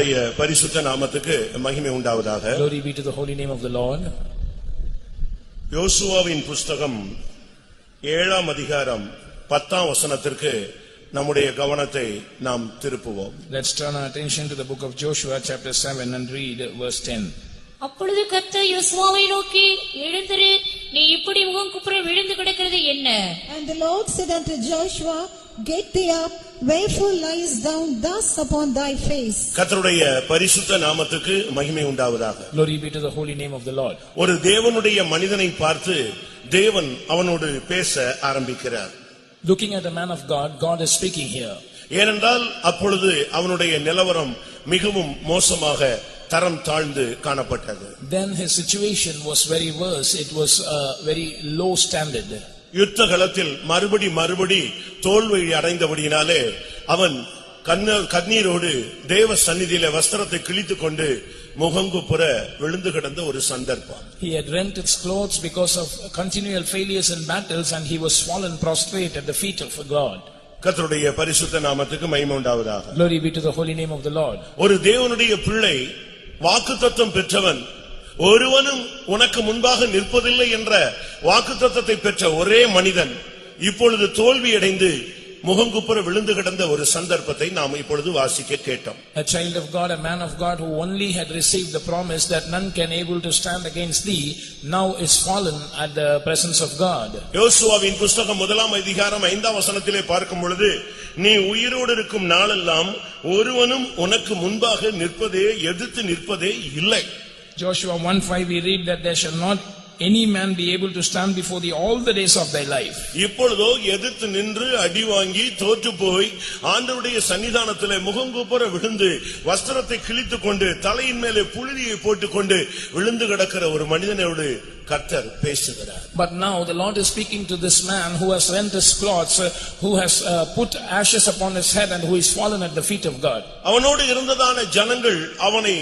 கர்த்தருடைய பரிசுத்த நாமத்துக்கு மகிமை உண்டாவதாக. Glory be to the holy name of the Lord. யோசுவாவின் புஸ்தகம் 7ஆம் அதிகாரம் 10ஆம் வசனத்திற்கு நம்முடைய கவனத்தை நாம் திருப்புவோம். Let's turn our attention to the book of Joshua chapter 7 and read verse 10. அப்பொழுது கர்த்தர் யோசுவாவை நோக்கி, எழுந்திரு, நீ இப்படி முகங்குப்புற விழுந்து கிடக்கிறது என்ன? And the Lord said unto Joshua, get thee up, wherefore liest thou thus upon thy face? கர்த்தருடைய பரிசுத்த நாமத்துக்கு மகிமை உண்டாவதாக. Glory be to the holy name of the Lord. ஒரு தேவனுடைய மனிதனை பார்த்து தேவன் அவனோடு பேச ஆரம்பிக்கிறார். Looking at a man of God, God is speaking here. ஏனென்றால் அப்பொழுது அவனுடைய நிலவரம் மிகவும் மோசமாக தரம் தாழ்ந்து காணப்பட்டது. Then his situation was very worse. It was a very low standard. யுத்த களத்தில் மறுபடி தோல்வி அடைந்தபடியினாலே அவன் கண்ணீரோடு தேவ சந்நிதியிலே வஸ்திரத்தை கிழித்துக் கொண்டு முகங்குப்புற விழுந்து கிடந்த ஒரு சந்தர்ப்பம். He had rent his clothes because of continual failures in battles, and he was fallen prostrate at the feet of God. கர்த்தருடைய பரிசுத்த நாமத்துக்கு மகிமை உண்டாவதாக. Glory be to the holy name of the Lord. ஒரு தேவனுடைய பிள்ளை வாக்குத்தத்தம் பெற்றவன், ஒருவனும் உனக்கு முன்பாக நிற்பதில்லை என்ற வாக்குத்தத்தத்தை பெற்ற ஒரே மனிதன் இப்பொழுது தோல்வியடைந்து முகங்குப்புற விழுந்து கிடந்த ஒரு சந்தர்ப்பத்தை நாம் இப்பொழுது வாசிக்க கேட்டோம். A child of God, a man of God who only had received the promise that none can able to stand against thee, now is fallen at the presence of God. யோசுவாவின் புஸ்தகம் 1ஆம் அதிகாரம் 5ஆம் வசனத்திலே பார்க்கும் பொழுது, நீ உயிரோடு இருக்கும் நாளெல்லாம் ஒருவனும் உனக்கு முன்பாக நிற்பதே எதிர்த்து நிற்பதே இல்லை. Joshua 1:5 we read that there shall not any man be able to stand before thee all the days of thy life. இப்பொழுதோ எதிர்த்து நின்று அடி வாங்கி தோற்று போய் ஆண்டவருடைய சன்னிதானத்திலே முகங்குப்புற விழுந்து வஸ்திரத்தை கிழித்துக் கொண்டு தலையின் மேலே புழுதியை போட்டுக்கொண்டு விழுந்து கிடக்கிற ஒரு மனிதனோடு கர்த்தர் பேசுகிறார். But now the Lord is speaking to this man who has rent his clothes, who has put ashes upon his head, and who is fallen at the feet of God. அவனோடு இருந்ததான ஜனங்கள் அவனை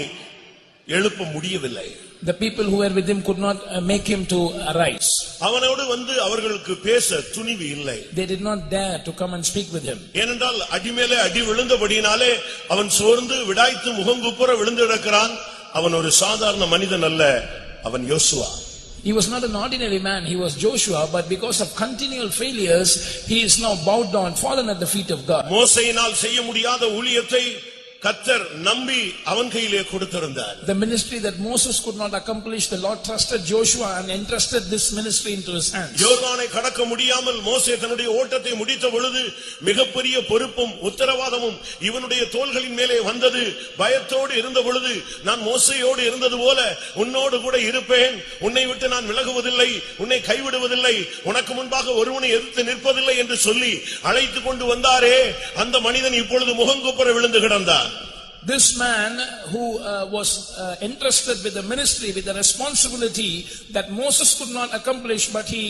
எழுப்ப முடியவில்லை. The people who were with him could not make him to arise. அவனோடு வந்து அவர்களுக்கு பேச துணிவு இல்லை. They did not dare to come and speak with him. ஏனென்றால் அடிமேலே அடி விழுந்தபடியினாலே அவன் சோர்ந்து விடாய்த்து முகங்குப்புற விழுந்து கிடக்கிறான். அவன் ஒரு சாதாரண மனிதன் அல்ல, அவன் யோசுவா. He was not an ordinary man, he was Joshua, but because of continual failures, he is now bowed down, fallen at the feet of God. மோசேயினால் செய்ய முடியாத ஊழியத்தை கர்த்தர் நம்பி அவன் கையிலே கொடுத்திருந்தார். The ministry that Moses could not accomplish, the Lord trusted Joshua and entrusted this ministry into his hands. யோர்தானை கடக்க முடியாமல் மோசே தன்னுடைய ஓட்டத்தை முடித்த பொழுது மிகப்பெரிய பொறுப்பும் உத்தரவாதமும் இவனுடைய தோள்களின் மேலே வந்தது. பயத்தோடு இருந்த பொழுது, நான் மோசேயோடு இருந்தது போல உன்னோடு கூட இருப்பேன், உன்னை விட்டு நான் விலகுவதில்லை, உன்னை கைவிடுவதில்லை, உனக்கு முன்பாக ஒருவனை எதிர்த்து நிற்பதில்லை என்று சொல்லி அழைத்து கொண்டு வந்தாரே, அந்த மனிதன் இப்பொழுது முகங்குப்புற விழுந்து கிடந்தார். This man who was entrusted with the ministry, with the responsibility that Moses could not accomplish, but he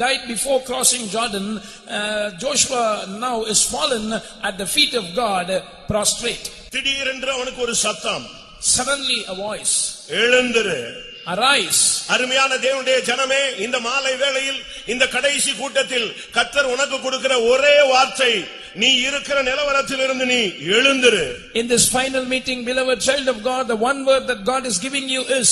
died before crossing Jordan, Joshua now is fallen at the feet of God, prostrate. திடீரென்று அவனுக்கு ஒரு சத்தம். Suddenly a voice. எழுந்திரு, arise. அருமையான தேவனுடைய ஜனமே, இந்த மாலை வேளையில் இந்த கடைசி கூட்டத்தில் கர்த்தர் உனக்கு கொடுக்கிற ஒரே வார்த்தை, நீ இருக்கிற நிலவரத்திலிருந்து நீ எழுந்திரு. In this final meeting, beloved child of God, the one word that God is giving you is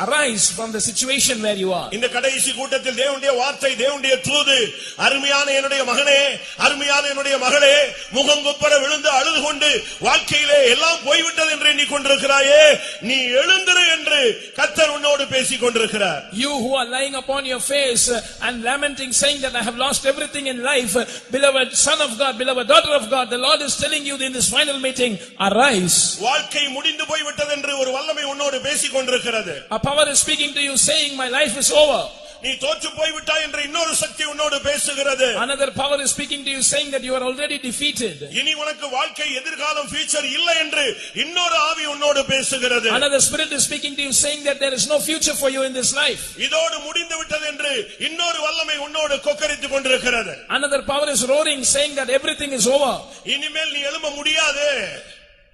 arise from the situation where you are. இந்த கடைசி கூட்டத்தில் தேவனுடைய வார்த்தை, தேவனுடைய தூது, அருமையான என்னுடைய மகனே, அருமையான என்னுடைய மகளே, முகங்குப்புற விழுந்து அழுது கொண்டு வாழ்க்கையிலே எல்லாம் போய்விட்டது என்று எண்ணிக்கொண்டிருக்கிறாயே, நீ எழுந்திரு என்று கர்த்தர் உன்னோடு பேசிக் கொண்டிருக்கிறார். You who are lying upon your face and lamenting, saying that I have lost everything in life, beloved son of God, beloved daughter of God, the Lord is telling you in this final meeting, arise. வாழ்க்கை முடிந்து போய்விட்டது என்று ஒரு வல்லமை உன்னோடு பேசிக் கொண்டிருக்கிறது. A power is speaking to you, saying my life is over. நீ தோற்று போய்விட்டாய் என்ற இன்னொரு சக்தி உன்னோடு பேசுகிறது. Another power is speaking to you, saying that you are already defeated. இனி உனக்கு வாழ்க்கை எதிர்காலம் ஃபியூச்சர் இல்லை என்று இன்னொரு ஆவி உன்னோடு பேசுகிறது. Another spirit is speaking to you, saying that there is no future for you in this life. இதோடு முடிந்து விட்டது என்று இன்னொரு வல்லமை உன்னோடு கொக்கரித்துக் கொண்டிருக்கிறது. Another power is roaring, saying that everything is over. இனிமேல் நீ எழும்ப முடியாது.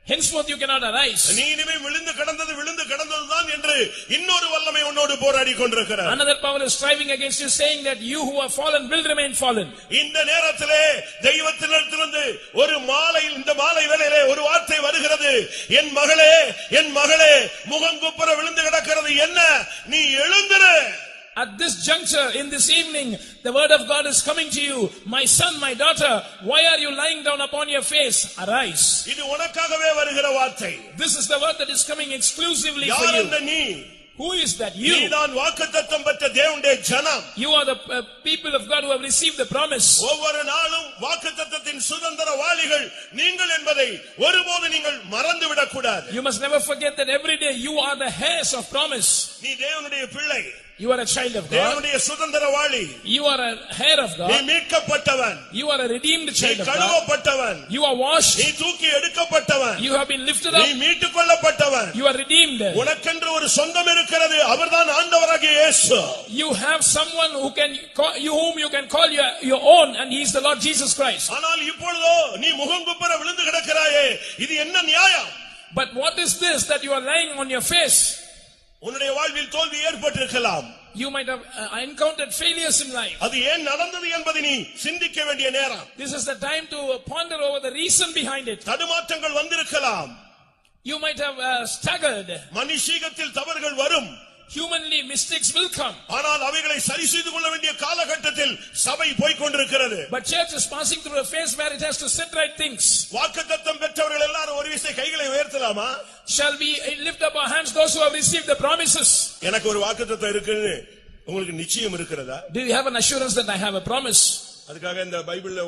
henceforth you cannot arise. நீ இனிமே விழுந்து கிடந்ததுதான் என்று இன்னொரு வல்லமை உன்னோடு போராடி கொண்டிருக்கிறார். Another power is striving against you, saying that you who are fallen will remain fallen. இந்த நேரத்திலே தெய்வத்தினிடத்திலிருந்து இந்த மாலை வேளையிலே ஒரு வார்த்தை வருகிறது. என் மகளே முகங்குப்புற விழுந்து கிடக்கிறது என்ன, நீ எழுந்திரு. At this juncture, in this evening, the word of God is coming to you. My son, my daughter, why are you lying down upon your face? Arise. இது உனக்காகவே வருகிற வார்த்தை. This is the word that is coming exclusively for யார் you. அந்த நீ? Who is that? You. நீதான் வாக்குத்தத்தம் பெற்ற தேவனுடைய ஜனம். You are the people of God who have received the promise. ஒவ்வொரு நாளும் வாக்குத்தத்தத்தின் சுதந்திரவாளிகள் நீங்கள் என்பதை ஒருபோது நீங்கள் மறந்துவிடக் கூடாது. You must never forget that every day you are the heirs of promise. நீ தேவனுடைய பிள்ளை. You are a child of God. தேவனுடைய சுதந்திரவாளி. You are a heir of God. நீ மீட்கப்பட்டவன். You are a redeemed child of God. நீ கழுவப்பட்டவன். You are washed. நீ தூக்கி எடுக்கப்பட்டவன். You have been lifted up. நீ மீட்டுக் கொள்ளப்பட்டவன். You are redeemed. உனக்கென்று ஒரு சொந்தம் இருக்கிறது. அவர்தான் ஆண்டவராகிய இயேசு. You have someone whom you can call your own, and he is the Lord Jesus Christ. ஆனால் இப்பொழுதோ நீ முகங்குப்புற விழுந்து கிடக்கிறாயே, இது என்ன நியாயம்? But what is this that you are lying on your face? உன்னுடைய வாழ்வில் தோல்வி ஏற்பட்டிருக்கலாம். You might have encountered failures in life. அது ஏன் நடந்தது என்பதை நீ சிந்திக்க வேண்டிய நேரம். This is the time to ponder over the reason behind it. தடுமாற்றங்கள் வந்திருக்கலாம். You might have staggered. மனுஷீகத்தில் தவறுகள் வரும். Humanly mistakes will come. ஆனால் அவைகளை சரி செய்து கொள்ள வேண்டிய காலகட்டத்தில் சபை போய் கொண்டிருக்கிறது. But church is passing through a phase where it has to set right things. வாக்குத்தத்தம் பெற்றவர்கள் எல்லாரும் ஒரு விசை கைகளை உயர்த்தலாமா? Shall we lift up our hands, those who have received the promises? எனக்கு ஒரு வாக்குத்தத்தம் இருக்குன்னு உங்களுக்கு நிச்சயம் இருக்கிறதா? Do you have an assurance that I have a promise? அதுக்காக இந்த பைபிள்ல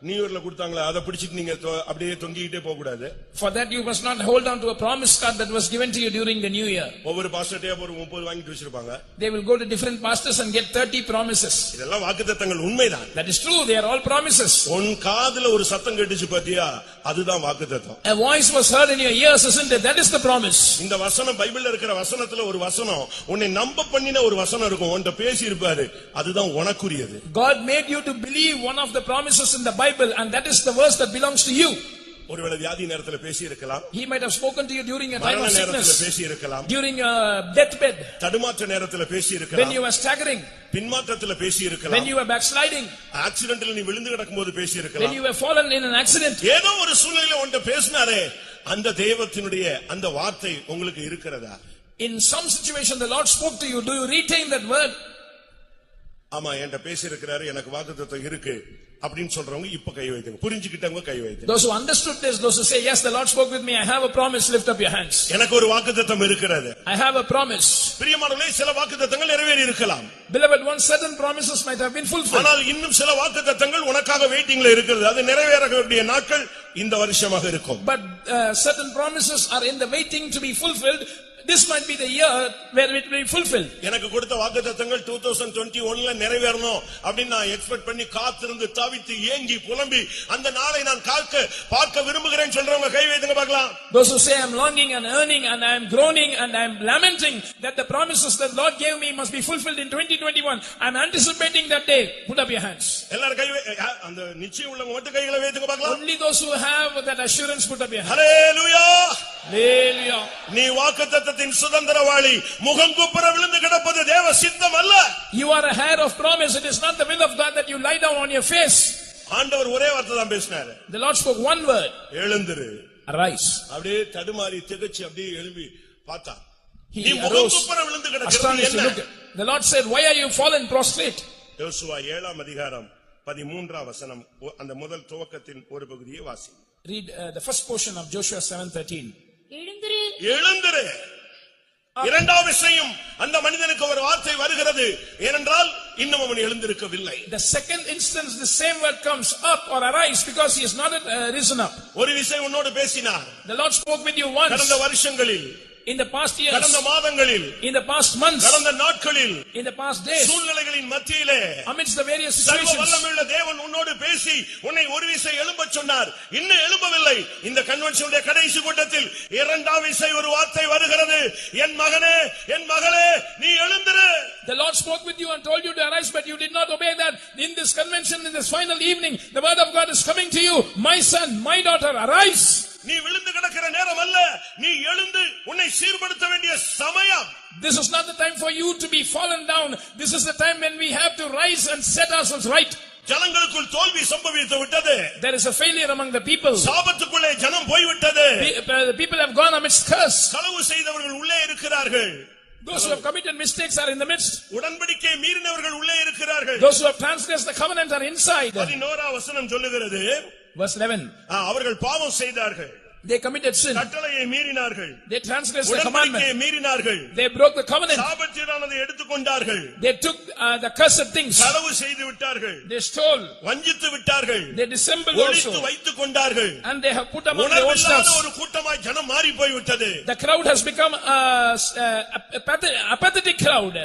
நியூ இயர்ல கொடுத்தாங்களா அதை பிடிச்சிட்டு நீங்க அப்படியே தொங்கிட்டே போக கூடாது. For that you must not hold on to a promise card that was given to you during the new year. ஒவ்வொரு பாஸ்டர்ட்டே ஒரு 30 வாங்கிட்டு வச்சிருப்பாங்க. They will go to different pastors and get 30 promises. இதெல்லாம் வாக்குத்தத்தங்கள் உண்மைதான். That is true, they are all promises. உன் காதுல ஒரு சத்தம் கேட்டுச்சு பாத்தியா, அதுதான் வாக்குத்தத்தம். A voice was heard in your ears, isn't it? That is the promise. இந்த வசனம் பைபிள்ல இருக்கிற வசனத்துல ஒரு வசனம் உன்னை நம்ப பண்ணின ஒரு வசனம் இருக்கும். உன்கிட்ட பேசி இருப்பாரு, அதுதான் உனக்குரியது. God made you to believe one of the promises in the Bible, and that is the verse that belongs to you. ஒருவேளை வியாதி நேரத்துல பேசி இருக்கலாம். He might have spoken to you during a time of மரண நேரத்துல sickness, பேசி இருக்கலாம். during a deathbed, தடுமாற்ற நேரத்துல பேசி when இருக்கலாம். you were staggering, பின்மாற்றத்துல பேசி when இருக்கலாம். you were backsliding, ஆக்சிடென்ட்ல நீ விழுந்து கிடக்கும்போது பேசி when இருக்கலாம். you were fallen in an accident. ஏதோ ஒரு சூழ்நிலையில உன்கிட்ட பேசினாரே, அந்த தெய்வத்தினுடைய அந்த வார்த்தை உங்களுக்கு இருக்கிறதா? In some situation the Lord spoke to you. Do you retain that word? ஆமா, என்கிட்ட பேசி இருக்கிறாரு, எனக்கு வாக்குத்தத்தம் இருக்கு அப்படின்னு சொல்றவங்க இப்ப கை வைத்துங்க. புரிஞ்சுக்கிட்டவங்க கை வைத்துங்க. Those who understood this, those who say, yes, the Lord spoke with me, I have a promise, lift up your hands. எனக்கு ஒரு வாக்குத்தத்தம் இருக்கிறது. I have a promise. பிரியமானவர்களே, சில வாக்குத்தத்தங்கள் நிறைவேறி இருக்கலாம். Beloved, one certain promises might have been fulfilled. ஆனால் இன்னும் சில வாக்குத்தத்தங்கள் உனக்காக வெயிட்டிங்ல இருக்கிறது. அது நிறைவேற வேண்டிய நாட்கள் இந்த வருஷமாக இருக்கும். But certain promises are in the waiting to be fulfilled. This might be the year where it will be fulfilled. எனக்கு கொடுத்த வாக்குத்தத்தங்கள் 2021ல நிறைவேறணும் அப்படின்னு நான் எக்ஸ்பெக்ட் பண்ணி காத்திருந்து தவித்து ஏங்கி புலம்பி அந்த நாளை நான் பார்க்க விரும்புகிறேன் சொல்றவங்க கை வைத்துங்க பார்க்கலாம். Those who say I am longing and yearning and I am groaning and I am lamenting that the promises that Lord gave me must be fulfilled in 2021. I am anticipating that day. Put up your hands. எல்லாரும் கை அந்த நிச்சயம் உள்ளவங்க மட்டும் கைகளை வைத்துங்க பார்க்கலாம். Only those who have that assurance, put up your hands. Hallelujah. Hallelujah. நீ வாக்குத்தத்தத்தின் சுதந்திரவாளி. முகங்குப்புற விழுந்து கிடப்பது தேவ சித்தம் அல்ல. You are a heir of promise. It is not the will of God that you lie down on your face. ஆண்டவர் ஒரே வார்த்தை தான் பேசினாரு. The Lord spoke one word. எழுந்திரு. Arise. அப்படியே தடுமாறி திகைச்சு அப்படியே எழும்பி பார்த்தா. He நீ முகங்குப்புற விழுந்து கிடக்கிறது என்ன? The Lord said, why are you fallen prostrate? யோசுவா 7ஆம் அதிகாரம் 13ஆம் வசனம் அந்த முதல் துவக்கத்தின் ஒரு பகுதியை வாசி. Read the first portion of Joshua 7:13. எழுந்திரு. இரண்டாவது விஷயம், அந்த மனிதனுக்கு ஒரு வார்த்தை வருகிறது. ஏனென்றால் இன்னும் அவன் எழுந்திருக்கவில்லை. The second instance the same word comes up or arise because he has not risen up. ஒரு விஷயம் உன்னோடு பேசினார். The Lord spoke with you once. கடந்த வருஷங்களில், in the past years, கடந்த மாதங்களில், in the past months, கடந்த நாட்களில், in the past days, சூழ்நிலைகளின் மத்தியிலே, amidst the various சர்வ situations, வல்லமையுள்ள தேவன் உன்னோடு பேசி உன்னை ஒரு விசை எழும்பச் சொன்னார். இன்னும் எழும்பவில்லை. இந்த கன்வென்ஷனுடைய கடைசி கூட்டத்தில் இரண்டாம் விசை ஒரு வார்த்தை வருகிறது. என் மகனே, என் மகளே, நீ எழுந்திரு. The Lord spoke with you and told you to arise, but you did not obey that. In this convention, in this final evening, the word of God is coming to you. My son, my daughter, arise. நீ விழுந்து கிடக்கிற நேரம் அல்ல, நீ எழுந்து உன்னை சீர்படுத்த வேண்டிய சமயம். This is not the time for you to be fallen down. This is the time when we have to rise and set ourselves right. ஜனங்களுக்குள் தோல்வி சம்பவித்து விட்டது. There is a failure among the people. சாபத்துக்குள்ளே ஜனம் போய்விட்டது. The people have gone amidst curse. களவு செய்தவர்கள் உள்ளே இருக்கிறார்கள். Those who have committed mistakes are in the midst. உடன்படிக்கை மீறினவர்கள் உள்ளே இருக்கிறார்கள். Those who have transgressed the covenant are inside. 11 வசனம் சொல்லுகிறது, Verse 11. அவர்கள் பாவம் செய்தார்கள், They committed sin. கட்டளையை மீறினார்கள், They transgressed the உடன்படிக்கையை commandment. மீறினார்கள், They broke the covenant. சாபத்தீடானதை எடுத்துக்கொண்டார்கள், They took the cursed things. களவு செய்து விட்டார்கள், They stole. வஞ்சித்து விட்டார்கள், They dissembled ஒளித்து also. வைத்துக் கொண்டார்கள். And they have put among their own உணர்வில்லாத stuffs. ஒரு கூட்டமாய் ஜனம் மாறி போய்விட்டது. The crowd has become a apathetic crowd.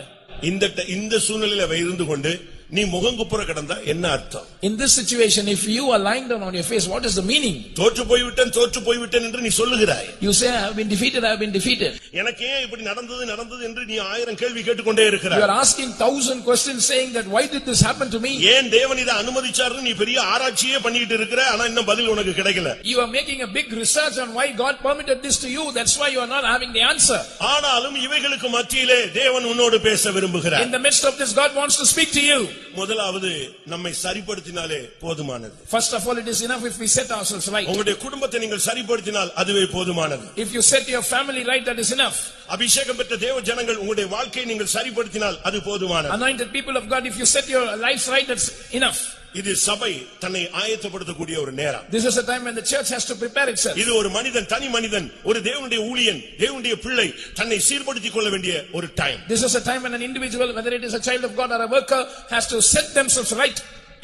இந்த சூழ்நிலையில இருந்து கொண்டு நீ முகங்குப்புற கிடந்தா என்ன அர்த்தம்? In this situation, if you are lying down on your face, what is the meaning? தோற்று போய்விட்டேன் என்று நீ சொல்லுகிறாய். You say, I have been defeated. எனக்கு ஏன் இப்படி நடந்தது என்று நீ 1000 கேள்வி கேட்டுக்கொண்டே You இருக்கிறாய். are asking 1000 questions saying that why did this happen to me? ஏன் தேவன் இதை அனுமதிச்சாருன்னு நீ பெரிய ஆராய்ச்சியே பண்ணிட்டு இருக்கிற, ஆனா இன்னும் பதில் உனக்கு கிடைக்கல. You are making a big research on why God permitted this to you. That's why you are not having the answer. ஆனாலும் இவைகளுக்கு மத்தியிலே தேவன் உன்னோடு பேச விரும்புகிறார். In the midst of this, God wants to speak to you. முதலாவது நம்மை சரிப்படுத்தினாலே போதுமானது. First of all, it is enough if we set ourselves right. உங்களுடைய குடும்பத்தை நீங்கள் சரிப்படுத்தினால் அதுவே போதுமானது. If you set your family right, that is enough. அபிஷேகம் பெற்ற தேவ ஜனங்கள் உங்களுடைய வாழ்க்கையை நீங்கள் சரிப்படுத்தினால் அது போதுமானது. Anointed people of God, if you set your lives right, that's enough. இது சபை தன்னை ஆயத்தப்படுத்தக்கூடிய ஒரு நேரம். This is a time when the church has to prepare itself. இது ஒரு மனிதன், தனி மனிதன், ஒரு தேவனுடைய ஊழியன், தேவனுடைய பிள்ளை தன்னை சீர்படுத்திக் கொள்ள வேண்டிய ஒரு time. This is a time when an individual, whether it is a child of God or a worker, has to set themselves right.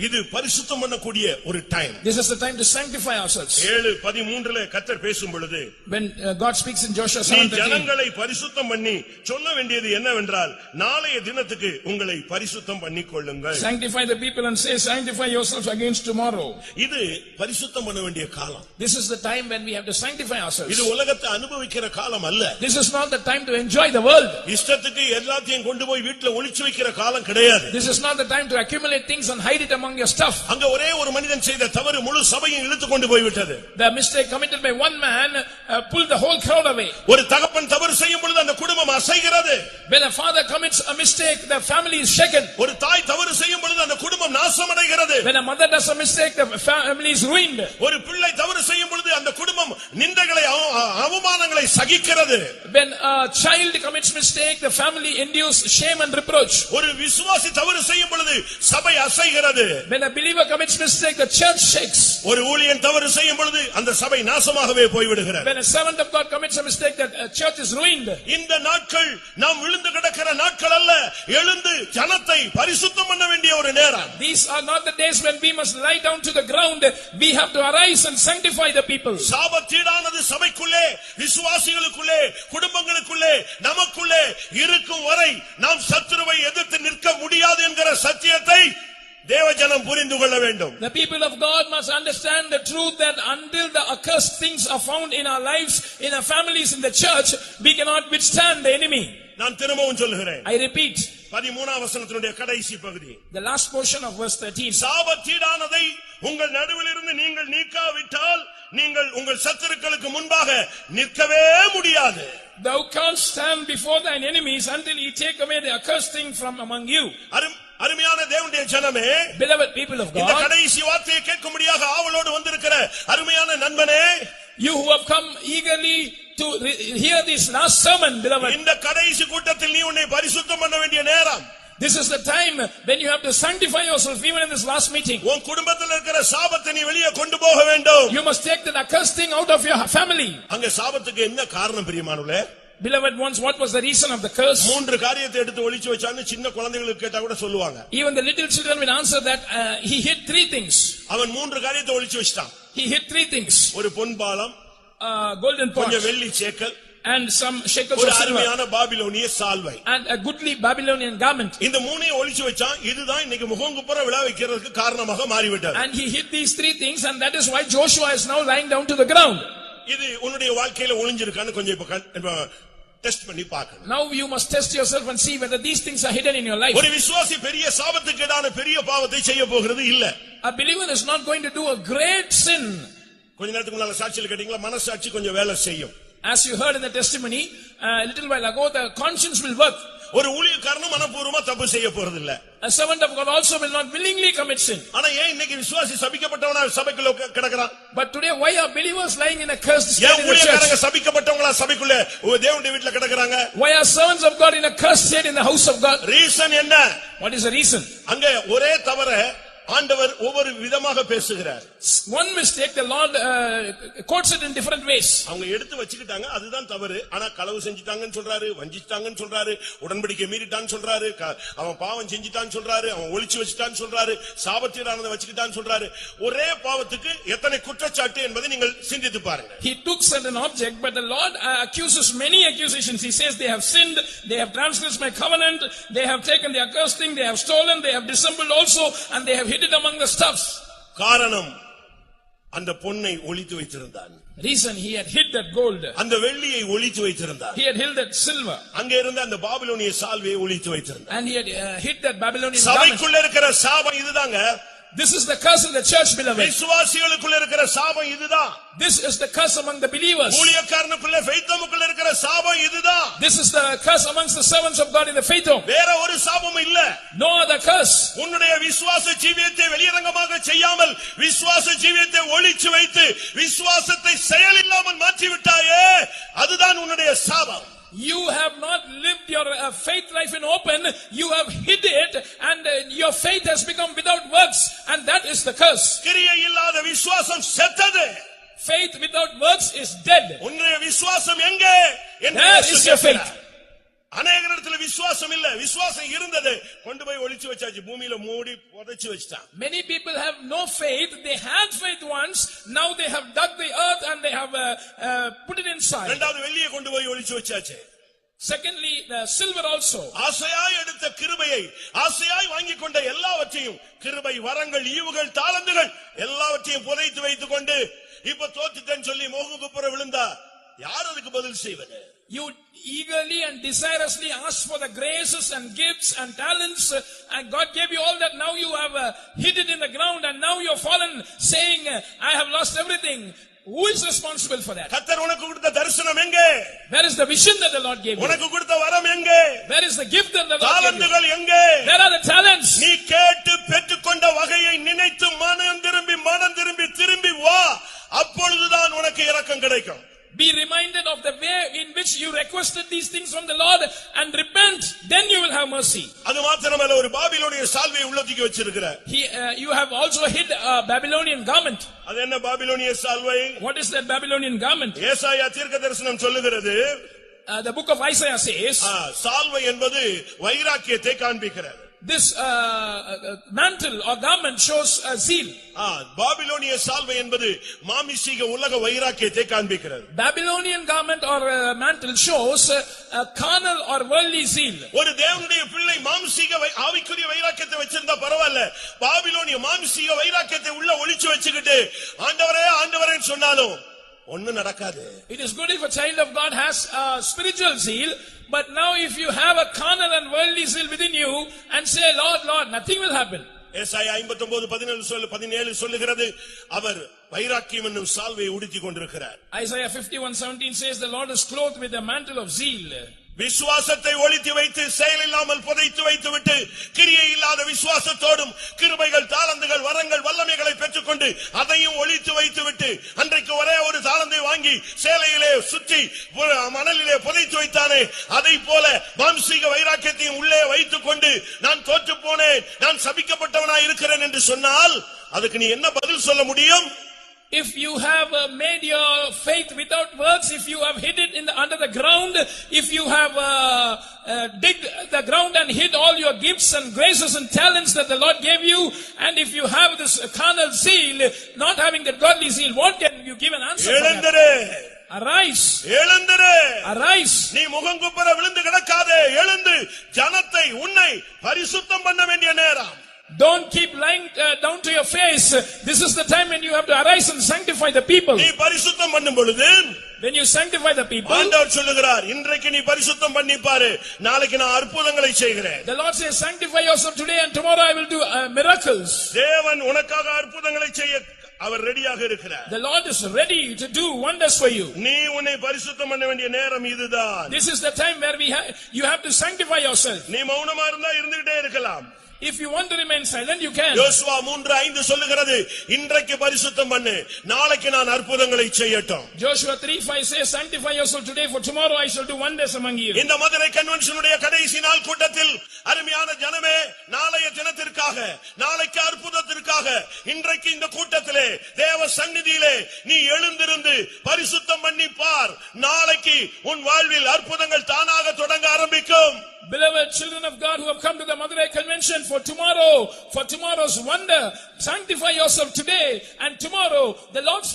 இது பரிசுத்தம் பண்ணக்கூடிய ஒரு time. This is the time to sanctify ourselves. 7:13 கர்த்தர் பேசும் பொழுது, When God speaks in Joshua நீ 7:13, ஜனங்களை பரிசுத்தம் பண்ணி சொல்ல வேண்டியது என்னவென்றால், நாளைய தினத்துக்கு உங்களை பரிசுத்தம் பண்ணிக்கொள்ளுங்கள். sanctify the people and say, sanctify yourselves against tomorrow. இது பரிசுத்தம் பண்ண வேண்டிய காலம். This is the time when we have to sanctify ourselves. இது உலகத்தை அனுபவிக்கிற காலம் அல்ல. This is not the time to enjoy the world. இஷ்டத்துக்கு எல்லாத்தையும் கொண்டு போய் வீட்டுல ஒளிச்சு வைக்கிற காலம் கிடையாது. This is not the time to accumulate things and hide it among your stuff. அங்க ஒரே ஒரு மனிதன் செய்த தவறு முழு சபையும் இழுத்து கொண்டு போய்விட்டது. The mistake committed by one man pulled the whole crowd away. ஒரு தகப்பன் தவறு செய்யும் பொழுது அந்த குடும்பம் அசைகிறது. When a father commits a mistake, the family is shaken. ஒரு தாய் தவறு செய்யும் பொழுது அந்த குடும்பம் நாசமடைகிறது. When a mother does a mistake, the family is ruined. ஒரு பிள்ளை தவறு செய்யும் பொழுது அந்த குடும்பம் நிந்தைகளை அவமானங்களை சகிக்கிறது. When a child commits mistake, the family endures shame and reproach. ஒரு விசுவாசி தவறு செய்யும் பொழுது சபை அசைகிறது. When a believer commits mistake, the church shakes. ஒரு ஊழியன் தவறு செய்யும் பொழுது அந்த சபை நாசமாகவே போய்விடுகிறது. When a servant of God commits a mistake, the church is ruined. இந்த நாட்கள் நாம் விழுந்து கிடக்கிற நாட்கள் அல்ல, எழுந்து ஜனத்தை பரிசுத்தம் பண்ண வேண்டிய ஒரு நேரம். These are not the days when we must lie down to the ground. We have to arise and sanctify the people. சாபத்தீடானது சபைக்குள்ளே, விசுவாசிகளுக்குள்ளே, குடும்பங்களுக்குள்ளே, நமக்குள்ளே இருக்கும் வரை நாம் சத்துருவை எதிர்த்து நிற்க முடியாது என்கிற சத்தியத்தை தேவஜனம் புரிந்து கொள்ள வேண்டும். The people of God must understand the truth that until the accursed things are found in our lives, in our families, in the church, we cannot withstand the enemy. நான் திரும்பவும் சொல்லுகிறேன். I repeat, 13ஆம் வசனத்தினுடைய கடைசி பகுதி, the last portion of verse 13. சாபத்தீடானதை உங்கள் நடுவிலிருந்து நீங்கள் நீக்காவிட்டால் நீங்கள் உங்கள் சத்துருக்களுக்கு முன்பாக நிற்கவே முடியாது. Thou can't stand before thine enemies until he take away the accursed thing from among you. அருமையான தேவனுடைய ஜனமே, Beloved people of இந்த God, கடைசி வார்த்தையை கேட்கும்படியாக ஆவலோடு வந்திருக்கிற அருமையான நண்பனே, you who have come eagerly to hear this last sermon, beloved, இந்த கடைசி கூட்டத்தில் நீ உன்னை பரிசுத்தம் பண்ண வேண்டிய நேரம். this is the time when you have to sanctify yourself even in this last meeting. உன் குடும்பத்தில் இருக்கிற சாபத்தை நீ வெளியே கொண்டு போக வேண்டும். You must take that accursed thing out of your family. அங்க சாபத்துக்கு என்ன காரணம் பிரியமானவர்களே? Beloved ones, what was the reason of the curse? 3 காரியத்தை எடுத்து ஒளிச்சு வச்சான்னு சின்ன குழந்தைகளுக்கு கேட்டா கூட சொல்லுவாங்க. Even the little children will answer that he hid 3 things. அவன் 3 காரியத்தை ஒளிச்சு வச்சிட்டான். He hid 3 things. ஒரு பொன்பாலம், Golden pot, கொஞ்சம் வெள்ளி சேக்கல், and some shekels ஒரு of silver, அருமையான பாபிலோனிய சால்வை. and a goodly Babylonian garment. இந்த 3ஐயும் ஒளிச்சு வச்சான். இதுதான் இன்னைக்கு முகங்குப்புற விழா வைக்கிறதுக்கு காரணமாக மாறிவிட்டது. And he hid these 3 things, and that is why Joshua is now lying down to the ground. இது உன்னுடைய வாழ்க்கையில ஒளிஞ்சிருக்கான்னு கொஞ்சம் இப்ப டெஸ்ட் பண்ணி பார்க்கணும். Now you must test yourself and see whether these things are hidden in your life. ஒரு விசுவாசி பெரிய சாபத்துக்கேடான பெரிய பாவத்தை செய்ய போகிறது இல்ல. A believer is not going to do a great sin. கொஞ்ச நேரத்துக்கு முன்னால சாட்சியில் கேட்டீங்களா, மனசாட்சி கொஞ்சம் வேலை செய்யும். As you heard in the testimony a little while ago, the conscience will work. ஒரு ஊழியக்காரனும் மனப்பூர்வமா தப்பு செய்ய போறதில்ல. A servant of God also will not willingly commit sin. ஆனா ஏன் இன்னைக்கு விசுவாசி சபிக்கப்பட்டவனா சபைக்குள்ள கிடக்குறான்? But today why are believers lying in a cursed state in the ஊழியக்காரங்க church? சபிக்கப்பட்டவங்களா சபைக்குள்ள தேவனுடைய வீட்ல கிடக்குறாங்க? Why are servants of God in a cursed state in the house of God? Reason என்ன? What is the reason? அங்க ஒரே தவற ஆண்டவர் ஒவ்வொரு விதமாக பேசுகிறார். One mistake the Lord quotes it in different ways. அவங்க எடுத்து வச்சிட்டாங்க, அதுதான் தவறு. ஆனா களவு செஞ்சிட்டாங்கன்னு சொல்றாரு, வஞ்சிட்டாங்கன்னு சொல்றாரு, உடன்படிக்கை மீறிட்டான்னு சொல்றாரு, அவன் பாவம் செஞ்சிட்டான்னு சொல்றாரு, அவன் ஒளிச்சு வச்சிட்டான்னு சொல்றாரு, சாபத்தீடானதை வச்சிட்டான்னு சொல்றாரு. ஒரே பாவத்துக்கு எத்தனை குற்றச்சாட்டு என்பதை நீங்கள் சிந்தித்து பாருங்க. He took certain object, but the Lord accuses many accusations. He says they have sinned, they have transgressed my covenant, they have taken the accursed thing, they have stolen, they have dissembled also, and they have hid it among the stuffs. காரணம், அந்த பொன்னை ஒளித்து வைத்திருந்தான். Reason, he had hid that gold. அந்த வெள்ளியை ஒளித்து வைத்திருந்தான். He had hid that silver. அங்கே இருந்த அந்த பாபிலோனிய சால்வையை ஒளித்து வைத்திருந்தான். And he had hid that Babylonian garment. சபைக்குள்ள இருக்கிற சாபம் இதுதாங்க. This is the curse in the church, beloved. விசுவாசிகளுக்குள்ள இருக்கிற சாபம் இதுதான். This is the curse among the believers. ஊழியக்காரனுக்குள்ள ஃபெய்த்தமுக்குள்ள இருக்கிற சாபம் இதுதான். This is the curse amongst the servants of God in the faith home. வேற ஒரு சாபமும் இல்ல. No other curse. உன்னுடைய விசுவாச ஜீவியத்தை வெளியரங்கமாக செய்யாமல் விசுவாச ஜீவியத்தை ஒளிச்சு வைத்து விசுவாசத்தை செயலில்லாமல் மாற்றி விட்டாயே, அதுதான் உன்னுடைய சாபம். You have not lived your faith life in open, you have hid it, and your faith has become without works, and that is the curse. கிரியை இல்லாத விசுவாசம் செத்தது. Faith without works is dead. உன்னுடைய விசுவாசம் எங்கே? Where is your faith? அநேகரிடத்துல விசுவாசம் இல்ல. விசுவாசம் இருந்தது, கொண்டு போய் ஒளிச்சு வச்சாச்சு, பூமியில மூடி புதைச்சு வச்சிட்டான். Many people have no faith. They had faith once, now they have dug the earth and they have put it inside. இரண்டாவது வெள்ளியை கொண்டு போய் ஒளிச்சு வச்சாச்சு. Secondly, the silver also. ஆசையாய் எடுத்த கிருபையை, ஆசையாய் வாங்கிக் கொண்ட எல்லாவற்றையும், கிருபை, வரங்கள், ஈவுகள், தாளந்துகள் எல்லாவற்றையும் புதைத்து வைத்துக் கொண்டு இப்ப தோத்துட்டேன்னு சொல்லி மோகங்குப்புற விழுந்தா யார் அதுக்கு பதில் செய்வது? You eagerly and desirously asked for the graces and gifts and talents, and God gave you all that. Now you have hid it in the ground, and now you have fallen, saying, I have lost everything. Who is responsible for that? கர்த்தர் உனக்கு கொடுத்த தரிசனம் எங்கே? Where is the vision that the Lord gave you? உனக்கு கொடுத்த வரம் எங்கே? Where is the gift that the Lord gave you? தாளந்துகள் எங்கே? Where are the talents? நீ கேட்டு பெற்றுக்கொண்ட வகையை நினைத்து மனம் திரும்பி திரும்பி வா, அப்பொழுதுதான் உனக்கு இரக்கம் கிடைக்கும். Be reminded of the way in which you requested these things from the Lord and repent, then you will have mercy. அது மாத்திரமல்ல, ஒரு பாபிலோனிய சால்வையை உள்ளத்துக்கு வச்சிருக்கிற. You have also hid a Babylonian garment. அது என்ன பாபிலோனிய சால்வை? What is that Babylonian garment? ஏசாயா தீர்க்கதரிசனம் சொல்லுகிறது, The book of Isaiah says, சால்வை என்பது வைராக்கியத்தை காண்பிக்கிறது. This mantle or garment shows zeal. பாபிலோனிய சால்வை என்பது மாமிசீக உலக வைராக்கியத்தை காண்பிக்கிறது. Babylonian garment or mantle shows carnal or worldly zeal. ஒரு தேவனுடைய பிள்ளை மாமிசீக ஆவிக்குரிய வைராக்கியத்தை வச்சிருந்தா பரவாயில்ல, பாபிலோனிய மாமிசீக வைராக்கியத்தை உள்ள ஒளிச்சு வச்சுக்கிட்டு ஆண்டவரே ஆண்டவரே சொன்னாலும் ஒண்ணும் நடக்காது. It is good if a child of God has spiritual zeal, but now if you have a carnal and worldly zeal within you and say, Lord, Lord, nothing will happen. ஏசாயா 59:17 சொல்லுகிறது, அவர் வைராக்கியம் என்னும் சால்வையை உடுத்திக் கொண்டிருக்கிறார். Isaiah 51:17 says, the Lord is clothed with a mantle of zeal. விசுவாசத்தை ஒளித்து வைத்து செயலில்லாமல் புதைத்து வைத்துவிட்டு கிரியை இல்லாத விசுவாசத்தோடும் கிருபைகள், தாளந்துகள், வரங்கள், வல்லமைகளை பெற்றுக்கொண்டு அதையும் ஒளித்து வைத்துவிட்டு அன்றைக்கு ஒரே ஒரு தாளந்தை வாங்கி சேலையிலே சுற்றி மணலிலே புதைத்து வைத்தானே, அதை போல மாம்சீக வைராக்கியத்தையும் உள்ளே வைத்துக் கொண்டு நான் தோற்று போனேன், நான் சபிக்கப்பட்டவனாய் இருக்கிறேன் என்று சொன்னால் அதுக்கு நீ என்ன பதில் சொல்ல முடியும்? If you have made your faith without works, if you have hid it under the ground, if you have digged the ground and hid all your gifts and graces and talents that the Lord gave you, and if you have this carnal zeal, not having that godly zeal, what can you give an answer for that? Arise. எழுந்திரு. Arise. நீ முகங்குப்புற விழுந்து கிடக்காதே, எழுந்து ஜனத்தை உன்னை பரிசுத்தம் பண்ண வேண்டிய நேரம். Don't keep lying down to your face. This is the time when you have to arise and sanctify the people. நீ பரிசுத்தம் பண்ணும் பொழுது, when you sanctify the people, ஆண்டவர் சொல்லுகிறார், இன்றைக்கு நீ பரிசுத்தம் பண்ணி பாரு, நாளைக்கு நான் அற்புதங்களை செய்கிறேன். The Lord says, sanctify yourself today and tomorrow I will do miracles. தேவன் உனக்காக அற்புதங்களை செய்ய அவர் ரெடியாக இருக்கிறார். The Lord is ready to do wonders for you. நீ உன்னை பரிசுத்தம் பண்ண வேண்டிய நேரம் இதுதான். This is the time where you have to sanctify yourself. நீ மௌனமா இருந்தா இருந்துட்டே இருக்கலாம். If you want to remain silent, you can. யோசுவா 3:5 சொல்லுகிறது, இன்றைக்கு பரிசுத்தம் பண்ணு, நாளைக்கு நான் அற்புதங்களை செய்யட்டும். Joshua 3:5 says, sanctify yourself today, for tomorrow I shall do wonders among you. இந்த மதுரை கன்வென்ஷனுடைய கடைசி நாள் கூட்டத்தில் அருமையான ஜனமே, நாளைய தினத்திற்காக, நாளைக்கு அற்புதத்திற்காக, இன்றைக்கு இந்த கூட்டத்திலே தேவ சந்நிதியிலே நீ எழுந்திருந்து பரிசுத்தம் பண்ணி பார். நாளைக்கு உன் வாழ்வில் அற்புதங்கள் தானாக தொடங்க ஆரம்பிக்கும். Beloved children of God who have come to the Madurai convention for tomorrow's wonder, sanctify yourself today, and tomorrow the Lord's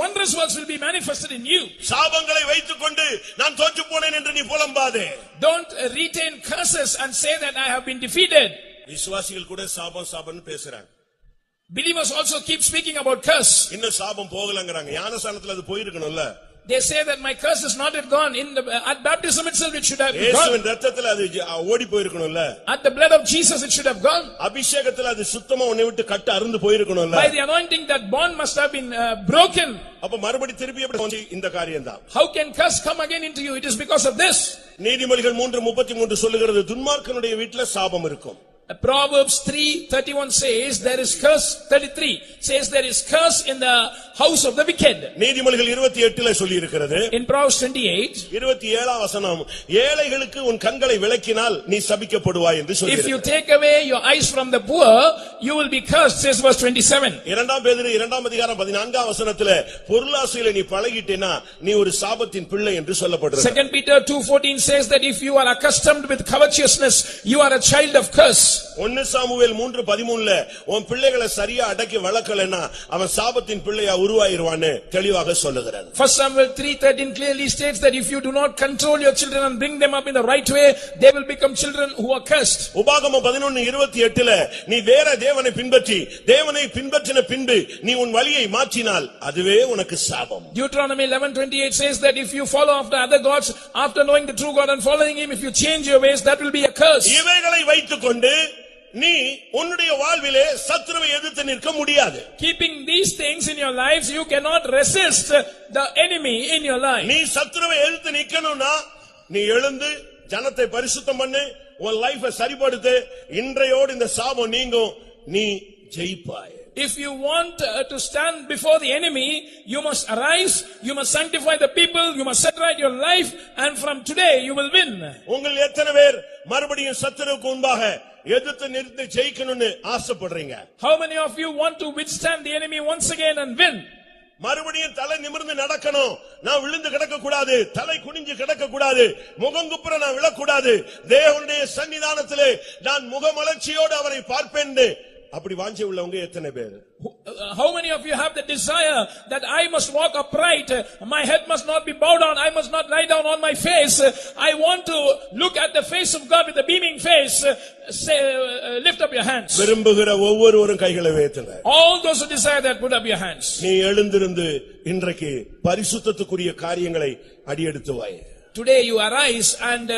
wondrous works will be manifested in you. சாபங்களை வைத்துக்கொண்டு நான் தோற்று போனேன் என்று நீ புலம்பாதே. Don't retain curses and say that I have been defeated. விசுவாசிகள் கூட சாபம் பேசுறாங்க. Believers also keep speaking about curse. இன்னும் சாபம் போகலங்கறாங்க. ஞானஸ்நானத்துல அது போயிருக்கணும்ல. They say that my curse is not yet gone. At baptism itself it should have gone. இயேசுவின் இரத்தத்துல அது ஓடி போயிருக்கணும்ல. At the blood of Jesus it should have gone. அபிஷேகத்துல அது சுத்தமா உன்னை விட்டு கட்ட அறுந்து போயிருக்கணும்ல. By the anointing that bond must have been broken. அப்ப மறுபடி திருப்பி எப்படி வந்து இந்த காரியம்தான். How can curse come again into you? It is because of this. நீதிமொழிகள் 3:33 சொல்லுகிறது, துன்மார்க்கனுடைய வீட்டுல சாபம் இருக்கும். Proverbs 3:31 says there is curse. 33 says there is curse in the house of the wicked. நீதிமொழிகள் 28ல சொல்லி இருக்கிறது. In Proverbs 28, 27ஆம் வசனம், ஏழைகளுக்கு உன் கண்களை விலக்கினால் நீ சபிக்கப்படுவாய் என்று சொல்லி. If you take away your eyes from the poor, you will be cursed, says verse 27. 2 பேதுரு 2ஆம் அதிகாரம் 14ஆம் வசனத்திலே பொருளாசையில நீ பழகிட்டேனா நீ ஒரு சாபத்தின் பிள்ளை என்று சொல்லப்படுகிறது. 2 Peter 2:14 says that if you are accustomed with covetousness, you are a child of curse. 1 Samuel 3:13ல உன் பிள்ளைகளை சரியா அடக்கி வளர்க்கலனா அவன் சாபத்தின் பிள்ளையா உருவாயிருவான்னு தெளிவாக சொல்லுகிறார். 1 Samuel 3:13 clearly states that if you do not control your children and bring them up in the right way, they will become children who are cursed. உபாகமம் 11:28ல நீ வேற தேவனை பின்பற்றி தேவனை பின்பற்றின பின்பு நீ உன் வழியை மாற்றினால் அதுவே உனக்கு சாபம். Deuteronomy 11:28 says that if you follow after other gods after knowing the true God and following him, if you change your ways, that will be a curse. இவைகளை வைத்துக்கொண்டு நீ உன்னுடைய வாழ்விலே சத்துருவை எதிர்த்து நிற்க முடியாது. Keeping these things in your lives, you cannot resist the enemy in your life. நீ சத்துருவை எதிர்த்து நிக்கணும்னா நீ எழுந்து ஜனத்தை பரிசுத்தம் பண்ணு, உன் லைஃபை சரிப்படுத்து. இன்றையோடு இந்த சாபம் நீங்கும், நீ ஜெயிப்பாய். If you want to stand before the enemy, you must arise, you must sanctify the people, you must set right your life, and from today you will win. உங்கள் எத்தனை பேர் மறுபடியும் சத்துருவுக்கு முன்பாக எதிர்த்து நிறுத்தி ஜெயிக்கணும்னு ஆசைப்படுறீங்க? How many of you want to withstand the enemy once again and win? மறுபடியும் தலை நிமிர்ந்து நடக்கணும், நான் விழுந்து கிடக்க கூடாது, தலை குனிஞ்சு கிடக்க கூடாது, முகங்குப்புற நான் விழக்கூடாது, தேவனுடைய சன்னிதானத்திலே நான் முகமலர்ச்சியோடு அவரை பார்ப்பேன். அப்படி வாஞ்சை உள்ளவங்க எத்தனை பேர்? How many of you have the desire that I must walk upright, my head must not be bowed down, I must not lie down on my face, I want to look at the face of God with a beaming face? Say, lift up your hands. விரும்புகிற ஒவ்வொருவரும் கைகளை உயர்த்துங்க. All those who desire that, put up your hands. நீ எழுந்திருந்து இன்றைக்கு பரிசுத்தத்துக்குரிய காரியங்களை அடியெடுத்து வை. Today you arise and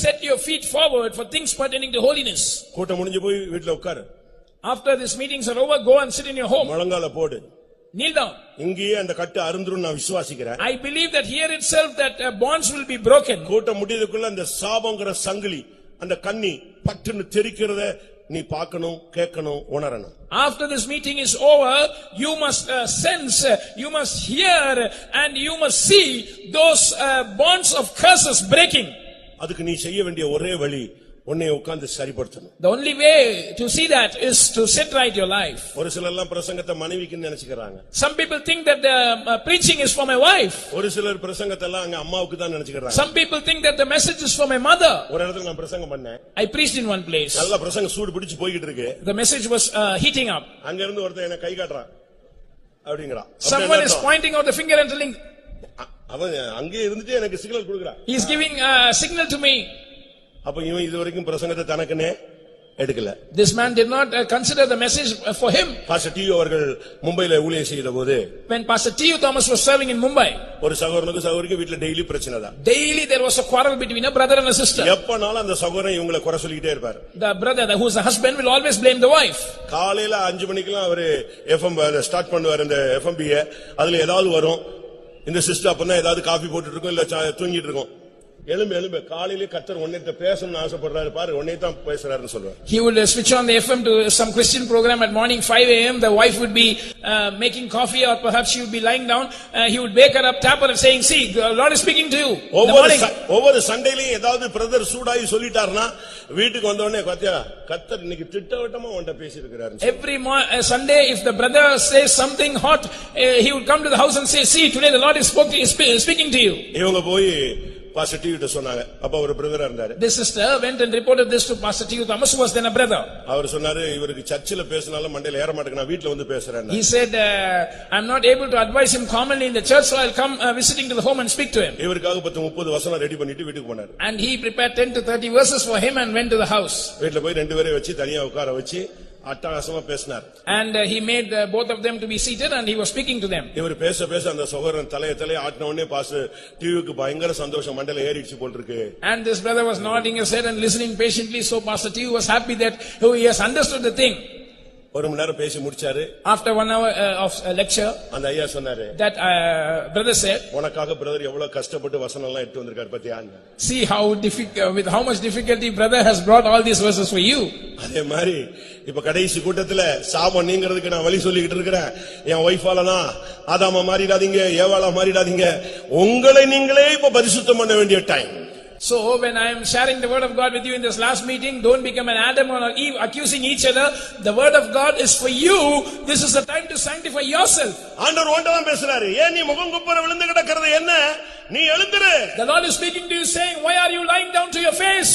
set your feet forward for things pertaining to holiness. கூட்டம் முடிஞ்சு போய் வீட்டுல உட்காரு. After these meetings are over, go and sit in your home. முழங்கால போடு. Kneel down. இங்கேயே அந்த கட்டு அறுந்துரும் நான் விசுவாசிக்கிறேன். I believe that here itself that bonds will be broken. கூட்டம் முடியதுக்குள்ள அந்த சாபம்ங்கற சங்கிலி, அந்த கண்ணி பட்டுன்னு தெரிக்கிறத நீ பார்க்கணும், கேட்கணும், உணரணும். After this meeting is over, you must sense, you must hear, and you must see those bonds of curses breaking. அதுக்கு நீ செய்ய வேண்டிய ஒரே வழி உன்னை உட்கார்ந்து சரிப்படுத்தணும். The only way to see that is to set right your life. ஒரு சிலர் எல்லாம் பிரசங்கத்தை மனைவிக்கு நினைச்சுக்கறாங்க. Some people think that the preaching is for my wife. ஒரு சிலர் பிரசங்கத்தை எல்லாம் அங்க அம்மாவுக்கு தான் நினைச்சுக்கறாங்க. Some people think that the message is for my mother. ஒரு இடத்துல நான் பிரசங்கம் பண்ணேன். I preached in one place. நல்ல பிரசங்கம் சூடு பிடிச்சு போயிட்டு இருக்கு. The message was heating up. அங்க இருந்து ஒருத்தன் என்ன கை காட்றான் அப்படிங்கறான். Someone is pointing out the finger and telling, அவன் அங்கே இருந்துட்டு எனக்கு சிக்னல் கொடுக்கறான். he is giving a signal to me. அப்ப இவன் இதுவரைக்கும் பிரசங்கத்தை தனக்குனே எடுக்கல. This man did not consider the message for him. Pastor டியோ அவர்கள் மும்பைல ஊழியம் செய்தபோது When Pastor T.U. Thomas was serving in Mumbai, ஒரு சகோதரனுக்கு சகோதரிக்கு வீட்ல டெய்லி பிரச்சனை தான். daily there was a quarrel between a brother and a sister. எப்பனாலும் அந்த சகோதரன் இவங்களை குறை சொல்லிட்டே இருப்பார். The brother who is the husband will always blame the wife. காலையில 5 மணிக்கெல்லாம் அவரு FM ஸ்டார்ட் பண்ணுவார். இந்த FMB அதுல ஏதாவது வரும். இந்த சிஸ்டர் அப்பதான் ஏதாவது காபி போட்டுட்டு இருக்கும் இல்ல தூங்கிட்டு இருக்கும். எழும்பு காலையிலே கர்த்தர் உன்னைட்ட பேசணும்னு ஆசைப்படுறாரு பாரு உன்னை தான் பேசுறாருன்னு சொல்வார். He would switch on the FM to some Christian program at morning 5 a.m. The wife would be making coffee or perhaps she would be lying down. He would wake her up, tap her and saying, see, the Lord is speaking to you. ஒவ்வொரு சண்டேலயும் ஏதாவது brother சூடாயி சொல்லிட்டாருன்னா வீட்டுக்கு வந்த உடனே கர்த்தர் இன்னைக்கு திட்டவட்டமா உன்கிட்ட பேசியிருக்கிறாரு. Every Sunday if the brother says something hot, he would come to the house and say, see, today the Lord is speaking to you. இவங்க போய் பாஸ்டர் டியு கிட்ட சொன்னாங்க. அப்ப அவர் பிரதரா இருந்தாரு. This sister went and reported this to Pastor T.U. Thomas, who was then a brother. அவர் சொன்னாரு இவருக்கு சர்ச்சில பேசினாலும் மண்டையில ஏற மாட்டேங்க, நான் வீட்ல வந்து பேசுறேன். He said, I'm not able to advise him commonly in the church, so I'll come visiting to the home and speak to him. இவருக்காக 10-30 வசனம் ரெடி பண்ணிட்டு வீட்டுக்கு போனாரு. And he prepared 10 to 30 verses for him and went to the house. வீட்ல போய் ரெண்டு பேரை வச்சு தனியா உட்கார வச்சு அட்டகாசமா பேசினார். And he made both of them to be seated and he was speaking to them. இவர் பேச அந்த சகோதரன் தலையை ஆட்டின உடனே பாஸ்டர் டிவிக்கு பயங்கர சந்தோஷம், மண்டையில ஏறிச்சு போல் இருக்கு. And this brother was nodding his head and listening patiently, so Pastor T.U. was happy that he has understood the thing. ஒரு மணி நேரம் பேசி முடிச்சாரு. After 1 hour of lecture, அந்த ஐயா சொன்னாரு, that brother said, உனக்காக பிரதர் எவ்வளவு கஷ்டப்பட்டு வசனம் எல்லாம் எடுத்து வந்திருக்காரு பாத்தியா. see how with how much difficulty brother has brought all these verses for you. அதே மாதிரி இப்ப கடைசி கூட்டத்துல சாபம் நீங்கிறதுக்கு நான் வழி சொல்லிக்கிட்டு இருக்கிறேன். என் வைஃபால தான் ஆதாமா மாறிடாதீங்க, ஏவாளா மாறிடாதீங்க, உங்களை நீங்களே இப்ப பரிசுத்தம் பண்ண வேண்டிய time. So when I am sharing the word of God with you in this last meeting, don't become an Adam or Eve accusing each other. The word of God is for you. This is the time to sanctify yourself. ஆண்டவர் ஒன்றதான் பேசுறாரு. ஏன் நீ முகங்குப்புற விழுந்து கிடக்கிறது என்ன? நீ எழுந்திரு. The Lord is speaking to you saying, why are you lying down to your face?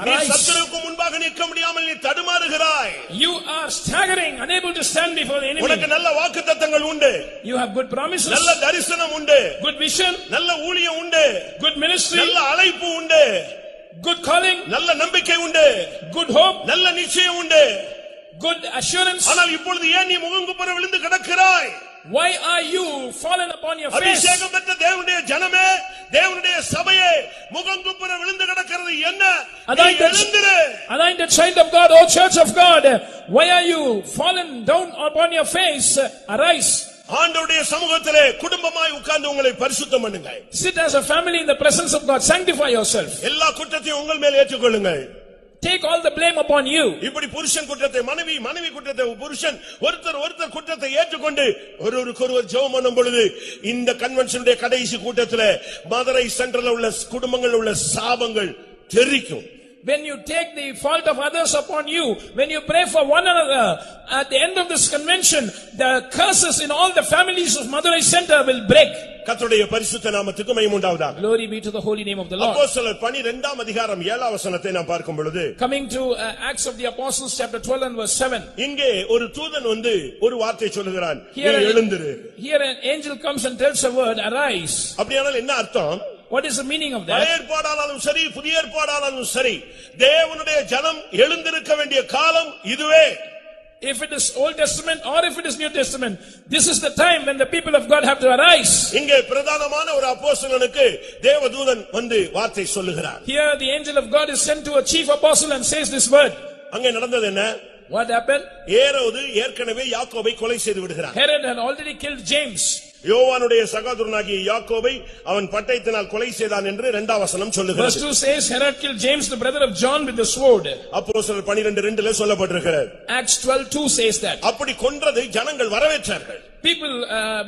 நீ சத்துருவுக்கு முன்பாக நிற்க முடியாமல் நீ தடுமாறுகிறாய். You are staggering, unable to stand before the enemy. உனக்கு நல்ல வாக்குத்தத்தங்கள் உண்டு. You have good promises. நல்ல தரிசனம் உண்டு. Good vision. நல்ல ஊழியம் உண்டு. Good ministry. நல்ல அழைப்பு உண்டு. Good calling. நல்ல நம்பிக்கை உண்டு. Good hope. நல்ல நிச்சயம் உண்டு. Good assurance. ஆனால் இப்பொழுது ஏன் நீ முகங்குப்புற விழுந்து கிடக்கிறாய்? Why are you fallen upon your face? அபிஷேகம் பெற்ற தேவனுடைய ஜனமே, தேவனுடைய சபையே, முகங்குப்புற விழுந்து கிடக்கிறது என்ன? எழுந்திரு. Anointed child of God, O church of God, why are you fallen down upon your face? Arise. ஆண்டவருடைய சமூகத்திலே குடும்பமாய் உட்கார்ந்து உங்களை பரிசுத்தம் பண்ணுங்க. Sit as a family in the presence of God. Sanctify yourself. எல்லா குற்றத்தையும் உங்கள் மேல் ஏற்றுக்கொள்ளுங்கள். Take all the blame upon you. இப்படி புருஷன் குற்றத்தை மனைவி குற்றத்தை புருஷன் ஒருத்தர் குற்றத்தை ஏற்றுக்கொண்டு ஒருவருக்கொருவர் ஜெபம் பண்ணும் பொழுது இந்த கன்வென்ஷனுடைய கடைசி கூட்டத்திலே மதுரை சென்ட்ரல்ல உள்ள குடும்பங்கள் உள்ள சாபங்கள் தெரிக்கும். When you take the fault of others upon you, when you pray for one another, at the end of this convention, the curses in all the families of Madurai Center will break. கர்த்தருடைய பரிசுத்த நாமத்துக்கு மகிமை உண்டாவதாக. Glory be to the holy name of the Lord. அப்போஸ்தலர் 12 அதிகாரம் 7 வசனத்தை நாம் பார்க்கும் பொழுது, coming to Acts of the Apostles chapter 12 and verse 7, இங்கே ஒரு தூதன் வந்து ஒரு வார்த்தை சொல்லுகிறான், எழுந்திரு. Here an angel comes and tells a word, arise. அப்படியானால் என்ன அர்த்தம்? What is the meaning of that? பழைய ஏற்பாடானாலும் சரி புதிய ஏற்பாடானாலும் சரி தேவனுடைய ஜனம் எழுந்திருக்க வேண்டிய காலம் இதுவே. If it is Old Testament or if it is New Testament, this is the time when the people of God have to arise. இங்கே பிரதானமான ஒரு அப்போஸ்தலனுக்கு தேவதூதன் வந்து வார்த்தை சொல்லுகிறார். Here the angel of God is sent to a chief apostle and says this word. அங்கே நடந்தது என்ன? What happened? ஏரோது ஏற்கனவே யாக்கோபை கொலை செய்து விடுகிறார். Herod had already killed James. யோவானுடைய சகோதரனாகிய யாக்கோபை அவன் பட்டயத்தினால் கொலை செய்தான் என்று 2 வசனம் சொல்லுகிறது. Verse 2 says Herod killed James the brother of John with the sword. அப்போஸ்தலர் 12:2ல சொல்லப்பட்டிருக்கிறது. Acts 12:2 says that. அப்படி கொன்றதை ஜனங்கள் வரவேற்றார்கள். People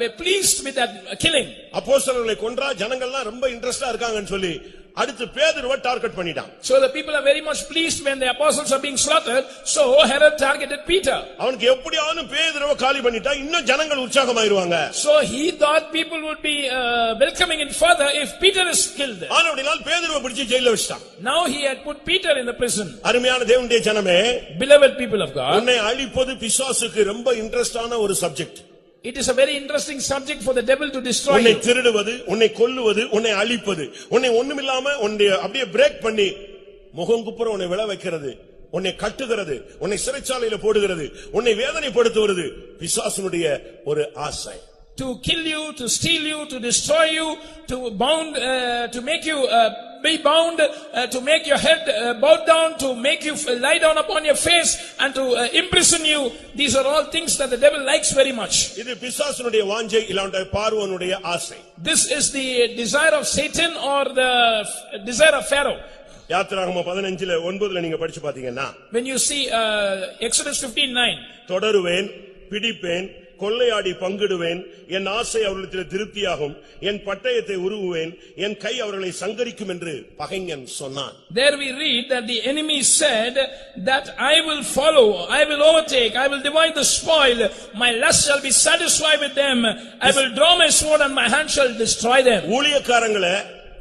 were pleased with that killing. அப்போஸ்தலர்களை கொன்றா ஜனங்கள்லாம் ரொம்ப இன்ட்ரஸ்டா இருக்காங்கன்னு சொல்லி அடுத்து பேதுருவை டார்கெட் பண்ணிட்டான். So the people are very much pleased when the apostles are being slaughtered. So Herod targeted Peter. அவனுக்கு எப்படியாவது பேதுருவை காலி பண்ணிட்டா இன்னும் ஜனங்கள் உற்சாகமாயிருவாங்க. So he thought people would be welcoming it further if Peter is killed. ஆனபடியால் பேதுருவை பிடிச்சு ஜெயில்ல வச்சிட்டான். Now he had put Peter in the prison. அருமையான தேவனுடைய ஜனமே, beloved people of God, உன்னை அழிப்பது பிசாசுக்கு ரொம்ப இன்ட்ரஸ்டான ஒரு subject. It is a very interesting subject for the devil to destroy you. உன்னை திருடுவது, உன்னை கொல்லுவது, உன்னை அழிப்பது, உன்னை ஒண்ணுமில்லாம உன்னை அப்படியே பிரேக் பண்ணி முகங்குப்புற உன்னை விழ வைக்கிறது உன்னை கட்டுகிறது, உன்னை சிறைச்சாலையில போடுகிறது, உன்னை வேதனைப்படுத்துகிறது பிசாசுனுடைய ஒரு ஆசை. To kill you, to steal you, to destroy you, to bound, to make you be bound, to make your head bowed down, to make you lie down upon your face, and to imprison you. These are all things that the devil likes very much. இது பிசாசுனுடைய வாஞ்சை, இல்லாண்ட பார்வோனுடைய ஆசை. This is the desire of Satan or the desire of Pharaoh. யாத்திராகமம் 15:9 நீங்க படிச்சு பாத்தீங்கன்னா, When you see Exodus 15:9, தொடருவேன், பிடிப்பேன், கொள்ளையாடி பங்கிடுவேன், என் ஆசை அவர்களிடத்தில் திருப்தியாகும், என் பட்டயத்தை உருவுவேன், என் கை அவர்களை சங்கரிக்கும் என்று பகைஞன் சொன்னான். There we read that the enemy said that I will follow, I will overtake, I will divide the spoil, my lust shall be satisfied with them, I will draw my sword and my hand shall destroy them. ஊழியக்காரங்களை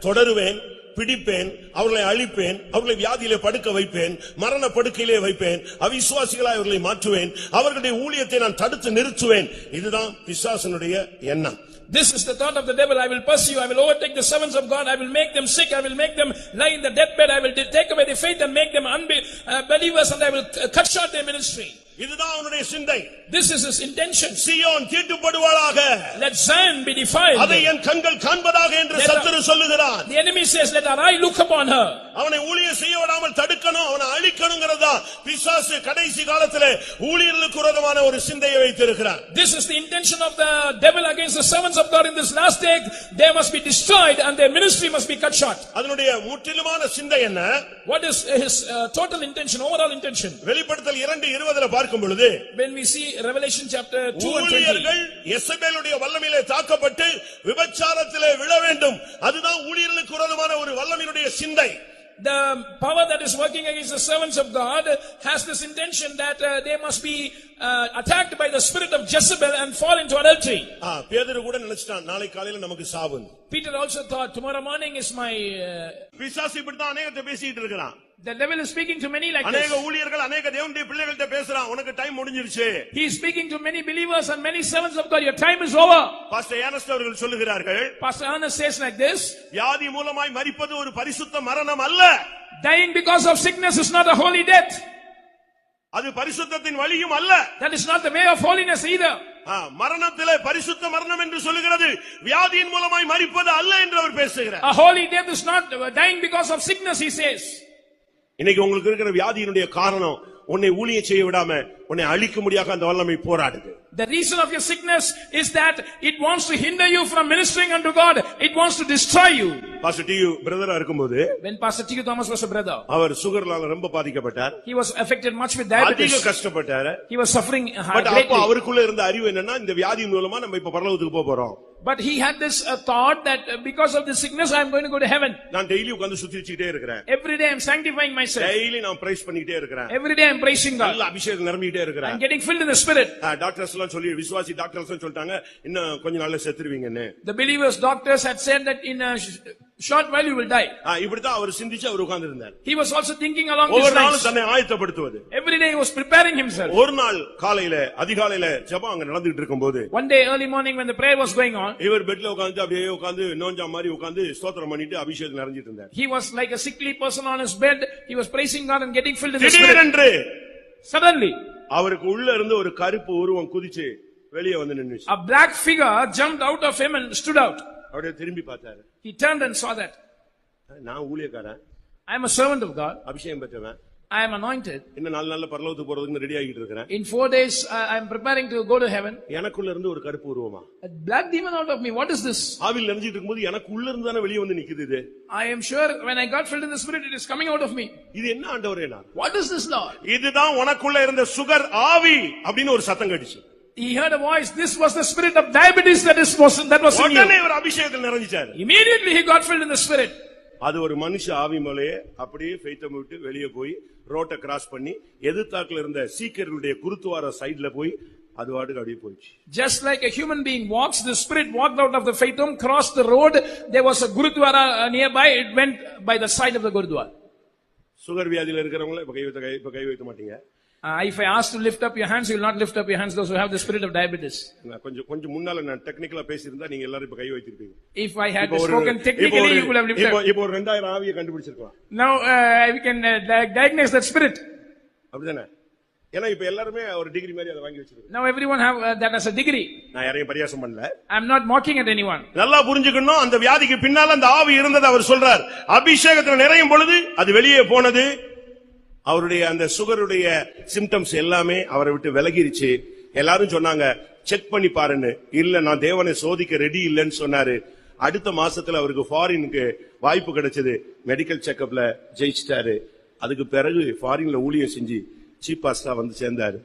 தொடருவேன், பிடிப்பேன், அவர்களை அழிப்பேன், அவர்களை வியாதியிலே படுக்க வைப்பேன், மரண படுக்கையிலே வைப்பேன், அவிசுவாசிகளாய் அவர்களை மாற்றுவேன், அவர்களுடைய ஊழியத்தை நான் தடுத்து நிறுத்துவேன். இதுதான் பிசாசனுடைய எண்ணம். This is the thought of the devil. I will pursue, I will overtake the servants of God, I will make them sick, I will make them lie in the deathbed, I will take away their faith and make them unbelievers, and I will cut short their ministry. இதுதான் அவனுடைய சிந்தை. This is his intention. Zion தீட்டுப்படுவாளாக, Let Zion be defiled. அதை என் கண்கள் காண்பதாக என்று சத்துரு சொல்லுகிறான். The enemy says, let our eye look upon her. அவனை ஊழியம் செய்ய விடாமல் தடுக்கணும், அவனை அழிக்கணும்ங்கறதா பிசாசு கடைசி காலத்திலே ஊழியர்களுக்கு விரோதமான ஒரு சிந்தையை வைத்திருக்கிறான். This is the intention of the devil against the servants of God in this last day. They must be destroyed and their ministry must be cut short. அதனுடைய முற்றிலுமான சிந்தை என்ன? What is his total intention, overall intention? வெளிப்படுத்தல் 2:20 பார்க்கும் பொழுது, when we see Revelation chapter 2 and 20, ஊழியர்கள் யெசபேலுடைய வல்லமையிலே தாக்கப்பட்டு விபச்சாரத்திலே விழ வேண்டும். அதுதான் ஊழியர்களுக்கு விரோதமான ஒரு வல்லமையினுடைய சிந்தை. The power that is working against the servants of God has this intention that they must be attacked by the spirit of Jezebel and fall into adultery. பேதுரு கூட நினைச்சிட்டான், நாளை காலையில நமக்கு சாவு. Peter also thought, tomorrow morning is my பிசாசு இப்படி தான் அநேகத்தை பேசிட்டு இருக்கான். The devil is speaking to many like this. அநேக ஊழியர்கள் அநேக தேவனுடைய பிள்ளைகள்ட்ட பேசுறான், உனக்கு டைம் முடிஞ்சிருச்சு. He is speaking to many believers and many servants of God, your time is over. Pastor Ernest அவர்கள் சொல்லுகிறார்கள், Pastor Ernest says like this, வியாதி மூலமாய் மரிப்பது ஒரு பரிசுத்த மரணம் அல்ல. dying because of sickness is not a holy death. அது பரிசுத்தத்தின் வழியும் அல்ல. That is not the way of holiness either. மரணத்திலே பரிசுத்த மரணம் என்று சொல்லுகிறது, வியாதியின் மூலமாய் மரிப்பது அல்ல என்று அவர் பேசுகிறார். A holy death is not dying because of sickness, he says. இன்னைக்கு உங்களுக்கு இருக்கிற வியாதியினுடைய காரணம் உன்னை ஊழியம் செய்ய விடாம உன்னை அழிக்க முடியாத அந்த வல்லமை போராடுது. The reason of your sickness is that it wants to hinder you from ministering unto God. It wants to destroy you. Pastor டியூ பிரதரா இருக்கும்போது, when Pastor T.U. Thomas was a brother, அவர் சுகர்னால ரொம்ப பாதிக்கப்பட்டார். he was affected much with diabetes. அதிக கஷ்டப்பட்டார். He was suffering but அப்ப greatly. அவருக்குள்ள இருந்த அறிவு என்னன்னா, இந்த வியாதியின் மூலமா நம்ம இப்ப பரலோகத்துக்கு போக போறோம். But he had this thought that because of this sickness I am going to go to heaven. நான் டெய்லி உட்கார்ந்து சுத்திச்சிட்டே இருக்கேன். Every day I am sanctifying myself. Daily நான் பிரைஸ் பண்ணிட்டே இருக்கேன். Every day I am praising God. நல்ல அபிஷேகம் நிரம்பிட்டே இருக்கேன். I am getting filled in the spirit. Doctors எல்லாம் சொல்லி, விசுவாசி டாக்டர்ஸ் சொல்லிட்டாங்க, இன்னும் கொஞ்ச நாள்ல செத்துருவீங்கன்னு. The believers doctors had said that in a short while you will die. இப்படிதான் அவர் சிந்திச்சு அவர் உட்கார்ந்து இருந்தார். He was also thinking along these ஒவ்வொரு lines. நாளும் தன்னை ஆயத்தப்படுத்துவது. Every day he was preparing himself. ஒரு நாள் காலையில அதிகாலையில ஜெபம் அங்க நடந்துட்டு இருக்கும்போது, One day early morning when the prayer was going on, இவர் பெட்ல உட்கார்ந்து அப்படியே உட்கார்ந்து நோஞ்சா மாதிரி உட்கார்ந்து ஸ்தோத்திரம் பண்ணிட்டு அபிஷேகம் நிறைஞ்சிட்டு இருந்தார். he was like a sickly person on his bed. He was praising God and getting filled in the திடீரென்று spirit. Suddenly அவருக்கு உள்ள இருந்து ஒரு கருப்பு உருவம் குதிச்சு வெளியே வந்து நின்னுச்சு. a black figure jumped out of him and stood out. அப்படியே திரும்பி பார்த்தாரு. He turned and saw that. நான் ஊழியக்காரன், I am a servant of God. அபிஷேகம் பெற்றவன், I am anointed. இன்னும் 4 நாள்ல பரலோகத்துக்கு போறதுக்கு ரெடி ஆகிட்டு இருக்கேன். In 4 days I am preparing to go to heaven. எனக்குள்ள இருந்து ஒரு கருப்பு உருவமா, A black demon out of me. What is this? ஆவியில் நிறைஞ்சிட்டு இருக்கும்போது எனக்கு உள்ள இருந்து தானே வெளியே வந்து நிக்குது. இது I am sure when I got filled in the spirit it is coming out of me. இது என்ன ஆண்டவரே? நான் What is this, Lord? இதுதான் உனக்குள்ள இருந்த சுகர் ஆவி அப்படின்னு ஒரு சத்தம் கேட்டுச்சு. He heard a voice. This was the spirit of diabetes that was in உடனே you. ஒரு அபிஷேகத்தில் நிறைஞ்சிட்டாரு. Immediately he got filled in the spirit. அது ஒரு மனுஷ ஆவி மேலேயே அப்படியே ஃபெய்த்தம் விட்டு வெளியே போய் ரோட்டை கிராஸ் பண்ணி எதிர்த்தாக்குல இருந்த சீக்கியர்களுடைய குருத்துவார சைடுல போய் அது வாட்டுக்கு அப்படியே போயிடுச்சு. Just like a human being walks, the spirit walked out of the Faitum, crossed the road. There was a Gurudwara nearby. It went by the side of the Gurudwara. Sugar வியாதியில இருக்கிறவங்க இப்ப கை வைக்க மாட்டீங்க. If I ask to lift up your hands, you will not lift up your hands, those who have the spirit of diabetes. கொஞ்சம் முன்னால நான் டெக்னிக்கலா பேசியிருந்தா நீங்க எல்லாரும் இப்ப கை வைத்திருப்பீங்க. If I had spoken technically, you would have lifted up. இப்போ 2000 ஆவியை கண்டுபிடிச்சிருக்கலாம். Now we can diagnose that spirit. அப்படிதானே? ஏன்னா இப்ப எல்லாருமே ஒரு டிகிரி மாதிரி அதை வாங்கி வச்சிருக்காங்க. Now everyone have that as a degree. நான் யாரையும் பரியாசம் பண்ணல. I am not mocking at anyone. நல்லா புரிஞ்சுக்கணும், அந்த வியாதிக்கு பின்னால அந்த ஆவி இருந்தது அவர் சொல்றார். அபிஷேகத்துல நிறையும் பொழுது அது வெளியே போனது. அவருடைய அந்த சுகருடைய சிம்டம்ஸ் எல்லாமே அவரை விட்டு விலகிருச்சு. எல்லாரும் சொன்னாங்க செக் பண்ணி பாருன்னு. இல்ல நான் தேவனை சோதிக்க ரெடி இல்லைன்னு சொன்னாரு. அடுத்த மாசத்துல அவருக்கு ஃபாரினுக்கு வாய்ப்பு கிடைச்சது. மெடிக்கல் செக்கப்ல ஜெயிச்சிட்டாரு. அதுக்கு பிறகு ஃபாரின்ல ஊழியம் செஞ்சு சீப் பாஸ்டா வந்து சேர்ந்தாரு.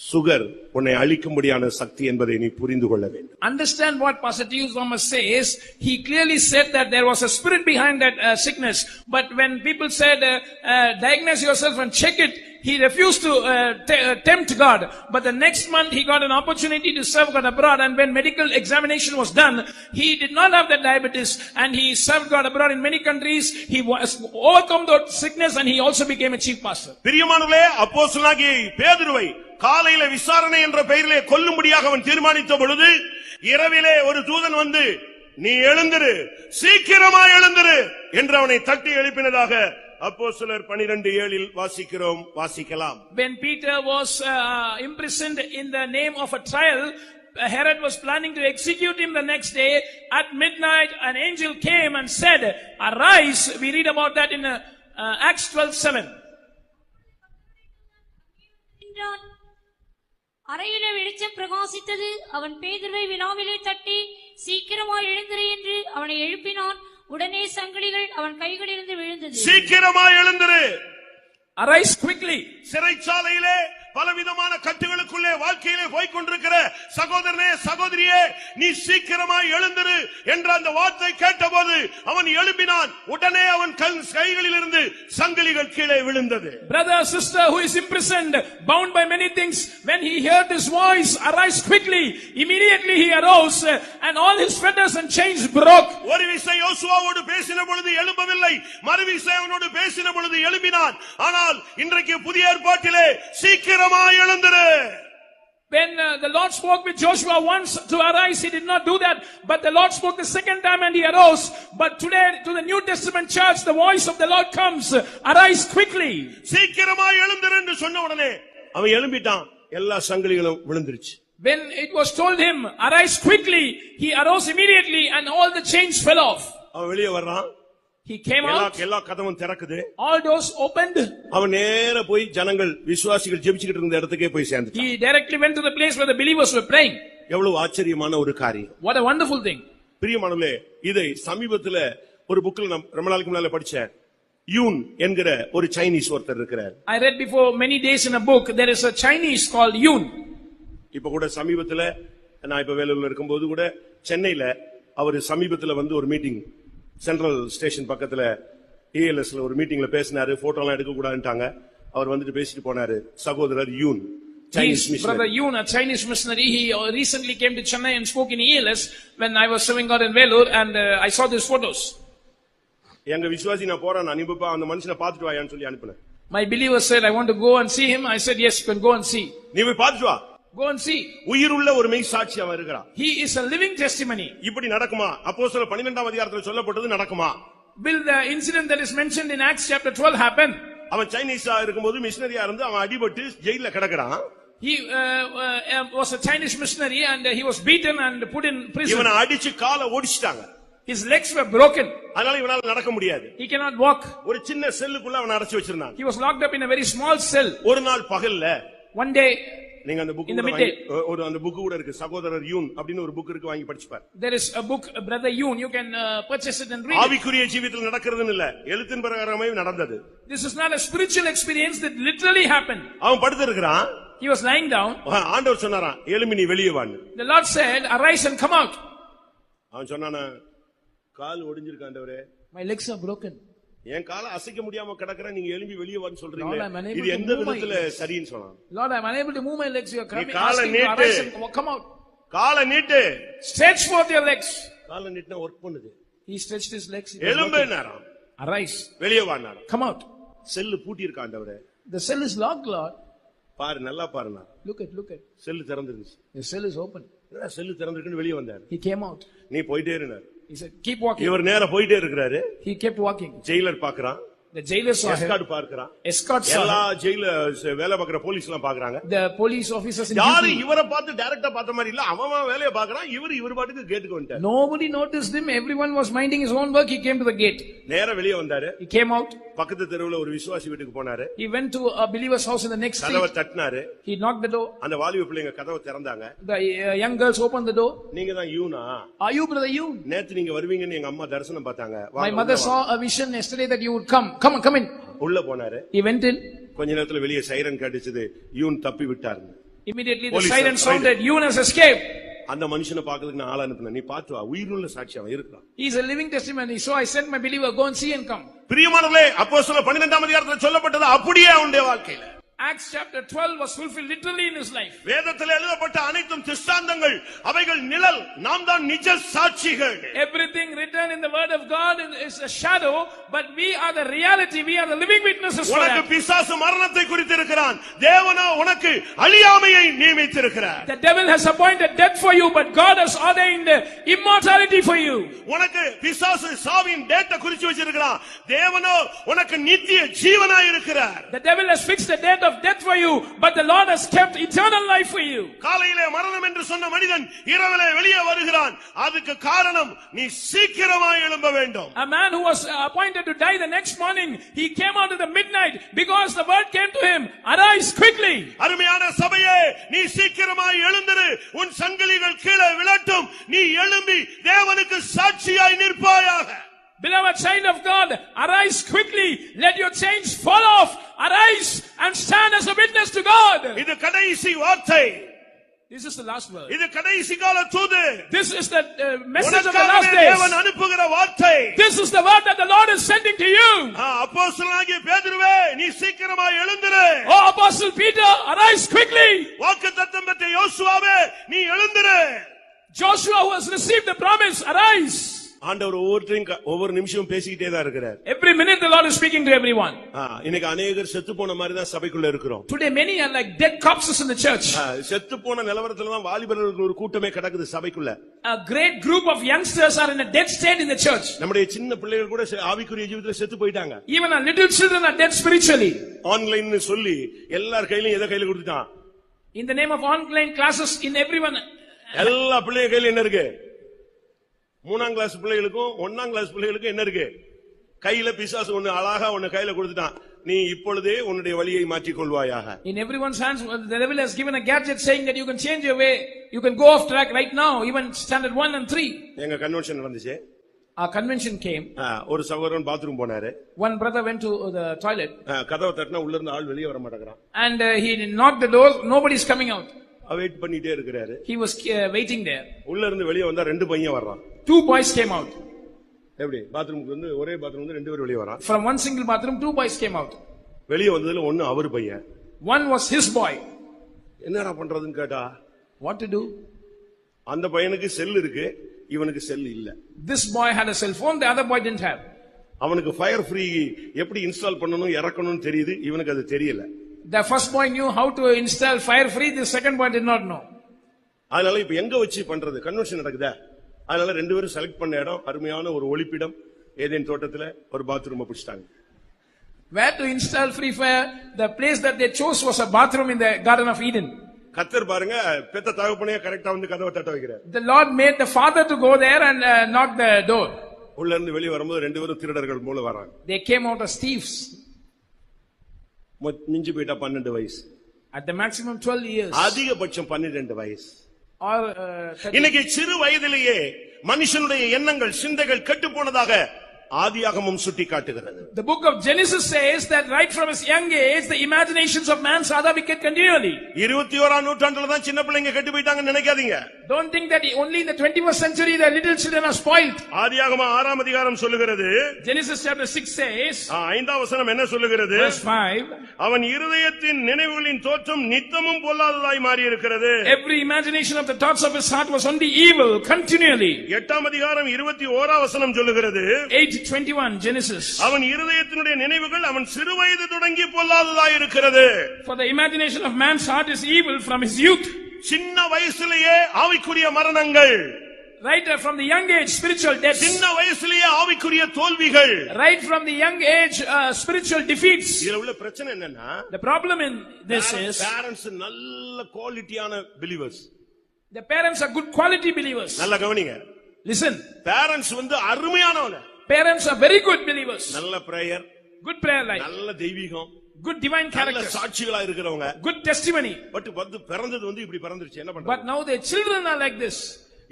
சுகர் உன்னை அழிக்கும்படியான சக்தி என்பதை நீ புரிந்து கொள்ள வேண்டும். Understand what Pastor T. Thomas says. He clearly said that there was a spirit behind that sickness. But when people said, diagnose yourself and check it, he refused to tempt God. But the next month he got an opportunity to serve God abroad. And when medical examination was done, he did not have that diabetes. And he served God abroad in many countries. He was overcome that sickness and he also became a chief pastor. பிரியமானவர்களே, அப்போஸ்தலனாகிய பேதுருவை காலையில விசாரணை என்ற பெயரிலே கொல்லும்படியாக அவன் தீர்மானித்த பொழுது, இரவிலே ஒரு தூதன் வந்து நீ எழுந்திரு, சீக்கிரமாய் எழுந்திரு என்று அவனை தட்டி எழுப்பினதாக அப்போஸ்தலர் 12:7 வாசிக்கிறோம். வாசிக்கலாம். When Peter was imprisoned in the name of a trial, Herod was planning to execute him the next day. At midnight, an angel came and said, "Arise." We read about that in Acts 12:7. அறையிலே வெளிச்சம் பிரகாசித்தது. அவன் பேதுருவை வினாவிலே தட்டி சீக்கிரமாய் எழுந்திரு என்று அவனை எழுப்பினான். உடனே சங்கிலிகள் அவன் கைகளிலிருந்து விழுந்தது. சீக்கிரமாய் எழுந்திரு. Arise quickly. சிறைச்சாலையிலே பலவிதமான கட்டுகளுக்குள்ளே வாழ்க்கையிலே போய்கொண்டிருக்கிற சகோதரனே, சகோதரியே, நீ சீக்கிரமாய் எழுந்திரு என்ற அந்த வார்த்தை கேட்டபோது அவன் எழும்பினான். உடனே அவன் கைகளிலிருந்து சங்கிலிகள் கீழே விழுந்தது. Brother, sister who is imprisoned, bound by many things, when he heard this voice, arise quickly, immediately he arose and all his fetters and chains broke. ஒரு விசை யோசுவாவோடு பேசின பொழுது எழும்பவில்லை, மறுவிசை அவனோடு பேசின பொழுது எழும்பினான். ஆனால் இன்றைக்கு புதிய ஏற்பாட்டிலே சீக்கிரமாய் எழுந்திரு. When the Lord spoke with Joshua once to arise, he did not do that. But the Lord spoke the second time and he arose. But today to the New Testament church, the voice of the Lord comes, arise quickly. சீக்கிரமாய் எழுந்திரு என்று சொன்ன உடனே அவன் எழும்பிட்டான். எல்லா சங்கிலிகளும் விழுந்துருச்சு. When it was told him, arise quickly, he arose immediately and all the chains fell off. அவன் வெளியே வர்றான். He came out. எல்லா கதவும் திறக்குது. All doors opened. அவன் நேரா போய் ஜனங்கள் விசுவாசிகள் ஜெபிச்சிட்டு இருந்த இடத்துக்கே போய் சேர்ந்துட்டான். He directly went to the place where the believers were praying. எவ்வளவு ஆச்சரியமான ஒரு காரியம். What a wonderful thing. பிரியமானவர்களே, இதை சமீபத்துல ஒரு புக்ல நான் ரொம்ப நாளைக்கு முன்னால படிச்சேன். யூன் என்கிற ஒரு சைனீஸ் ஒருத்தர் இருக்கிறார். I read before many days in a book, there is a Chinese called Yun. இப்ப கூட சமீபத்துல நான் இப்ப வேலூர்ல இருக்கும்போது கூட சென்னையில அவர் சமீபத்துல வந்து ஒரு மீட்டிங் சென்ட்ரல் ஸ்டேஷன் பக்கத்துல ஏஎல்எஸ்ல ஒரு மீட்டிங்ல பேசினாரு. போட்டோ எல்லாம் எடுக்க கூடாதுட்டாங்க. அவர் வந்துட்டு பேசிட்டு போனாரு. சகோதரர் யூன், Chinese missionary. Brother Yun, a Chinese missionary, he recently came to Chennai and spoke in ELS when I was serving God in Vellore, and I saw these photos. எங்க விசுவாசி நான் போறேன், அனுப்பா அந்த மனுஷனை பாத்துட்டு வாயான்னு சொல்லி அனுப்புனேன். My believer said, I want to go and see him. I said, yes, you can go and see. நீ போய் பாத்துட்டு வா. Go and see. உயிருள்ள ஒரு மெய் சாட்சி அவன் இருக்கிறான். He is a living testimony. இப்படி நடக்குமா? அப்போஸ்தலர் 12ஆம் அதிகாரத்தில் சொல்லப்பட்டது நடக்குமா? Will the incident that is mentioned in Acts chapter 12 happen? அவன் சைனீஸா இருக்கும்போது மிஷனரியா இருந்து அவன் அடிபட்டு ஜெயில்ல கிடக்குறான். He was a Chinese missionary and he was beaten and put in prison. இவனை அடிச்சு காலை ஒடிச்சிட்டாங்க. His legs were broken. அதனால இவனால நடக்க முடியாது. He cannot walk. ஒரு சின்ன செல்லுக்குள்ள அவனை அடைச்சு வச்சிருந்தாங்க. He was locked up in a very small cell. ஒரு நாள் பகல்ல One day, நீங்க அந்த புக் ஒரு அந்த புக் கூட இருக்கு, சகோதரர் யூன் அப்படினு ஒரு புக் இருக்கு, வாங்கி படிச்சு பாரு. There is a book, Brother Yun, you can purchase it and read it. ஆவிக்குரிய ஜீவிதத்தில் நடக்கிறதுன்னு இல்ல, எழுத்தின் பிரகாரமே நடந்தது. This is not a spiritual experience that literally happened. அவன் படுத்து இருக்கிறான். He was lying down. ஆண்டவர் சொன்னாராம், எழும்பி நீ வெளியே வான்னு. The Lord said, arise and come out. அவன் சொன்னானா, கால் ஒடிஞ்சிருக்கு ஆண்டவரே. My legs are broken. என் காலை அசைக்க முடியாம கிடக்குறேன், நீங்க எழும்பி வெளியே வான்னு சொல்றீங்க. Lord, I'm unable இது to எந்த move my விதத்துல legs. சரின்னு சொன்னான். Lord, I'm unable to move my legs. You are coming, காலை asking me to NEET. arise and come out. காலை நீட்டு. Stretch forth your legs. காலை நீட்டினா ஒர்க் பண்ணுது. He stretched his legs. எழும்புனாராம். Arise. வெளியே வான்னாராம். Come out. Cell பூட்டி இருக்கா ஆண்டவரே. The cell is locked, Lord. பாரு, நல்லா பாருனா. Look at. செல்லு திறந்துருச்சு. The cell is open. Cell திறந்திருக்குன்னு வெளியே வந்தார். He came out. நீ போயிட்டே இருந்தார். He said, keep walking. இவர் நேரா போயிட்டே இருக்கிறாரு. He kept walking. ஜெயிலர் பாக்குறான். The jailer saw him. Escort பார்க்கறான். Escort saw எல்லா him. ஜெயில வேலை பார்க்கற போலீஸ் எல்லாம் பாக்குறாங்க. The police officers in யாரு duty. இவரை பார்த்து டைரக்டா பார்த்த மாதிரி இல்ல, அவன் வேலைய பார்க்கறான், இவர் பாட்டுக்கு கேட்டுக்கு வந்துட்டார். Nobody noticed him. Everyone was minding his own work. He came to the gate. நேரா வெளிய வந்தாரு. He came out. பக்கத்து தெருவுல ஒரு விசுவாசி வீட்டுக்கு போனாரு. He went to a believer's house in the next கதவை street. தட்டினாரு. He knocked the door. அந்த வாலிப பிள்ளைங்க கதவை திறந்தாங்க. The young girls opened the door. நீங்க தான் யூனா? Are you brother you? நேத்து நீங்க வருவீங்கன்னு எங்க அம்மா தரிசனம் பார்த்தாங்க. My mother saw a vision yesterday that you would come. Come in. உள்ள போனாரு. He went in. கொஞ்ச நேரத்துல வெளிய சைரன் கேட்டுச்சு, யூன் தப்பி விட்டாருன்னு. Immediately the Police siren are sounded. You has escaped. அந்த மனுஷனை பாக்கிறதுக்கு நான் ஆள் அனுப்புனேன். நீ பாத்து வா, உயிருள்ள சாட்சி அவன் இருக்கான். He is a living testimony. So I sent my believer, go and see and come. பிரியமானவர்களே, அப்போஸ்தலர் 12ஆம் அதிகாரத்துல சொல்லப்பட்டது அப்படியே அவனுடைய வாழ்க்கையில. Acts chapter 12 was fulfilled literally in his life. வேதத்தில் எழுதப்பட்ட அனைத்தும் திஷ்டாந்தங்கள், அவைகள் நிழல், நாம் தான் நிஜ சாட்சிகள். Everything written in the word of God is a shadow, but we are the reality. We are the living witnesses for உனக்கு that. பிசாசு மரணத்தை குறித்திருக்கிறான், தேவனோ உனக்கு அழியாமையை நியமித்திருக்கிறார். The devil has appointed death for you, but God has ordained immortality for you. உனக்கு பிசாசு சாவின் டேட்டை குறிச்சு வச்சிருக்கிறான், தேவனோ உனக்கு நித்திய ஜீவனாய் இருக்கிறார். The devil has fixed the date of death for you, but the Lord has kept eternal life for you. காலையிலே மரணம் என்று சொன்ன மனிதன் இரவிலே வெளியே வருகிறான். அதுக்கு காரணம் நீ சீக்கிரமாய் எழும்ப வேண்டும். A man who was appointed to die the next morning, he came out in the midnight because the word came to him, arise quickly. அருமையான சபையே, நீ சீக்கிரமாய் எழுந்திரு, உன் சங்கிலிகள் கீழே விழட்டும், நீ எழும்பி தேவனுக்கு சாட்சியாய் நிற்பாயாக. Beloved child of God, arise quickly. Let your chains fall off. Arise and stand as a witness to God. இது கடைசி வார்த்தை. This is the last word. இது கடைசி கால தூது. This is the message of the last days. தேவன் அனுப்புகிற வார்த்தை. This is the word that the Lord is sending to you. அப்போஸ்தலனாகிய பேதுருவே, நீ சீக்கிரமாய் எழுந்திரு. Oh Apostle Peter, arise quickly. வாக்குத்தத்தம் பெற்ற யோசுவாவே, நீ எழுந்திரு. Joshua who has received the promise, arise. ஆண்டவர் ஒவ்வொரு நிமிஷமும் பேசிக்கிட்டே தான் இருக்கிறார். Every minute the Lord is speaking to everyone. இன்னைக்கு अनेகர் செத்து போன மாதிரி தான் சபைக்குள்ள இருக்கிறோம். Today many are like dead corpses in the church. செத்து போன நிலவரத்துல தான் வாலிபர்கள் ஒரு கூட்டமே கிடக்குது சபைக்குள்ள. A great group of youngsters are in a dead state in the church. நம்முடைய சின்ன பிள்ளைகள் கூட ஆவிக்குரிய ஜீவிதத்துல செத்து போயிட்டாங்க. Even our little children are dead spiritually. Online சொல்லி எல்லார் கையிலயும் எதை கையில கொடுத்துட்டான்? In the name of online classes, in everyone. எல்லா பிள்ளைங்க கையில என்ன இருக்கு? 3ஆம் கிளாஸ் பிள்ளைகளுக்கும் 1ஆம் கிளாஸ் பிள்ளைகளுக்கும் என்ன இருக்கு? கையில பிசாசு ஒன்னு அழகா ஒன்னு கையில கொடுத்துட்டான். நீ இப்பொழுதே உன்னுடைய வழியை மாற்றிக் கொள்வாயாக. In everyone's hands, the devil has given a gadget saying that you can change your way. You can go off track right now, even standard 1 and 3. எங்க கன்வென்ஷன் வந்துச்சு. Our convention came. ஒரு சகோதரன் பாத்ரூம் போனாரு. One brother went to the toilet. கதவை தட்டினா உள்ள இருந்து ஆள் வெளியே வர மாட்டேங்கிறான். And he knocked the door. Nobody is coming out. Wait பண்ணிட்டே இருக்கிறாரு. He was waiting there. உள்ள இருந்து வெளியே வந்தா 2 பையன் வர்றான். 2 boys came out. எப்படி? பாத்ரூமுக்கு வந்து ஒரே பாத்ரூம்ல இருந்து 2 பேர் வெளியே வரான். From one single bathroom, 2 boys came out. வெளியே வந்ததுல ஒன்னு அவர் பையன். One was his boy. என்னடா பண்றதுன்னு கேட்டா, what to do? அந்த பையனுக்கு செல் இருக்கு, இவனுக்கு செல் இல்ல. This boy had a cell phone, the other boy didn't have. அவனுக்கு ஃபயர் ஃப்ரீ எப்படி இன்ஸ்டால் பண்ணனும் இறக்கணும்னு தெரியுது, இவனுக்கு அது தெரியல. The first boy knew how to install fire free, the second boy did not know. அதனால இப்ப எங்க வச்சு பண்றது? கன்வென்ஷன் நடக்குதா? அதனால 2 பேரும் செலக்ட் பண்ண இடம் அருமையான ஒரு ஒளிப்பிடம் ஏதேன் தோட்டத்துல ஒரு பாத்ரூம் பிடிச்சிட்டாங்க. Where to install free fire? The place that they chose was a bathroom in the Garden of Eden. கர்த்தர் பாருங்க, பெத்த தகப்பனே கரெக்ட்டா வந்து கதவை தட்ட வைக்கிறார். The Lord made the father to go there and knock the door. உள்ள இருந்து வெளிய வரும்போது 2 பேரும் திருடர்கள் மூல வராங்க. They came out as thieves. மிஞ்சி போயிட்டா 12 வயசு. At the maximum 12 years. அதிகபட்சம் 12 வயசு. Or இன்னைக்கு சிறு வயதிலேயே மனுஷனுடைய எண்ணங்கள் சிந்தைகள் கெட்டு போனதாக ஆதியாகமம் சுட்டிக்காட்டுகிறது. The book of Genesis says that right from his young age the imaginations of man's are wicked continually. 21ஆம் நூற்றாண்டுல தான் சின்ன பிள்ளைங்க கெட்டு போயிட்டாங்கன்னு நினைக்காதீங்க. Don't think that only in the 21st century the little children are spoiled. ஆதியாகமம் 6ஆம் அதிகாரம் சொல்லுகிறது. Genesis chapter 6 says. 5ஆம் வசனம் என்ன சொல்லுகிறது? Verse 5. அவன் இருதயத்தின் நினைவுகளின் தோற்றம் நித்தமும் பொல்லாததாய் மாறி இருக்கிறது. Every imagination of the thoughts of his heart was only evil continually. 8ஆம் அதிகாரம் 21ஆம் வசனம் சொல்லுகிறது. 8:21 Genesis. அவன் இருதயத்தினுடைய நினைவுகள் அவன் சிறுவயது தொடங்கி பொல்லாததாய் இருக்கிறது. For the imagination of man's heart is evil from his youth. சின்ன வயசுலயே ஆவிக்குரிய மரணங்கள். Right from the young age, spiritual deaths. சின்ன வயசுலயே ஆவிக்குரிய தோல்விகள். Right from the young age, spiritual defeats. இதுல உள்ள பிரச்சனை என்னன்னா, The problem in this is parents நல்ல குவாலிட்டியான believers. the parents are good quality believers. நல்ல கவனிங்க. Listen. Parents வந்து அருமையானவங்க. Parents are very good believers. நல்ல prayer. Good prayer life. நல்ல தெய்வீகம். Good divine character. சாட்சிகளா இருக்கிறவங்க. Good testimony. பட் வந்து பிறந்தது வந்து இப்படி பிறந்துருச்சு, என்ன பண்றது? But now their children are like this.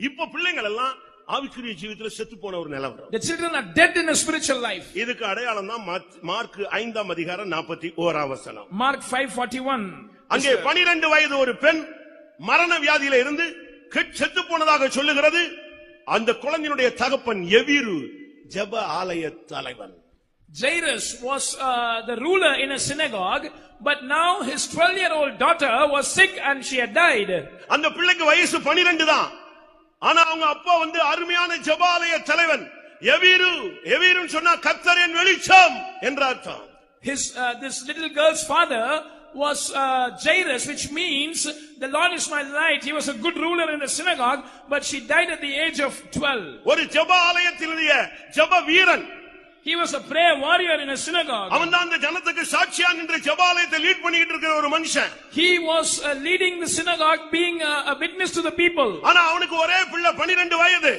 இப்ப பிள்ளைகள் எல்லாம் ஆவிக்குரிய ஜீவிதத்துல செத்து போன ஒரு நிலைமை. The children are dead in a spiritual life. இதுக்கு அடையாளம் தான் மார்க் 5ஆம் அதிகாரம் 41ஆம் வசனம். Mark 5:41. அங்கே 12 வயது ஒரு பெண் மரண வியாதியில இருந்து செத்து போனதாக சொல்லுகிறது. அந்த குழந்தையினுடைய தகப்பன் எவீரு ஜெப ஆலய தலைவன். Jairus was the ruler in a synagogue, but now his 12-year-old daughter was sick and she had died. அந்த பிள்ளைக்கு வயசு 12 தான். ஆனா அவங்க அப்பா வந்து அருமையான ஜெபாலய தலைவன். எவீருன்னு சொன்னா கர்த்தரின் வெளிச்சம் என்ற அர்த்தம். This little girl's father was Jairus, which means the Lord is my light. He was a good ruler in the synagogue, but she died at the age of 12. ஒரு ஜெபாலயத்தினுடைய ஜெப வீரன். He was a prayer warrior in a synagogue. அவன் தான் அந்த ஜனத்துக்கு சாட்சியா நின்று ஜெபாலயத்தை lead பண்ணிட்டு இருக்கிற ஒரு மனுஷன். He was leading the synagogue, being a witness to the people. ஆனா அவனுக்கு ஒரே பிள்ளை 12 வயது.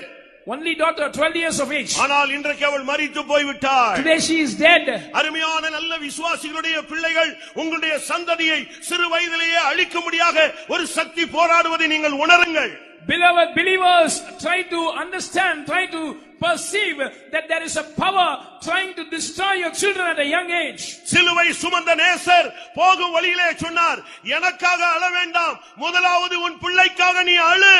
Only daughter 12 years of age. ஆனால் இன்றைக்கு அவள் மரித்து போய்விட்டாள். Today she is dead. அருமையான நல்ல விசுவாசிகளுடைய பிள்ளைகள் உங்களுடைய சந்ததியை சிறு வயதிலேயே அழிக்கும்படியாக ஒரு சக்தி போராடுவதை நீங்கள் உணருங்கள். Beloved believers, try to understand, try to perceive that there is a power trying to destroy your children at a young age. சிலுவை சுமந்த நேசர் போகும் வழியிலே சொன்னார், எனக்காக அழ வேண்டாம், முதலாவது உன் பிள்ளைக்காக நீ அழு.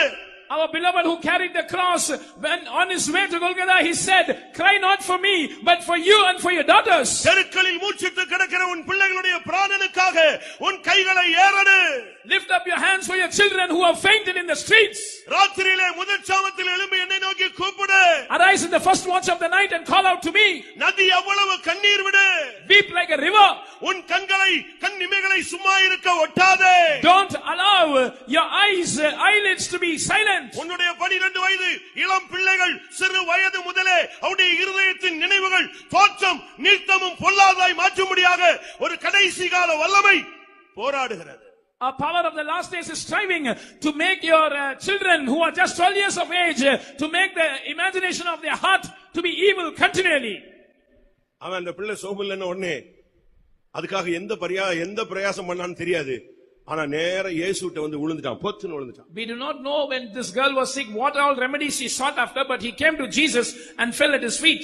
Our beloved who carried the cross, when on his way to Golgotha, he said, cry not for me, but for you and for your daughters. தெருக்களில் மூச்சிட்டு கிடக்கிற உன் பிள்ளைகளுடைய பிராணனுக்காக உன் கைகளை ஏறெடு. Lift up your hands for your children who have fainted in the streets. ராத்திரியிலே முதல் சாமத்தில் எழும்பி என்னை நோக்கி கூப்பிடு. Arise in the first watch of the night and call out to me. நதி அவ்வளவு கண்ணீர் விடு. Weep like a river. உன் கண் இமைகளை சும்மா இருக்க ஒட்டாதே. Don't allow your eyelids to be silent. உன்னுடைய 12 வயது இளம் பிள்ளைகள் சிறு வயது முதலே அவருடைய இருதயத்தின் நினைவுகள் தோற்றம் நீர்த்தமும் பொல்லாதாய் மாற்றும்படியாக ஒரு கடைசி கால வல்லமை போராடுகிறது. A power of the last days is striving to make your children who are just 12 years of age to make the imagination of their heart to be evil continually. அவன் அந்த பிள்ளை சோமில்லன்னு உடனே அதுக்காக எந்த பிரயாசம் பண்ணான்னு தெரியாது. ஆனா நேரா இயேசுட்ட வந்து விழுந்துட்டான், பொத்துன்னு விழுந்துட்டான். We do not know when this girl was sick what all remedies she sought after, but he came to Jesus and fell at his feet.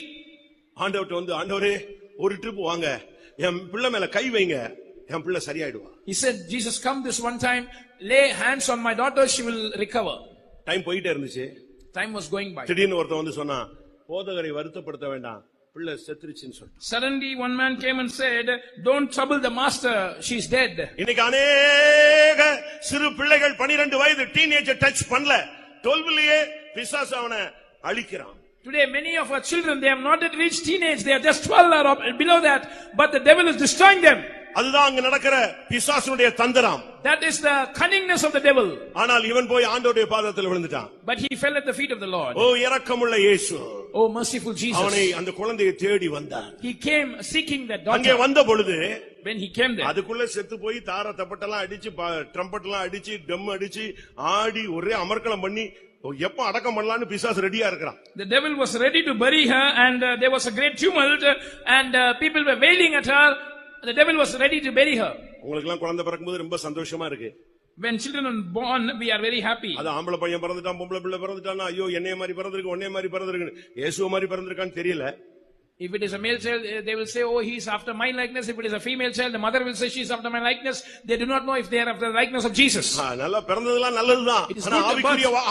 ஆண்டவர்ட்ட வந்து, ஆண்டவரே ஒரு ட்ரிப் வாங்க, என் பிள்ளை மேல கை வைங்க, என் பிள்ளை சரியாயிடுவா. He said, Jesus, come this one time, lay hands on my daughter, she will recover. Time போயிட்டே இருந்துச்சு. Time was going by. திடீர்னு ஒருத்தன் வந்து சொன்னா, போதகரை வருத்தப்படுத்த வேண்டாம், பிள்ளை செத்துருச்சுன்னு சொல்லிட்டு. Suddenly one man came and said, don't trouble the master, she's dead. இன்னைக்கு அநேக சிறு பிள்ளைகள் 12 வயது டீனேஜர் டச் பண்ணல, 12லயே பிசாசு அவனை அழிக்கிறான். Today many of our children, they have not yet reached teenage, they are just 12 or below that, but the devil is destroying them. அதுதான் அங்க நடக்கிற பிசாசுடைய தந்திரம். That is the cunningness of the devil. ஆனால் இவன் போய் ஆண்டவருடைய பாதத்தில் விழுந்துட்டான். But he fell at the feet of the Lord. ஓ இரக்கமுள்ள இயேசு, oh merciful Jesus, அவனை அந்த குழந்தையை தேடி வந்தான். he came seeking that daughter. அங்கே வந்த பொழுது when he came there, அதுக்குள்ள செத்து போய் தார தப்பட்டெல்லாம் அடிச்சு ட்ரம்பட்லாம் அடிச்சு டம் அடிச்சு ஆடி ஒரே அமர்க்களம் பண்ணி எப்ப அடக்கம் பண்ணலாம்னு பிசாசு ரெடியா இருக்கான். The devil was ready to bury her and there was a great tumult and people were wailing at her. The devil was ready to bury her. உங்களுக்கு எல்லாம் குழந்தை பிறக்கும்போது ரொம்ப சந்தோஷமா இருக்கு. When children are born, we are very happy. அது ஆம்பளை பையன் பிறந்துட்டான், பொம்பளை பிள்ளை பிறந்துட்டான், ஐயோ என்னைய மாதிரி பிறந்திருக்கு, உன்னைய மாதிரி பிறந்திருக்கு, இயேசுவ மாதிரி பிறந்திருக்கான்னு தெரியல. If it is a male child, they will say, oh, he is after my likeness. If it is a female child, the mother will say she is after my likeness. They do not know if they are after the likeness of Jesus. நல்லா பிறந்ததெல்லாம் நல்லதுதான். ஆனா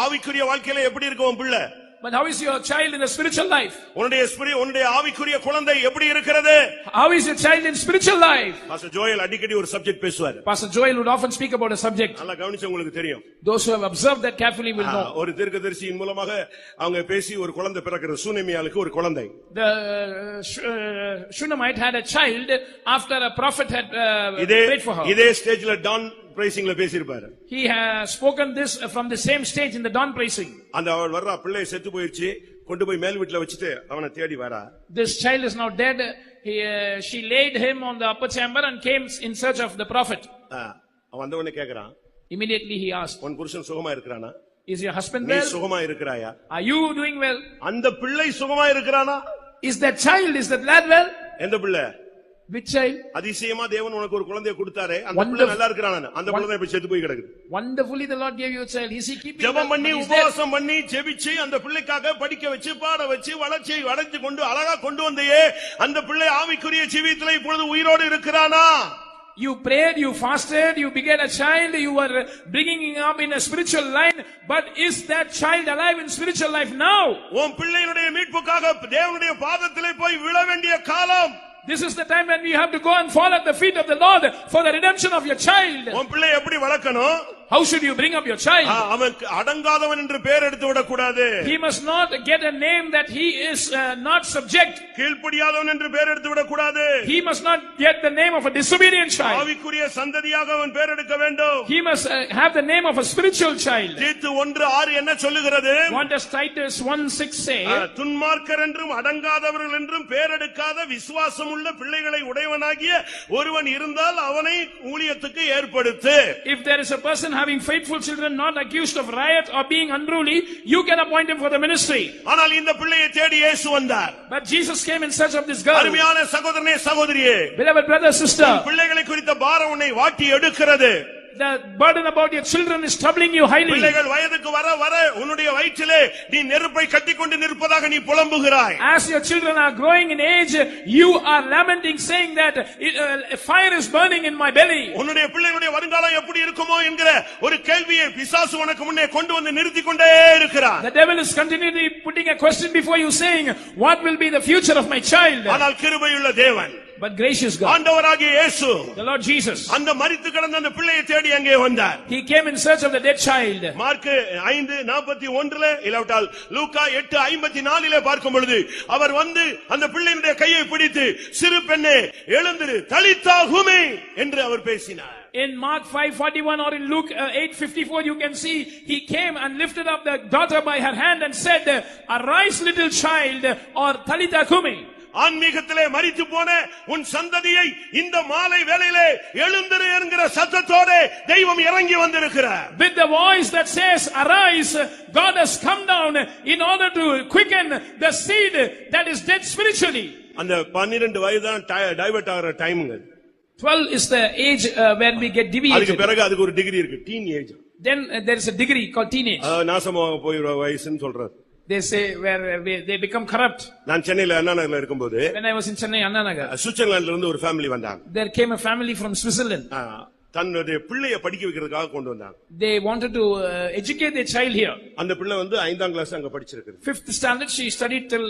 ஆவிக்குரிய வாழ்க்கையில எப்படி இருக்கும் உன் பிள்ளை? But how is your child in the spiritual life? உன்னுடைய ஆவிக்குரிய குழந்தை எப்படி இருக்கிறது? How is your child in spiritual life? Pastor Joel அடிக்கடி ஒரு சப்ஜெக்ட் பேசுவார். Pastor Joel would often speak about a subject. நல்லா கவனிச்சா உங்களுக்கு தெரியும். Those who have observed that carefully will know. ஒரு தீர்க்கதரிசியின் மூலமாக அவங்க பேசி ஒரு குழந்தை பிறக்கிறது, சூனேமியாளுக்கு ஒரு குழந்தை. The Shunammite had a child after a prophet had prayed for her. இதே ஸ்டேஜ்ல Don பிரைசிங்ல பேசியிருப்பாரு. He has spoken this from the same stage in the dawn praising. அந்த அவள் வர்றா, பிள்ளை செத்து போயிருச்சு, கொண்டு போய் மேல் வீட்டுல வச்சுட்டு அவனை தேடி வரா. This child is now dead. She laid him on the upper chamber and came in search of the prophet. அவன் வந்த உடனே கேக்குறான், Immediately he asked, உன் புருஷன் சுகமா இருக்கிறானா? is your husband நீ well? சுகமா இருக்கிறாயா? Are you doing well? அந்த பிள்ளை சுகமா இருக்கிறானா? Is that child, is that lad well? எந்த பிள்ளை? Which child? அதிசயமா தேவன் உனக்கு ஒரு குழந்தையை கொடுத்தாரே, அந்த பிள்ளை நல்லா இருக்கிறானா? அந்த பிள்ளை இப்ப செத்து போய் கிடக்குது. Wonderfully the Lord gave you a child. Is he keeping? ஜெபம் பண்ணி உபவாசம் பண்ணி ஜெபிச்சு அந்த பிள்ளைக்காக படிக்க வச்சு பாட வச்சு வளர்ச்சி வளைஞ்சு கொண்டு அழகா கொண்டு வந்தையே, அந்த பிள்ளை ஆவிக்குரிய ஜீவியத்திலே இப்பொழுது உயிரோடு இருக்கிறானா? You prayed, you fasted, you begat a child, you were bringing him up in a spiritual line, but is that child alive in spiritual life now? உன் பிள்ளையுடைய மீட்புக்காக தேவனுடைய பாதத்திலே போய் விழ வேண்டிய காலம். This is the time when we have to go and fall at the feet of the Lord for the redemption of your child. உன் பிள்ளை எப்படி வளர்க்கணும்? How should you bring up your child? அவன் அடங்காதவன் என்று பெயர் எடுத்து விட கூடாது. He must not get a name that he is not subject. கீழ்ப்படியாதவன் என்று பெயர் எடுத்து விட கூடாது. He must not get the name of a disobedient child. ஆவிக்குரிய சந்ததியாக அவன் பெயர் எடுக்க வேண்டும். He must have the name of a spiritual child. தீத்து 1:6 என்ன சொல்லுகிறது? What does Titus 1:6 say? துன்மார்க்கர் என்றும் அடங்காதவர்கள் என்றும் பெயர் எடுக்காத விசுவாசம் உள்ள பிள்ளைகளை உடையவனாகிய ஒருவன் இருந்தால் அவனை ஊழியத்துக்கு ஏற்படுத்து. If there is a person having faithful children not accused of riot or being unruly, you can appoint him for the ministry. ஆனால் இந்த பிள்ளையை தேடி இயேசு வந்தார். But Jesus came in search of this girl. அருமையான சகோதரனே சகோதரியே, Beloved brother sister, பிள்ளைகளை குறித்த பாரம் உன்னை வாட்டி எடுக்கிறது. the burden about your children is troubling you highly. பிள்ளைகள் வயதுக்கு வர வர உன்னுடைய வயிற்றிலே நீ நெருப்பை கட்டிக்கொண்டு நிற்பதாக நீ புலம்புகிறாய். As your children are growing in age, you are lamenting saying that fire is burning in my belly. உன்னுடைய பிள்ளைகளுடைய வருங்காலம் எப்படி இருக்குமோ என்கிற ஒரு கேள்வியை பிசாசு உனக்கு முன்னே கொண்டு வந்து நிறுத்திக் கொண்டே இருக்கிறார். The devil is continually putting a question before you saying, what will be the future of my child? ஆனால் கிருபையுள்ள தேவன், But gracious God, ஆண்டவராகிய இயேசு, the Lord Jesus, அந்த மரித்து கிடந்த அந்த பிள்ளையை தேடி அங்கே வந்தார். he came in search of the dead child. Mark 5:41 இல்லாவிட்டால் லூக்கா 8:54 பார்க்கும் பொழுது அவர் வந்து அந்த பிள்ளையினுடைய கையை பிடித்து, சிறு பெண்ணே எழுந்திரு, தலித்தா குமி என்று அவர் பேசினார். In Mark 5:41 or in Luke 8:54, you can see he came and lifted up the daughter by her hand and said, arise little child, or Talitha Kumi. ஆன்மீகத்திலே மரித்து போன உன் சந்ததியை இந்த மாலை வேளையிலே எழுந்திரு என்கிற சத்தத்தோடு தெய்வம் இறங்கி வந்திருக்கிறார். With the voice that says arise, God has come down in order to quicken the seed that is dead spiritually. அந்த 12 வயது தான் டைவர்ட் ஆகிற டைம்ங்க. 12 is the age when we get அதுக்கு deviated. பிறகு அதுக்கு ஒரு டிகிரி இருக்கு, teen age. Then there is a degree called teenage. நாசமாக போயிற வயசுன்னு சொல்றாரு. They say where they become corrupt. நான் சென்னையில அண்ணா நகர்ல இருக்கும்போது, When I was in Chennai, Anna Nagar, சுவிட்சர்லாந்துல இருந்து ஒரு ஃபேமிலி வந்தாங்க. there came a family from Switzerland. தன்னுடைய பிள்ளையை படிக்க வைக்கிறதுக்காக கொண்டு வந்தாங்க. They wanted to educate their child here. அந்த பிள்ளை வந்து 5ஆம் கிளாஸ் அங்க படிச்சிருக்கு. 5th standard she studied till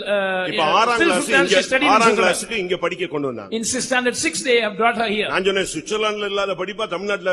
இப்ப 6ஆம் கிளாஸ்க்கு இங்க படிக்க கொண்டு வந்தாங்க. In standard 6 they have brought her here. நான் சொன்னேன், சுவிட்சர்லாந்துல இல்லாத படிப்பா தமிழ்நாட்டுல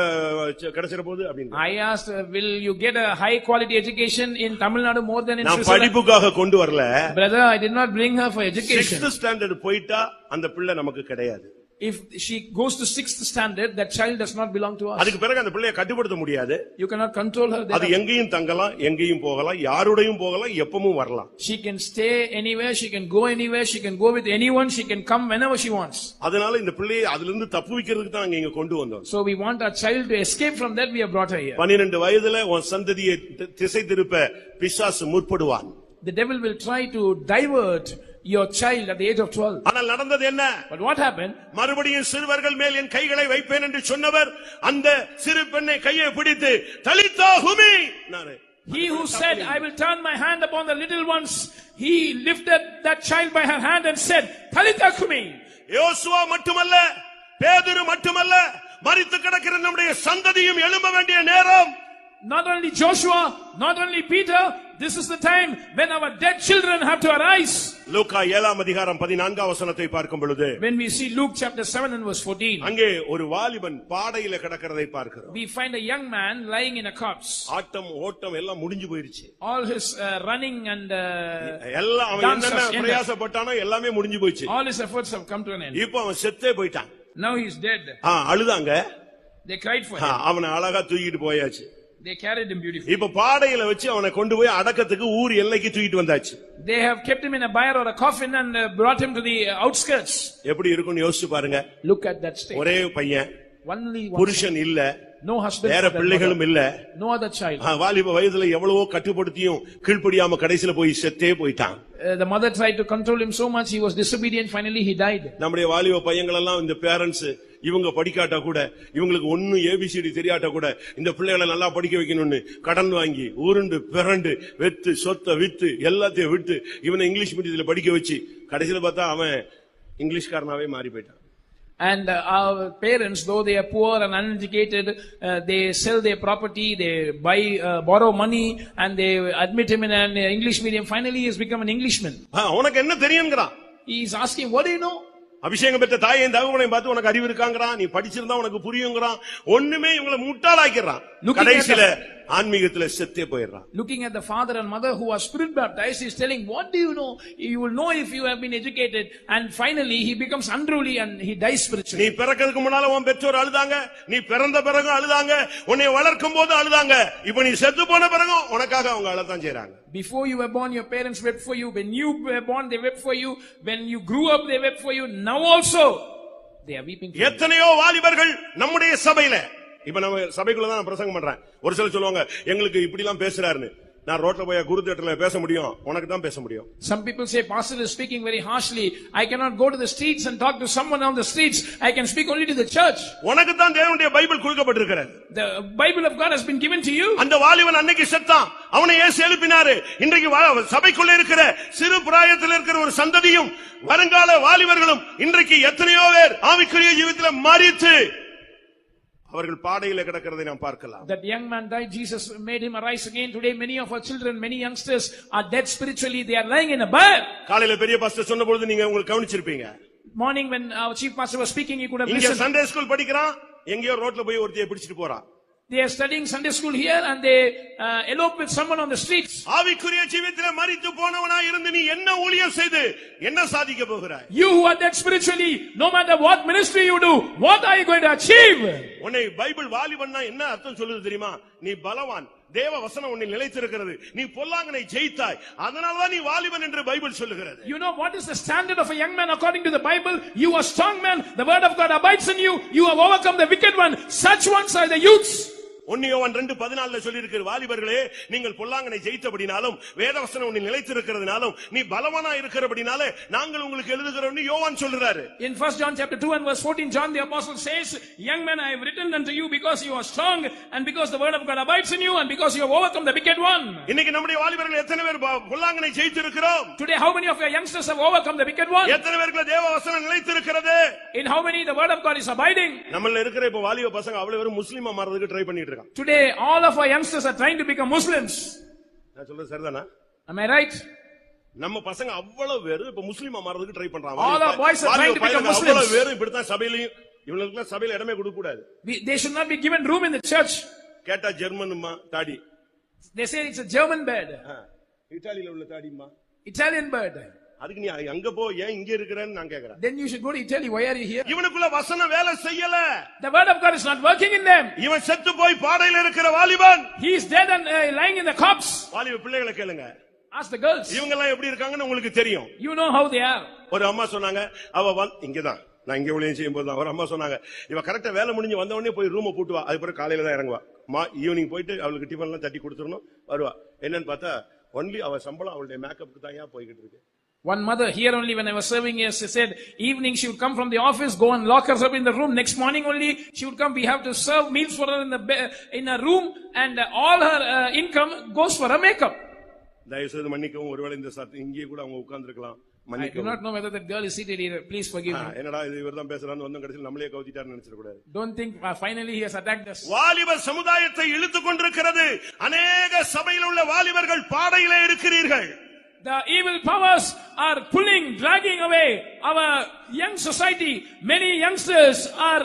கிடைச்சிர போகுது அப்படின்னு. I asked, will you get a high quality education in Tamil Nadu more than in நான் Switzerland? படிப்புக்காக கொண்டு வரல. Brother, I did not bring her for education. 6th standard போயிட்டா அந்த பிள்ளை நமக்கு கிடையாது. If she goes to 6th standard, that child does not belong to us. அதுக்கு பிறகு அந்த பிள்ளையை கட்டுப்படுத்த முடியாது. You cannot control her. அது எங்கேயும் தங்கலாம், எங்கேயும் போகலாம், யாரோடையும் போகலாம், எப்பவும் வரலாம். She can stay anywhere, she can go anywhere, she can go with anyone, she can come whenever she wants. அதனால இந்த பிள்ளையை அதிலிருந்து இருந்து தப்புவிக்கிறதுக்கு தான் இங்க கொண்டு வந்தோம். So we want our child to escape from that, we have brought her here. 12 வயதுல உன் சந்ததியை திசை திருப்ப பிசாசு முற்படுவான். The devil will try to divert your child at the age of 12. ஆனால் நடந்தது என்ன? But what happened? மறுபடியும் சிறுவர்கள் மேல் என் கைகளை வைப்பேன் என்று சொன்னவர் அந்த சிறு பெண்ணை கையை பிடித்து தலித்தா குமி. He who said, I will turn my hand upon the little ones, he lifted that child by her hand and said, Talitha Kumi. யோசுவா மட்டுமல்ல, பேதுரு மட்டுமல்ல, மரித்து கிடக்கிற நம்முடைய சந்ததியும் எழும்ப வேண்டிய நேரம். Not only Joshua, not only Peter, this is the time when our dead children have to arise. லூக்கா 7:14 பார்க்கும் பொழுது, When we see Luke chapter 7 and verse 14, அங்கே ஒரு வாலிபன் பாடையில கிடக்கிறதை பார்க்கிறோம். we find a young man lying in a corpse. ஆட்டம் ஓட்டம் எல்லாம் முடிஞ்சு போயிருச்சு. All his running and எல்லாம் அவன் என்னென்ன பிரயாசப்பட்டானோ எல்லாமே முடிஞ்சு போயிடுச்சு. all his efforts have come to an end. இப்போ அவன் செத்தே போயிட்டான். Now he is dead. அழுதாங்க. They cried for him. அவனை அழகா தூக்கிட்டு போயாச்சு. They carried him beautifully. இப்ப பாடையில வச்சு அவனை கொண்டு போய் அடக்கத்துக்கு ஊர் எல்லைக்கு தூக்கிட்டு வந்தாச்சு. They have kept him in a bier or a coffin and brought him to the outskirts. எப்படி இருக்கும்னு யோசிச்சு பாருங்க. Look at that state. ஒரே பையன், Only one புருஷன் இல்ல, no husband, வேற பிள்ளைகளும் இல்ல, no other child. வாலிப வயதுல எவ்வளவோ கட்டுப்படுத்தியும் கீழ்ப்படியாம கடைசில போய் செத்தே போயிட்டான். The mother tried to control him so much, he was disobedient, finally he died. நம்முடைய வாலிப பையங்கள் எல்லாம் இந்த பேரண்ட்ஸ் இவங்க படிக்காட்டா கூட, இவங்களுக்கு ஒன்னும் ஏபிசிடி தெரியாட்டா கூட, இந்த பிள்ளைகளை நல்லா படிக்க வைக்கணும்னு கடன் வாங்கி ஊருண்டு பிறண்டு வெத்து சொத்தை வித்து எல்லாத்தையும் விட்டு இவனை இங்கிலீஷ் மீடியத்துல படிக்க வச்சு கடைசியில பார்த்தா அவன் இங்கிலீஷ்காரனாவே மாறி போயிட்டான். And our parents, though they are poor and uneducated, they sell their property, they borrow money, and they admit him in an English medium. Finally, he has become an Englishman. உனக்கு என்ன தெரியும்ங்கறான். He is asking, what do you know? அபிஷேகம் பெற்ற தாயையும் தகவனையும் பார்த்து உனக்கு அறிவு இருக்காங்கறான், நீ படிச்சிருந்தா உனக்கு புரியும்ங்கறான். ஒண்ணுமே இவங்களை முட்டாளாக்கிறான். கடைசில ஆன்மீகத்துல செத்தே போயிடுறான். Looking at the father and mother who are spirit baptized, he is telling, what do you know? You will know if you have been educated. And finally he becomes unruly and he dies spiritually. நீ பிறக்கிறதுக்கு முன்னால உன் பெற்றோர் அழுதாங்க, நீ பிறந்த பிறகு அழுதாங்க, உன்னை வளர்க்கும் போது அழுதாங்க, இப்ப நீ செத்து போன பிறகு உனக்காக அவங்க அழத்தான் செய்றாங்க. Before you were born, your parents wept for you. When you were born, they wept for you. When you grew up, they wept for you. Now also they are weeping for you. எத்தனையோ வாலிபர்கள் நம்முடைய சபையில, இப்ப நம்ம சபைக்குள்ள தான் பிரசங்கம் பண்றேன். ஒரு சிலர் சொல்லுவாங்க எங்களுக்கு இப்படி எல்லாம் பேசுறாருன்னு. நான் ரோட்ல போய் குரு தியேட்டர்ல பேச முடியும், உனக்கு தான் பேச முடியும். Some people say pastor is speaking very harshly. I cannot go to the streets and talk to someone on the streets. I can speak only to the church. உனக்கு தான் தேவனுடைய பைபிள் கொடுக்கப்பட்டிருக்கிறது. The Bible of God has been given to you. அந்த வாலிபன் அன்னைக்கு செத்தான், அவனை இயேசு எழுப்பினாரு. இன்றைக்கு சபைக்குள்ள இருக்கிற சிறு பிராயத்தில் இருக்கிற ஒரு சந்ததியும் வருங்கால வாலிபர்களும் இன்றைக்கு எத்தனையோ பேர் ஆவிக்குரிய ஜீவிதத்துல மரித்து அவர்கள் பாடையில கிடக்கிறதை நாம் பார்க்கலாம். That young man died, Jesus made him arise again. Today many of our children, many youngsters are dead spiritually. They are lying in a bier. காலையில பெரிய பாஸ்டர் சொன்ன பொழுது நீங்க உங்களுக்கு கவனிச்சிருப்பீங்க. Morning when our chief pastor was speaking, you could have இங்க listened. Sunday school படிக்கிறான், எங்கேயோ ரோட்ல போய் ஒருத்தைய பிடிச்சிட்டு போறான். They are studying Sunday school here and they elope with someone on the streets. ஆவிக்குரிய ஜீவிதத்திலே மரித்து போனவனா இருந்து நீ என்ன ஊழியம் செய்து என்ன சாதிக்க போகிறாய்? You who are dead spiritually, no matter what ministry you do, what are you going to achieve? உன்னை பைபிள் வாலிபன்னா என்ன அர்த்தம் சொல்லுது தெரியுமா? நீ பலவான், தேவ வசனம் உன்னில் நிலைத்திருக்கிறது, நீ பொல்லாங்கனை ஜெயித்தாய், அதனாலதான் நீ வாலிபன் என்று பைபிள் சொல்லுகிறது. You know what is the standard of a young man according to the Bible? You are strong man, the word of God abides in you, you have overcome the wicked one. Such ones are the youths. 1 யோவான் 2:14 சொல்லி இருக்கிற வாலிபர்களே, நீங்கள் பொல்லாங்கனை ஜெயித்தபடினாலும் வேதவசனம் உன்னில் நிலைத்திருக்கிறதுனாலும் நீ பலவானா இருக்கிறபடினாலே நாங்கள் உங்களுக்கு எழுதுகிறோம்னு யோவான் சொல்றாரு. In 1 John chapter 2 and verse 14, John the apostle says, young man, I have written unto you because you are strong and because the word of God abides in you and because you have overcome the wicked one. இன்னைக்கு நம்முடைய வாலிபர்கள் எத்தனை பேர் பொல்லாங்கனை ஜெயித்திருக்கிறோம்? Today how many of your youngsters have overcome the wicked one? எத்தனை பேருக்கு தேவ வசனம் நிலைத்திருக்கிறது? In how many the word of God is abiding? நம்மள இருக்கிற இப்ப வாலிப பசங்க அவ்வளவு பேர் முஸ்லிமா மாறதுக்கு ட்ரை பண்ணிட்டு இருக்காங்க. Today all of our youngsters are trying to become Muslims. நான் சொல்றது சரிதானா? Am I right? நம்ம பசங்க அவ்வளவு பேர் இப்ப முஸ்லிமா மாறதுக்கு ட்ரை பண்றாங்க. All our boys are trying to become Muslims. அவ்வளவு பேர் இப்படி தான் சபையிலயும் இவங்களுக்கு சபையில இடமே கொடுக்க கூடாது. They should not be given room in the church. கேட்டா ஜெர்மன்மா தாடி. They say it's a German bird. இத்தாலியில உள்ள தாடிமா. Italian bird. அதுக்கு நீ அங்க போ, ஏன் இங்க இருக்கறன்னு நான் கேக்குறேன். Then you should go to Italy. Why are you here? இவனுக்குள்ள வசனம் வேலை செய்யல. The word of God is not working in them. இவன் செத்து போய் பாடையில இருக்கிற வாலிபன். He is dead and lying in the corpse. வாலிப பிள்ளைகளை கேளுங்க. Ask the girls. இவங்க எல்லாம் எப்படி இருக்காங்கன்னு உங்களுக்கு தெரியும். You know how they are. ஒரு அம்மா சொன்னாங்க, அவ இங்கதான் நான் இங்க ஊழியம் செய்யும் போது ஒரு அம்மா சொன்னாங்க, இவ கரெக்டா வேலை முடிஞ்சு வந்த உடனே போய் ரூமை பூட்டுவா, அதுக்கப்புறம் காலையில தான் இறங்குவா. ஈவினிங் போயிட்டு அவளுக்கு டிஃபன் எல்லாம் தட்டி கொடுத்துடணும், வருவா. என்னன்னு பார்த்தா ஒன்லி அவ சம்பளம் அவளுடைய மேக்கப்புக்கு தான் ஏன் போய்கிட்டு இருக்கு. One mother here only when I was serving here, she said evening she would come from the office, go and lock herself in the room. Next morning only she would come. We have to serve meals for her in a room and all her income goes for her makeup. தயவு செய்து மன்னிக்கவும், ஒருவேளை இந்த இங்கே கூட அவங்க உட்கார்ந்திருக்கலாம். I do not know whether that girl is seated here. Please forgive me. என்னடா இது இவர்தான் பேசுறான்னு வந்து கடைசில நம்மளே கவுத்திட்டார்னு நினைச்சிட கூடாது. Don't think finally he has attacked us. வாலிபர் சமுதாயத்தை இழுத்துக் கொண்டிருக்கிறது. अनेक சபையில் உள்ள வாலிபர்கள் பாடையிலே இருக்கிறீர்கள். The evil powers are pulling, dragging away our young society. Many youngsters are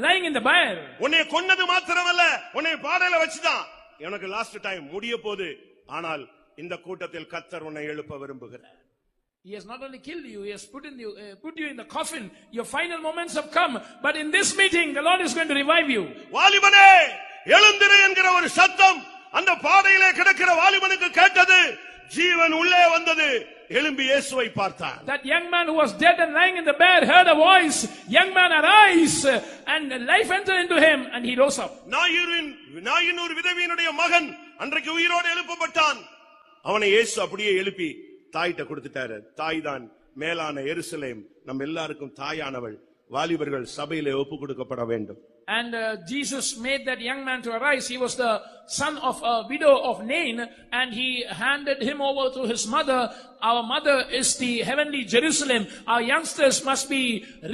lying in the bier. உன்னை கொன்னது மாத்திரமல்ல, உன்னை பாடையில வச்சுதான். எனக்கு லாஸ்ட் டைம் முடிய போகுது. ஆனால் இந்த கூட்டத்தில் கர்த்தர் உன்னை எழுப்ப விரும்புகிறார். He has not only killed you, he has put you in the coffin. Your final moments have come. But in this meeting, the Lord is going to revive you. வாலிபனே எழுந்திரு என்கிற ஒரு சத்தம் அந்த பாடையிலே கிடக்கிற வாலிபனுக்கு கேட்டது. ஜீவன் உள்ளே வந்தது. எழும்பி இயேசுவை பார்த்தான். That young man who was dead and lying in the bed heard a voice. Young man, arise. And life entered into him and he rose up. நாயின் ஒரு விதவியினுடைய மகன் அன்றைக்கு உயிரோடு எழுப்பப்பட்டான். அவனை இயேசு அப்படியே எழுப்பி தாயிட்ட கொடுத்துட்டாரு. தாய் தான் மேலான எருசலேம். நம்ம எல்லாருக்கும் தாயானவள். வாலிபர்கள் சபையிலே ஒப்பு கொடுக்கப்பட வேண்டும். And Jesus made that young man to arise. He was the son of a widow of Nain, and he handed him over to his mother. Our mother is the heavenly Jerusalem. Our youngsters must be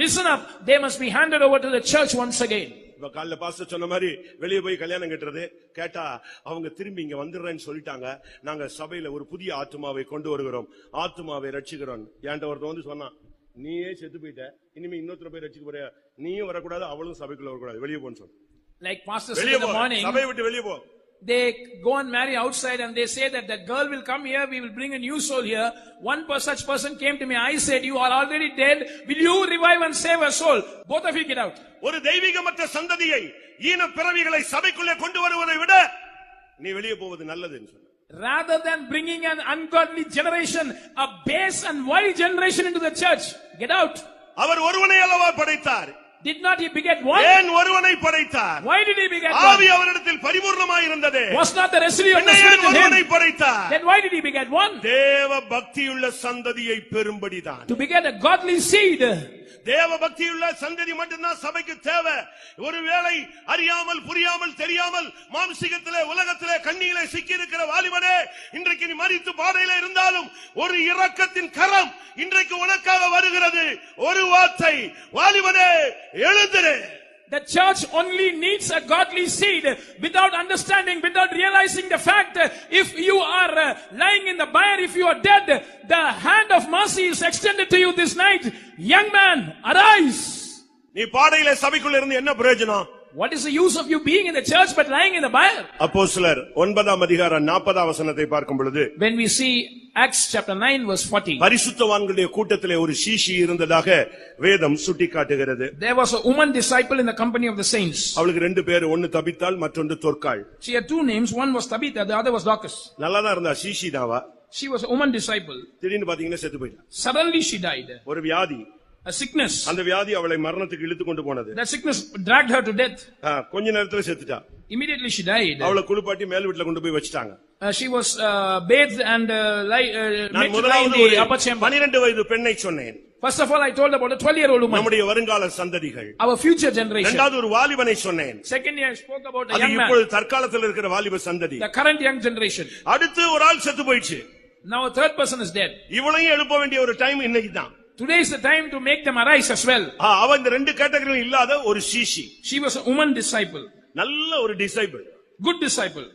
risen up. They must be handed over to the church once again. இப்ப காலைல pastor சொன்ன மாதிரி வெளியே போய் கல்யாணம் கட்டுறது கேட்டா அவங்க திரும்பி இங்க வந்துடுறேன்னு சொல்லிட்டாங்க. நாங்க சபையில ஒரு புதிய ஆத்துமாவை கொண்டு வருகிறோம், ஆத்துமாவை ரட்சிக்கிறோம். என்கிட்ட ஒருத்தன் வந்து சொன்னான், நீயே செத்து போயிட்ட, இனிமே இன்னொருத்தர போய் ரட்சிக்க போறியா, நீயும் வரக்கூடாது அவளும் சபைக்குள்ள வரக்கூடாது, வெளியே போன்னு சொன்ன. Like pastor said in the morning, சபையை விட்டு வெளியே போ. They go and marry outside and they say that girl will come here, we will bring a new soul here. One such person came to me, I said, you are already dead, will you revive and save a soul? Both of you get out. ஒரு தெய்வீகமற்ற சந்ததியை ஈன பிறவிகளை சபைக்குள்ளே கொண்டு வருவதை விட நீ வெளியே போவது நல்லதுன்னு சொன்ன. Rather than bringing an ungodly generation, a base and wild generation into the church, get out. அவர் ஒருவனை அல்லவா படைத்தார். Did not he beget one? ஏன் ஒருவனை படைத்தார்? Why did he beget one? ஆவி அவரிடத்தில் பரிபூர்ணமாய் இருந்ததே. Was not the residue of the Spirit in him? ஒருவனை படைத்தார். Then why did he beget one? தேவ பக்தியுள்ள சந்ததியை பெறும்படிதான். To beget a godly seed. தேவ பக்தியுள்ள சந்ததி மட்டும்தான் சபைக்கு தேவை. ஒருவேளை அறியாமல் புரியாமல் தெரியாமல் மாம்சீகத்திலே உலகத்திலே கண்ணியிலே சிக்கி இருக்கிற வாலிபனே, இன்றைக்கு நீ மரித்து பாடையிலே இருந்தாலும் ஒரு இரக்கத்தின் கரம் இன்றைக்கு உனக்காக வருகிறது. ஒரு வார்த்தை, வாலிபனே எழுந்திரு. The church only needs a godly seed. Without understanding, without realizing the fact, if you are lying in the mire, if you are dead, the hand of mercy is extended to you this night. Young man, arise. நீ பாடையிலே சபைக்குள்ள இருந்து என்ன பிரயோஜனம்? What is the use of you being in the church but lying in the mire? அப்போஸ்தலர் 9ஆம் அதிகாரம் 40ஆம் வசனத்தை பார்க்கும் பொழுது, when we see Acts chapter 9 verse 40, பரிசுத்தவான்களுடைய கூட்டத்திலே ஒரு சீஷி இருந்ததாக வேதம் சுட்டிக்காட்டுகிறது. there was a woman disciple in the company of the saints. அவளுக்கு ரெண்டு பேர், ஒன்னு தபித்தாள், மற்றொன்று தொற்காள். She had two names, one was Tabitha, the other was Dorcas. நல்லாதான் இருந்தா, சீஷி தாவா. She was a woman disciple. திடீர்னு பாத்தீங்கன்னா செத்து போயிட்டா. Suddenly she died. ஒரு வியாதி, a sickness. அந்த வியாதி அவளை மரணத்துக்கு இழுத்து கொண்டு போனது. That sickness dragged her to death. கொஞ்ச நேரத்துல செத்துட்டா. Immediately she died. அவளை குளிப்பாட்டி மேல் வீட்டுல கொண்டு போய் வச்சிட்டாங்க. She was bathed and made to lie in the upper chamber. 12 வயது பெண்ணை சொன்னேன். First of all, I told about a 12-year-old woman. நம்முடைய வருங்கால சந்ததிகள். Our future generation. இரண்டாவது ஒரு வாலிபனை சொன்னேன். Secondly, I spoke about a young man. இப்பொழுது தற்காலத்தில் இருக்கிற வாலிப சந்ததி. The current young generation. அடுத்து ஒரு ஆள் செத்து போயிடுச்சு. Now a third person is dead. இவளையும் எழுப்ப வேண்டிய ஒரு டைம் இன்னைக்கு தான். Today is the time to make them arise as well. அவ இந்த ரெண்டு கேட்டகரியிலும் இல்லாத ஒரு சீஷி. She was a woman disciple. நல்ல ஒரு disciple. Good disciple.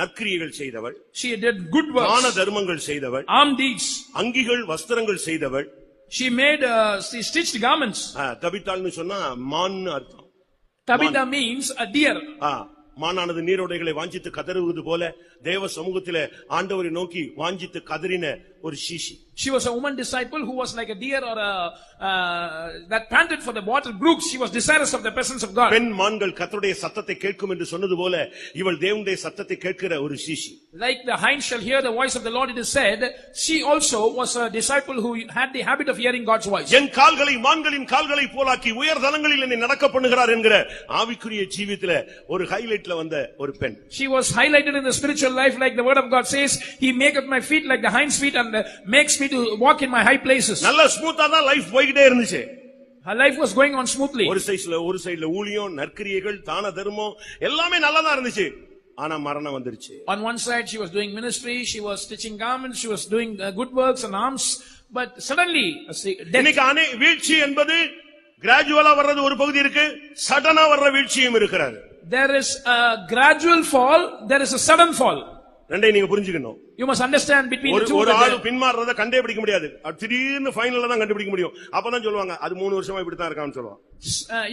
நற்கிரியைகள் செய்தவள். She did good works. தான தர்மங்கள் செய்தவள். Alms deeds. அங்கிகள் வஸ்திரங்கள் செய்தவள். She made stitched garments. தபித்தாள்னு சொன்னா மான்னு அர்த்தம். Tabitha means a deer. மானானது நீரோடைகளை வாஞ்சித்து கதறுவது போல தேவ சமூகத்திலே ஆண்டவரை நோக்கி வாஞ்சித்து கதறின ஒரு சீஷி. She was a woman disciple who was like a deer or that panted for the water brooks. She was desirous of the presence of God. பெண் மான்கள் கர்த்தருடைய சத்தத்தை கேட்கும் என்று சொன்னது போல இவள் தேவனுடைய சத்தத்தை கேட்கிற ஒரு சீஷி. Like the hinds shall hear the voice of the Lord, it is said, she also was a disciple who had the habit of hearing God's voice. என் கால்களை மான்களின் கால்களை போலாக்கி உயர்தலங்களில் என்னை நடக்க பண்ணுகிறார் என்கிற ஆவிக்குரிய ஜீவிதத்திலே ஒரு ஹைலைட்ல வந்த ஒரு பெண். She was highlighted in the spiritual life, like the word of God says, he maketh my feet like the hinds feet and makes me to walk in my high places. நல்ல ஸ்மூத்தா தான் லைஃப் போயிட்டே இருந்துச்சு. Her life was going on smoothly. ஒரு சைடுல ஊழியம், நற்கிரியைகள், தான தர்மம் எல்லாமே நல்லா தான் இருந்துச்சு. ஆனா மரணம் வந்துருச்சு. On one side she was doing ministry, she was stitching garments, she was doing good works and alms, but suddenly இன்னைக்கு வீழ்ச்சி என்பது கிராஜுவலா வர்றது ஒரு பகுதி இருக்கு, சடனா வர்ற வீழ்ச்சியும் இருக்கிறது. There is a gradual fall, there is a sudden fall. ரெண்டையும் நீங்க புரிஞ்சுக்கணும். You must understand between the two. ஒரு ஆளு பின்மாறறத கண்டே பிடிக்க முடியாது. திடீர்னு ஃபைனல்ல தான் கண்டுபிடிக்க முடியும். அப்பதான் சொல்லுவாங்க அது 3 வருஷமா இப்படி தான் இருக்கான்னு சொல்லுவாங்க.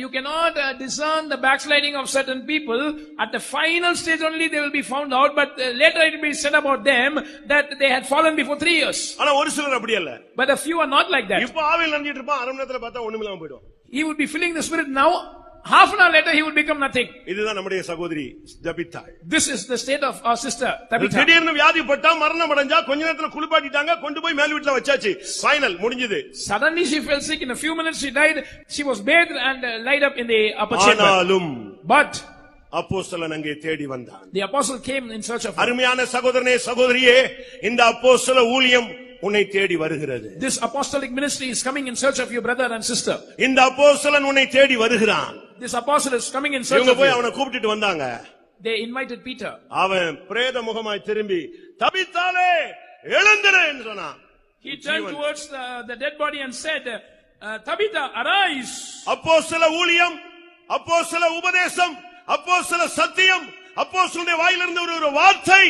You cannot discern the backsliding of certain people. At the final stage only they will be found out, but later it will be said about them that they had fallen before 3 years. ஆனா ஒரு சிலர் அப்படி இல்ல. But a few are not like that. இப்ப ஆவியில் நஞ்சிட்டு இருப்பான், அரை மணி நேரத்துல பார்த்தா ஒண்ணுமில்லாம போய்டும். He would be filling the spirit now. Half an hour later he would become nothing. இதுதான் நம்முடைய சகோதரி Tabitha. This is the state of our sister Tabitha. திடீர்னு வியாதிப்பட்டா, மரணம் அடைஞ்சா, கொஞ்ச நேரத்துல குளிப்பாட்டிட்டாங்க, கொண்டு போய் மேல் வீட்ல வச்சாச்சு. ஃபைனல் முடிஞ்சது. Suddenly she fell sick. In a few minutes she died. She was bathed and laid up in the upper chamber. ஆனாலும் But அப்போஸ்தலன் அங்கே தேடி வந்தான். the apostle came in search of her. அருமையான சகோதரனே சகோதரியே, இந்த அப்போஸ்தல ஊழியம் உன்னை தேடி வருகிறது. This apostolic ministry is coming in search of your brother and sister. இந்த அப்போஸ்தலன் உன்னை தேடி வருகிறான். This apostle is coming in search இவங்க of போய் you. அவனை கூப்பிட்டுட்டு வந்தாங்க. They invited Peter. அவன் பிரேத முகமாய் திரும்பி தபித்தாலே எழுந்திரு என்று சொன்னான். He turned towards the dead body and said, Tabitha, arise. அப்போஸ்தல ஊழியம், அப்போஸ்தல உபதேசம், அப்போஸ்தல சத்தியம், அப்போஸ்தலனுடைய வாயிலிருந்து ஒரு வார்த்தை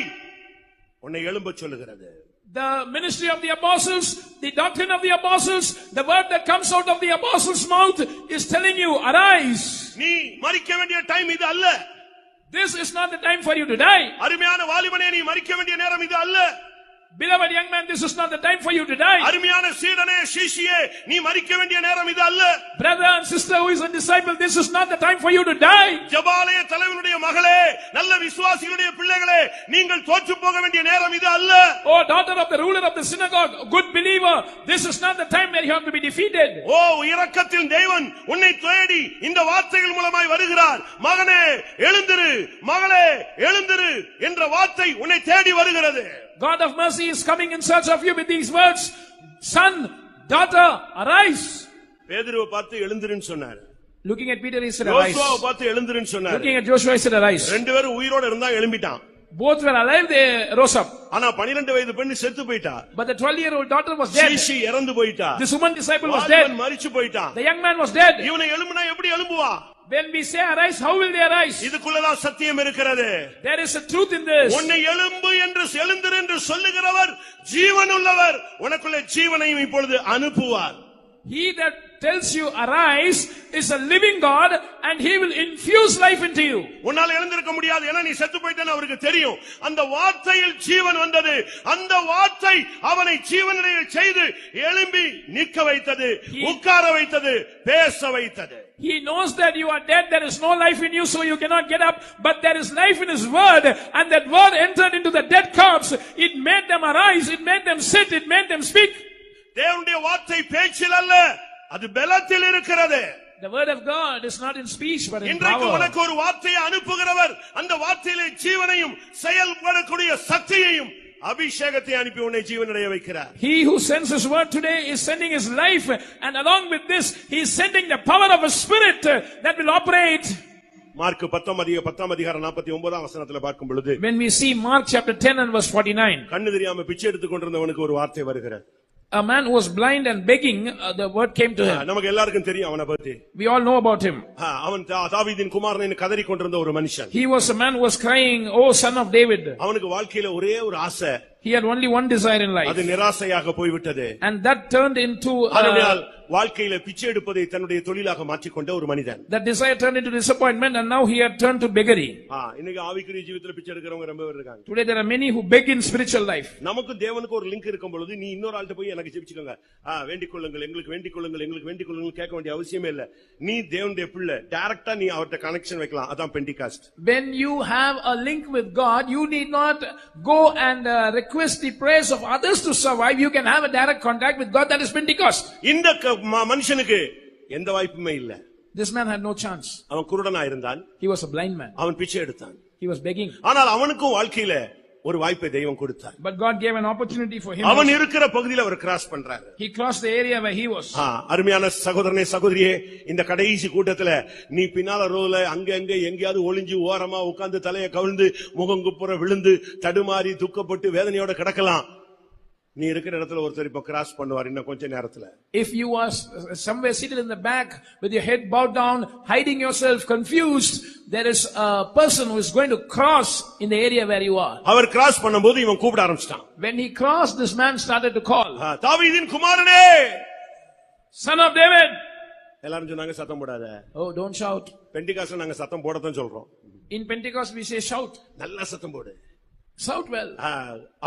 உன்னை எழும்ப சொல்லுகிறது. The ministry of the apostles, the doctrine of the apostles, the word that comes out of the apostles' mouth is telling you, arise. நீ மரிக்க வேண்டிய டைம் இது அல்ல. This is not the time for you to die. அருமையான வாலிபனே, நீ மரிக்க வேண்டிய நேரம் இது அல்ல. Beloved young man, this is not the time for you to die. அருமையான சீடனே சீஷியே, நீ மரிக்க வேண்டிய நேரம் இது அல்ல. Brother and sister who is a disciple, this is not the time for you to die. ஜெபாலய தலைவனுடைய மகளே, நல்ல விசுவாசிகளுடைய பிள்ளைகளே, நீங்கள் தோற்று போக வேண்டிய நேரம் இது அல்ல. Oh daughter of the ruler of the synagogue, good believer, this is not the time where you have to be defeated. ஓ இரக்கத்தின் தேவன் உன்னை தேடி இந்த வார்த்தைகள் மூலமாய் வருகிறார். மகனே எழுந்திரு, மகளே எழுந்திரு என்ற வார்த்தை உன்னை தேடி வருகிறது. God of mercy is coming in search of you with these words, son, daughter, arise. பேதுருவை பார்த்து எழுந்திருன்னு சொன்னார். Looking at Peter he said arise. யோசுவாவை பார்த்து எழுந்திருன்னு சொன்னார். Looking at Joshua he said arise. ரெண்டு பேரும் உயிரோட இருந்தா எழும்பிட்டான். Both were alive, they rose up. ஆனா 12 வயது பெண் செத்து போயிட்டா. But the 12-year-old daughter was dead. சீஷி இறந்து போயிட்டா. This woman disciple was dead. வாலிபன் மரிச்சு போயிட்டான். The young man was dead. இவனை எழும்பினா எப்படி எழும்புவா? When we say arise, how will they arise? இதுக்குள்ளதான் சத்தியம் இருக்கிறது. There is a truth in this. உன்னை எழும்பு என்று எழுந்திரு என்று சொல்லுகிறவர் ஜீவன் உள்ளவர். உனக்குள்ள ஜீவனையும் இப்பொழுது அனுப்புவார். He that tells you arise is a living God and he will infuse life into you. உன்னால எழுந்திருக்க முடியாது, ஏன்னா நீ செத்து போயிட்டேன்னு அவருக்கு தெரியும். அந்த வார்த்தையில் ஜீவன் வந்தது. அந்த வார்த்தை அவனை ஜீவனுடைய செய்து எழும்பி நிற்க வைத்தது, உட்கார வைத்தது, பேச வைத்தது. He knows that you are dead, there is no life in you, so you cannot get up, but there is life in his word, and that word entered into the dead corpse. It made them arise, it made them sit, it made them speak. தேவனுடைய வார்த்தை பேச்சில் அல்ல, அது பலத்தில் இருக்கிறது. The word of God is not in speech but in இன்றைக்கு power. உனக்கு ஒரு வார்த்தையை அனுப்புகிறவர் அந்த வார்த்தையிலே ஜீவனையும் செயல்படக்கூடிய சக்தியையும் அபிஷேகத்தை அனுப்பி உன்னை ஜீவனடைய வைக்கிறார். He who sends his word today is sending his life, and along with this he is sending the power of a spirit that will operate. Mark 10 அதிகாரம் 49 வசனத்துல பார்க்கும் பொழுது, When we see Mark chapter 10 and verse 49, கண்ணு தெரியாம பிச்சை எடுத்துக் கொண்டிருந்தவனுக்கு ஒரு வார்த்தை வருகிறது. a man who was blind and begging, the word came to him. நமக்கு எல்லாருக்கும் தெரியும் அவனை பத்தி. We all know about him. அவன் தாவீதின் குமாரன் கதறி கொண்டிருந்த ஒரு மனுஷன். He was a man who was crying, "Oh son of David." அவனுக்கு வாழ்க்கையில ஒரே ஒரு ஆசை. He had only one desire in life. அது நிராசையாக போய்விட்டது. And that turned into வாழ்க்கையில பிச்சை எடுப்பதை தன்னுடைய தொழிலாக மாற்றிக்கொண்ட ஒரு மனிதன். that desire turned into disappointment, and now he had turned to beggary. இன்னைக்கு ஆவிக்குரிய ஜீவிதத்துல பிச்சை எடுக்கிறவங்க ரொம்ப பேர் இருக்காங்க. Today there are many who beg in spiritual life. நமக்கு தேவனுக்கு ஒரு லிங்க் இருக்கும் பொழுது நீ இன்னொரு ஆள்கிட்ட போய் எனக்கு ஜெபிச்சுக்கோங்க, வேண்டிக் கொள்ளுங்கள், எங்களுக்கு வேண்டிக் கொள்ளுங்கள், எங்களுக்கு வேண்டிக் கொள்ளுங்கள் கேட்க வேண்டிய அவசியமே இல்ல. நீ தேவனுடைய பிள்ளை, டைரக்டா நீ அவர்ட்ட கனெக்ஷன் வைக்கலாம். அதான் Pentecost. When you have a link with God, you need not go and request the prayers of others to survive. You can have a direct contact with God. That is Pentecost. இந்த மனுஷனுக்கு எந்த வாய்ப்புமே இல்ல. This man had no chance. அவன் குருடனா இருந்தான். He was a blind man. அவன் பிச்சை எடுத்தான். He was begging. ஆனால் அவனுக்கும் வாழ்க்கையில ஒரு வாய்ப்பை தெய்வம் கொடுத்தார். But God gave an opportunity for him. அவன் இருக்கிற பகுதியில் அவர் கிராஸ் பண்றாரு. He crossed the area where he was. அருமையான சகோதரனே சகோதரியே, இந்த கடைசி கூட்டத்துல நீ பின்னால ரோல அங்க எங்கேயாவது ஒளிஞ்சு ஓரமா உட்கார்ந்து தலையை கவிழ்ந்து முகங்குப்புற விழுந்து தடுமாறி துக்கப்பட்டு வேதனையோட கிடக்கலாம். நீ இருக்கிற இடத்துல ஒருத்தர் இப்ப கிராஸ் பண்ணுவார் இன்னும் கொஞ்ச நேரத்துல. If you are somewhere seated in the back with your head bowed down, hiding yourself, confused, there is a person who is going to cross in the area where you are. அவர் cross பண்ணும்போது இவன் கூப்பிட ஆரம்பிச்சிட்டான். When he crossed, this man started to call, தாவீதின் குமாரனே, Son of David. எல்லாரும் சொன்னாங்க சத்தம் போடாத. Oh, don't shout. பெண்டிகாஸ்ல நாங்க சத்தம் போடத்தான் சொல்றோம். In Pentecost we say shout. நல்ல சத்தம் போடு. Shout well.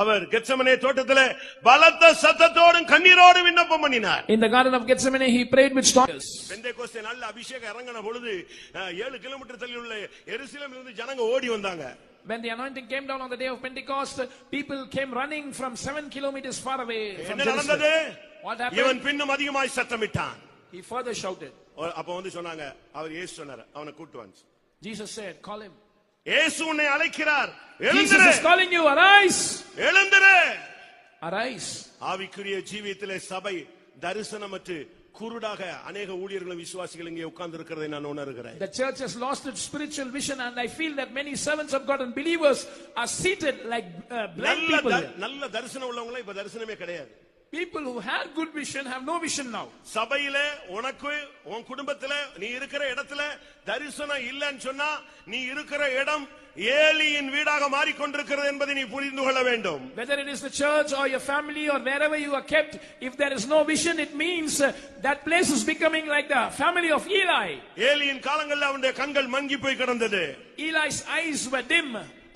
அவர் கெத்செமனே தோட்டத்திலே பலத்த சத்தத்தோடும் கண்ணீரோடும் விண்ணப்பம் பண்ணினார். In the garden of Gethsemane he prayed with storms. Pentecost நாள்ல அபிஷேகம் இறங்கின பொழுது 7 கிலோமீட்டர் தள்ளி உள்ள எருசலேமில் இருந்து ஜனங்க ஓடி வந்தாங்க. When the anointing came down on the day of Pentecost, people came running from 7 kilometers far away from என்ன நடந்தது? What happened? இவன் பின்னும் அதிகமாய் சத்தமிட்டான். He further shouted. அப்ப வந்து சொன்னாங்க அவர் இயேசு சொன்னார் அவனை கூட்டி வந்து. Jesus said, call him. இயேசு உன்னை அழைக்கிறார். Jesus எழுந்திரு. is calling you, arise. எழுந்திரு. Arise. ஆவிக்குரிய ஜீவியத்திலே சபை தரிசனமற்று குருடாக அநேக ஊழியர்களும் விசுவாசிகள் இங்கே உட்கார்ந்து இருக்கிறதை நான் உணர்கிறேன். The church has lost its spiritual vision and I feel that many servants of God and believers are seated like blind people. நல்ல தரிசனம் உள்ளவங்க இப்ப தரிசனமே கிடையாது. People who had good vision have no vision now. சபையிலே உனக்கு உன் குடும்பத்திலே நீ இருக்கிற இடத்துல தரிசனம் இல்லன்னு சொன்னா நீ இருக்கிற இடம் ஏலியின் வீடாக மாறிக்கொண்டிருக்கிறது என்பதை நீ புரிந்து கொள்ள வேண்டும். Whether it is the church or your family or wherever you are kept, if there is no vision, it means that place is becoming like the family of Eli. ஏலியின் காலங்களில் அவனுடைய கண்கள் மங்கி போய் கிடந்தது. Eli's eyes were dim.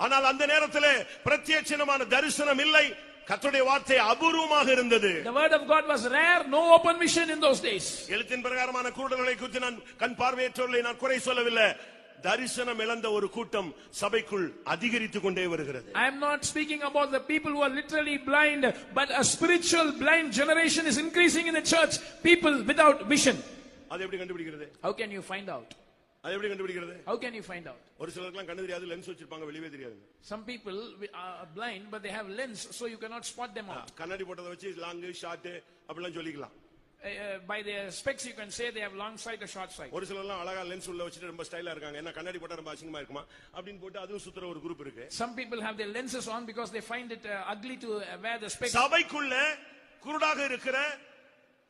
ஆனால் அந்த நேரத்திலே பிரத்யட்சமான தரிசனம் இல்லை. கர்த்தருடைய வார்த்தை அபூர்வமாக இருந்தது. The word of God was rare, no open vision in those days. எழுத்தின் பிரகாரமான குருடர்களை குறித்து நான் கண் பார்வையற்றவர்களை நான் குறை சொல்லவில்லை. தரிசனம் இழந்த ஒரு கூட்டம் சபைக்குள் அதிகரித்துக் கொண்டே வருகிறது. I am not speaking about the people who are literally blind, but a spiritual blind generation is increasing in the church. People without vision. அது எப்படி கண்டுபிடிக்கிறது? How can you find out? அது எப்படி கண்டுபிடிக்கிறது? How can you find out? ஒரு சிலருக்குலாம் கண்ணு தெரியாது, lens வச்சிருப்பாங்க, வெளியே தெரியாது. Some people are blind but they have lens, so you cannot spot them out. கண்ணாடி போட்டதை வச்சு லாங் ஷார்ட் அப்படிலாம் சொல்லிக்கலாம். By their specs you can say they have long sight or short sight. ஒரு சிலர்லாம் அழகா லென்ஸ் உள்ள வச்சிட்டு ரொம்ப ஸ்டைலா இருக்காங்க. என்ன கண்ணாடி போட்டா ரொம்ப அசிங்கமா இருக்குமா அப்படினு போட்டு அதுவும் சுத்துற ஒரு குரூப் இருக்கு. Some people have their lenses on because they find it ugly to wear the specs. சபைக்குள்ள குருடாக இருக்கிற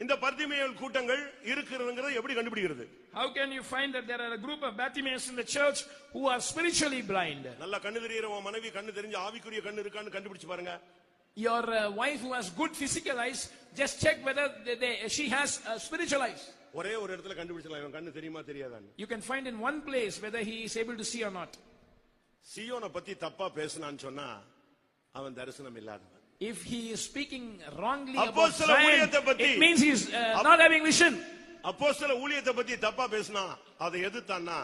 இந்த பர்திமேயல் கூட்டங்கள் இருக்குறதுங்கறது எப்படி கண்டுபிடிக்கிறது? How can you find that there are a group of Bartimaeus in the church who are spiritually blind? நல்ல கண்ணு தெரியற உன் மனைவி கண்ணு தெரிஞ்ச ஆவிக்குரிய கண்ணு இருக்கான்னு கண்டுபிடிச்சு பாருங்க. Your wife who has good physical eyes, just check whether she has spiritual eyes. ஒரே ஒரு இடத்துல கண்டுபிடிச்சலாம் இவன் கண்ணு தெரியுமா தெரியாதான்னு. You can find in one place whether he is able to see or not. சீயோனை பத்தி தப்பா பேசினான்னு சொன்னா அவன் தரிசனம் இல்லாதவன். If he is speaking wrongly about அப்போஸ்தல ஊழியத்தை பத்தி, Zion, it means he is not having vision. அப்போஸ்தல ஊழியத்தை பத்தி தப்பா பேசினா அதை எதிர்த்தான்னா